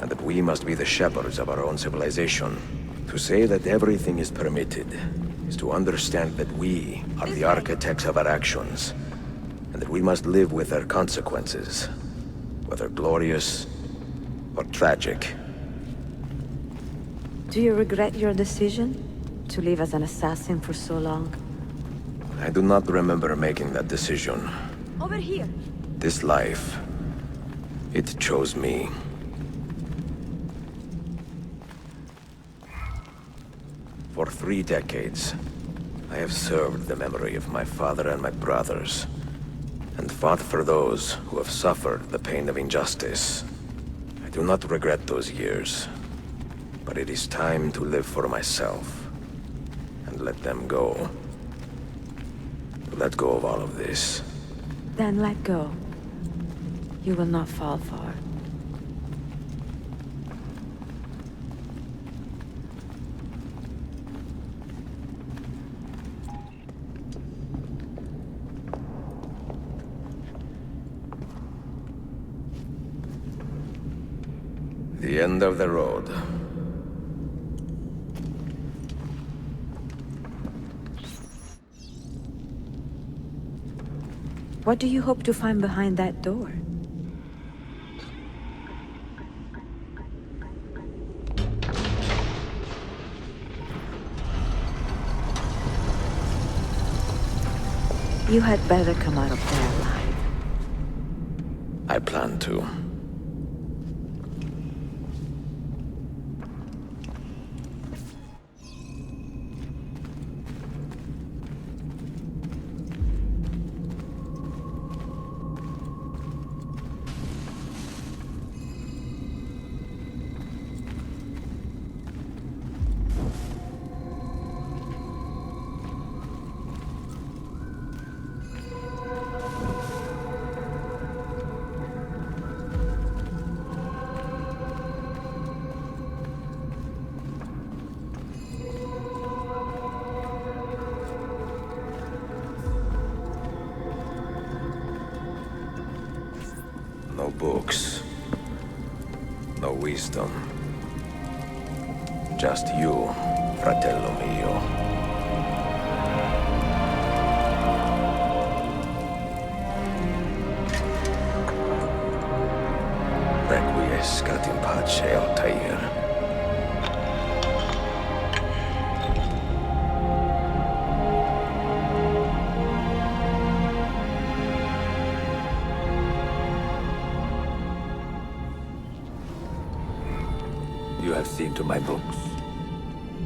and that we must be the shepherds of our own civilization. To say that everything is permitted is to understand that we are the architects of our actions, and that we must live with their consequences, whether glorious or tragic. Do you regret your decision to live as an assassin for so long? I do not remember making that decision. Over here! This life, it chose me. For 3 decades, I have served the memory of my father and my brothers, and fought for those who have suffered the pain of injustice. I do not regret those years, but it is time to live for myself, and let them go. Let go of all of this. Then let go. You will not fall far. The end of the road. What do you hope to find behind that door? You had better come out of there alive. I plan to. No books. No wisdom. Just you, fratello mio. Requiescat in pace, Altair. You have seen to my books.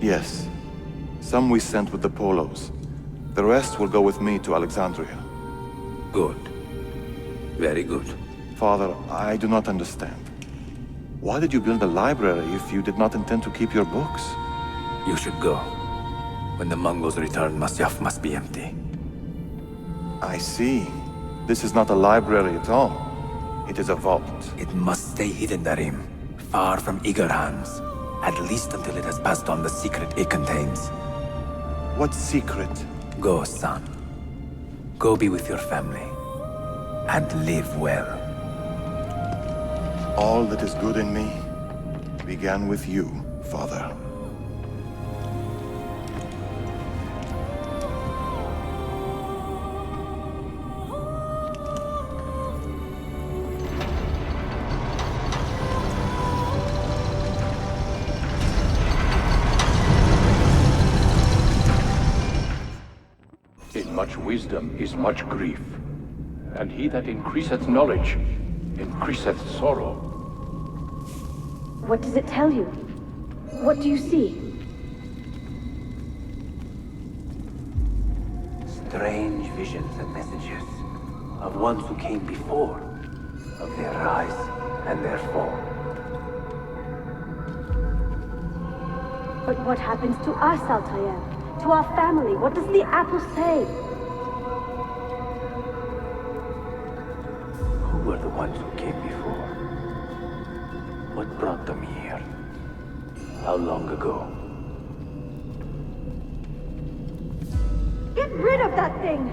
Yes. Some we sent with the Polos. The rest will go with me to Alexandria. Good. Very good. Father, I do not understand. Why did you build a library if you did not intend to keep your books? You should go. When the Mongols return, Masyaf must be empty. I see. This is not a library at all. It is a vault. It must stay hidden, Darim. Far from eager hands. At least until it has passed on the secret it contains. What secret? Go, son. Go be with your family. And live well. All that is good in me began with you, Father. In much wisdom is much grief, and he that increaseth knowledge increaseth sorrow. What does it tell you? What do you see? Strange visions and messages of ones who came before, of their rise and their fall. But what happens to us, Altair? To our family? What does the apple say? Who were the ones who came before? What brought them here? How long ago? Get rid of that thing!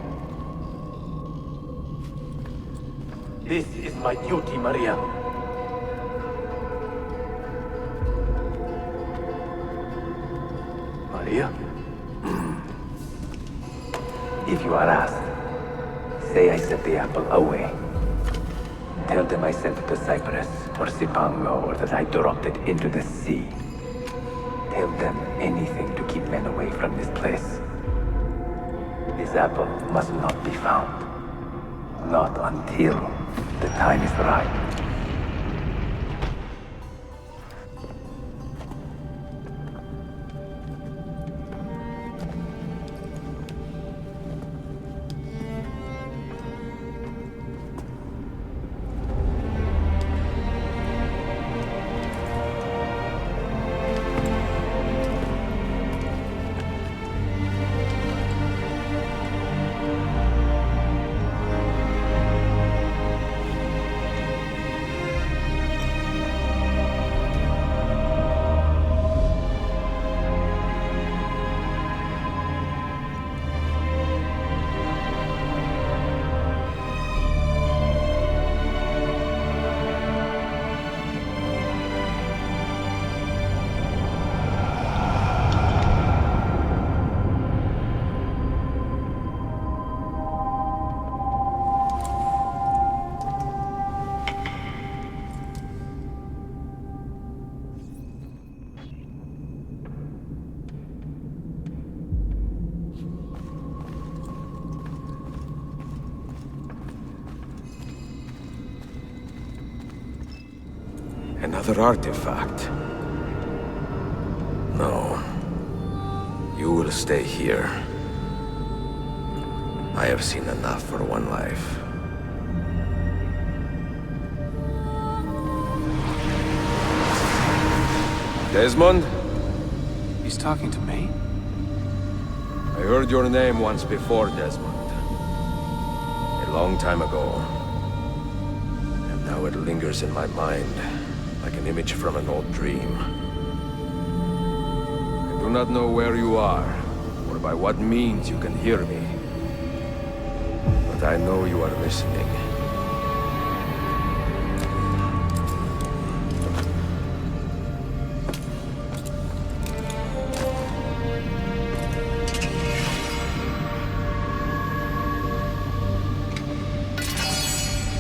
This is my duty, Maria. Maria? If you are asked, say I sent the apple away. Tell them I sent it to Cyprus or Cipango, or that I dropped it into the sea. Tell them anything to keep men away from this place. This apple must not be found. Not until the time is right. Another artifact. No. You will stay here. I have seen enough for one life. Desmond? He's talking to me? I heard your name once before, Desmond. A long time ago. And now it lingers in my mind, like an image from an old dream. I do not know where you are, or by what means you can hear me. But I know you are listening.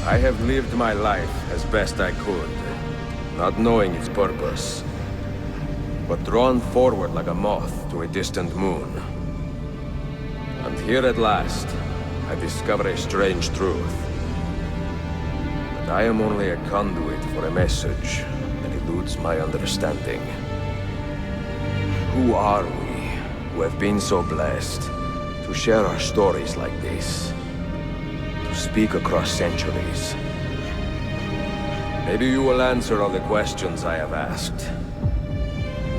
I have lived my life as best I could, not knowing its purpose, but drawn forward like a moth to a distant moon. And here at last, I discover a strange truth. That I am only a conduit for a message that eludes my understanding. Who are we, who have been so blessed to share our stories like this? To speak across centuries. Maybe you will answer all the questions I have asked.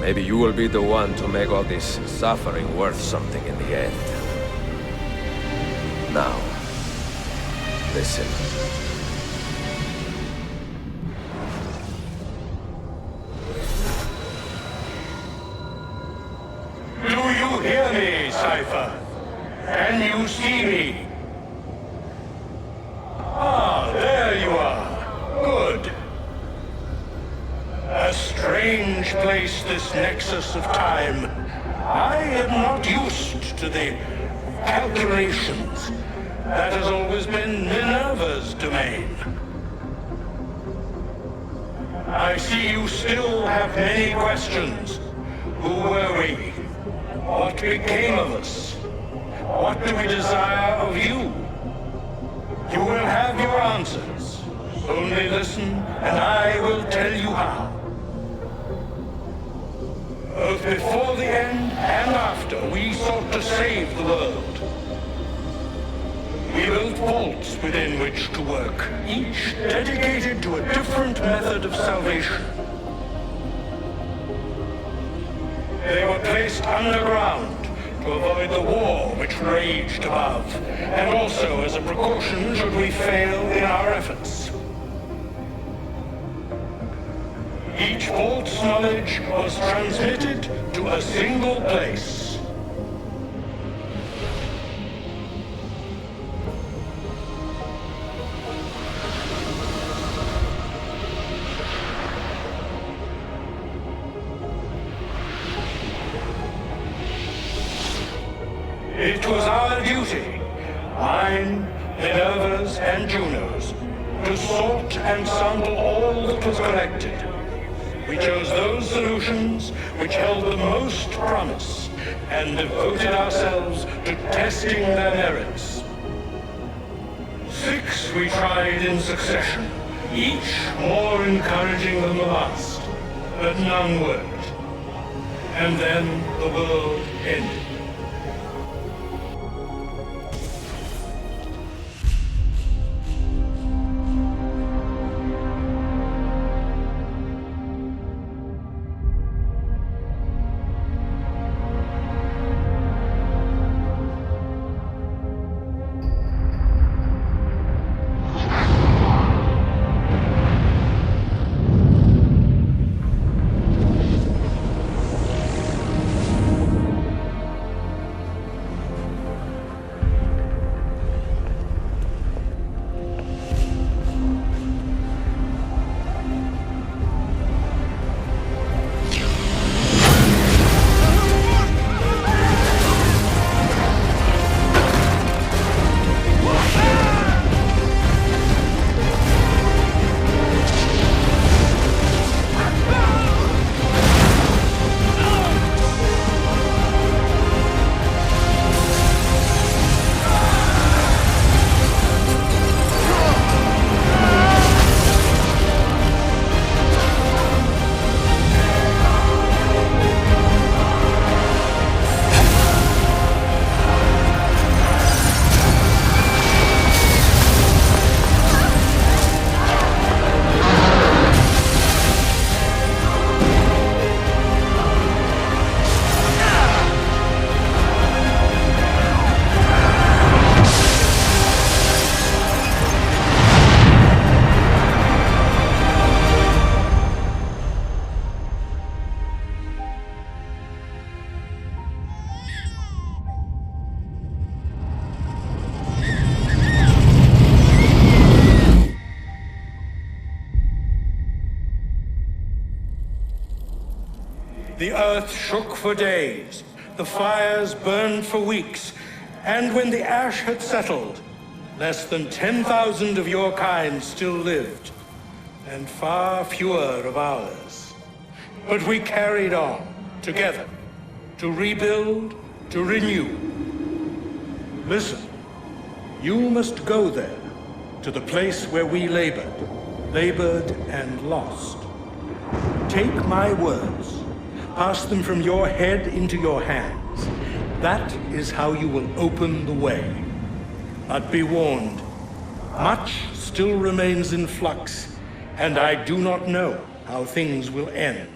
Maybe you will be the one to make all this suffering worth something in the end. Now, listen. Do you hear me, Cypher? Can you see me? Ah, there you are. Good. A strange place, this nexus of time. I am not used to the calculations. That has always been Minerva's domain. I see you still have many questions. Who were we? What became of us? What do we desire of you? You will have your answers. Only listen, and I will tell you how. Both before the end and after, we sought to save the world. We built vaults within which to work, each dedicated to a different method of salvation. They were placed underground to avoid the war which raged above, and also as a precaution should we fail in our efforts. Each vault's knowledge was transmitted to a single place. It was our duty, mine, Minerva's, and Juno's, to sort and sample all that was collected. We chose those solutions which held the most promise and devoted ourselves to testing their merits. 6 we tried in succession, each more encouraging than the last, but none worked. And then the world ended. The earth shook for days, the fires burned for weeks, and when the ash had settled, less than 10,000 of your kind still lived, and far fewer of ours. But we carried on, together, to rebuild, to renew. Listen, you must go there, to the place where we labored and lost. Take my words. Pass them from your head into your hands. That is how you will open the way. But be warned, much still remains in flux, and I do not know how things will end,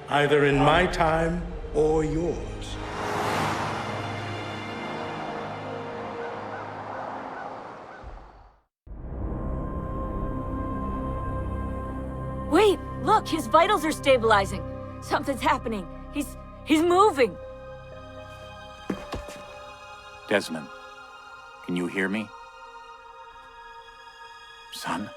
either in my time or yours. Wait, look, his vitals are stabilizing. Something's happening. He's moving. Desmond, can you hear me? Son?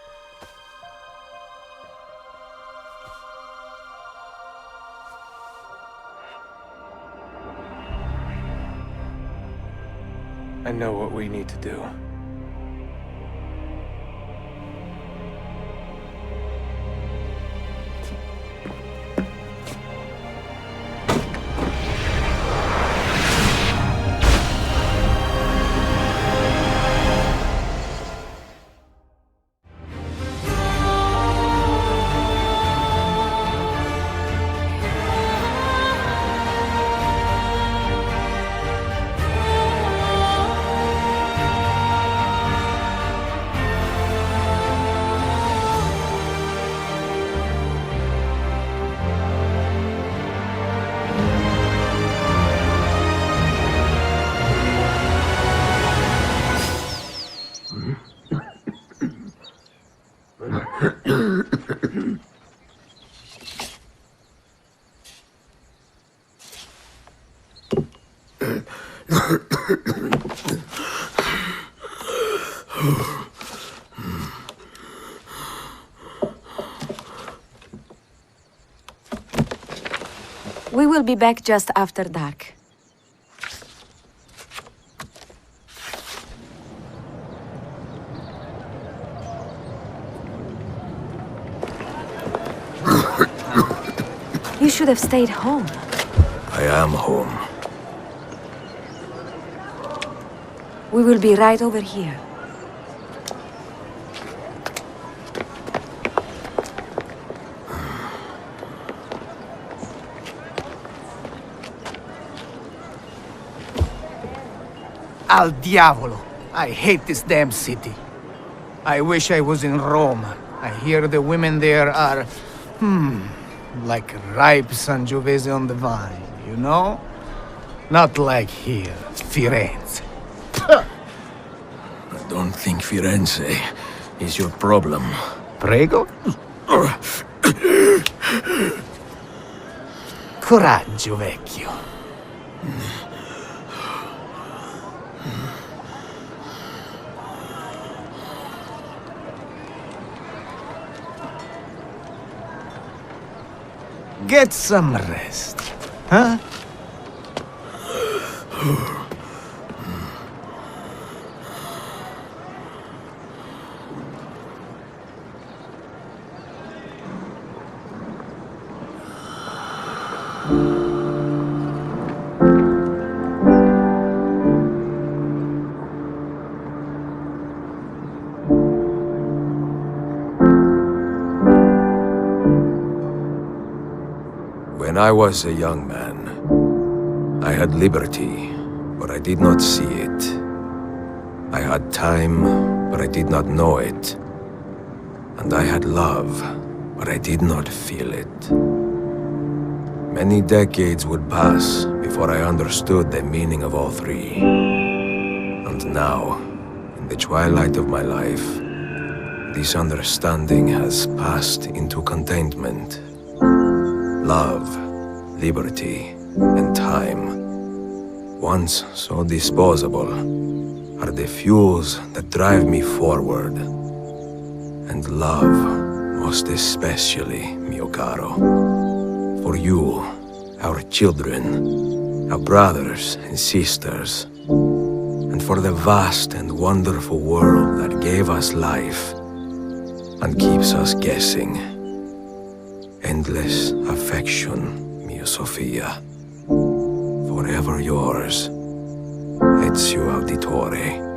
I know what we need to do. We will be back just after dark. You should have stayed home. I am home. We will be right over here. Al diavolo! I hate this damn city. I wish I was in Rome. I hear the women there are, like ripe Sangiovese on the vine, you know? Not like here, Firenze. I don't think Firenze is your problem. Prego? Coraggio, vecchio. Get some rest, huh? When I was a young man, I had liberty, but I did not see it. I had time, but I did not know it. And I had love, but I did not feel it. Many decades would pass before I understood the meaning of all three. And now, in the twilight of my life, this understanding has passed into contentment. Love, liberty, and time, once so disposable, are the fuels that drive me forward. And love, most especially, mio caro. For you, our children, our brothers and sisters, and for the vast and wonderful world that gave us life and keeps us guessing. Endless affection, mia Sofia. Forever yours, Ezio Auditore.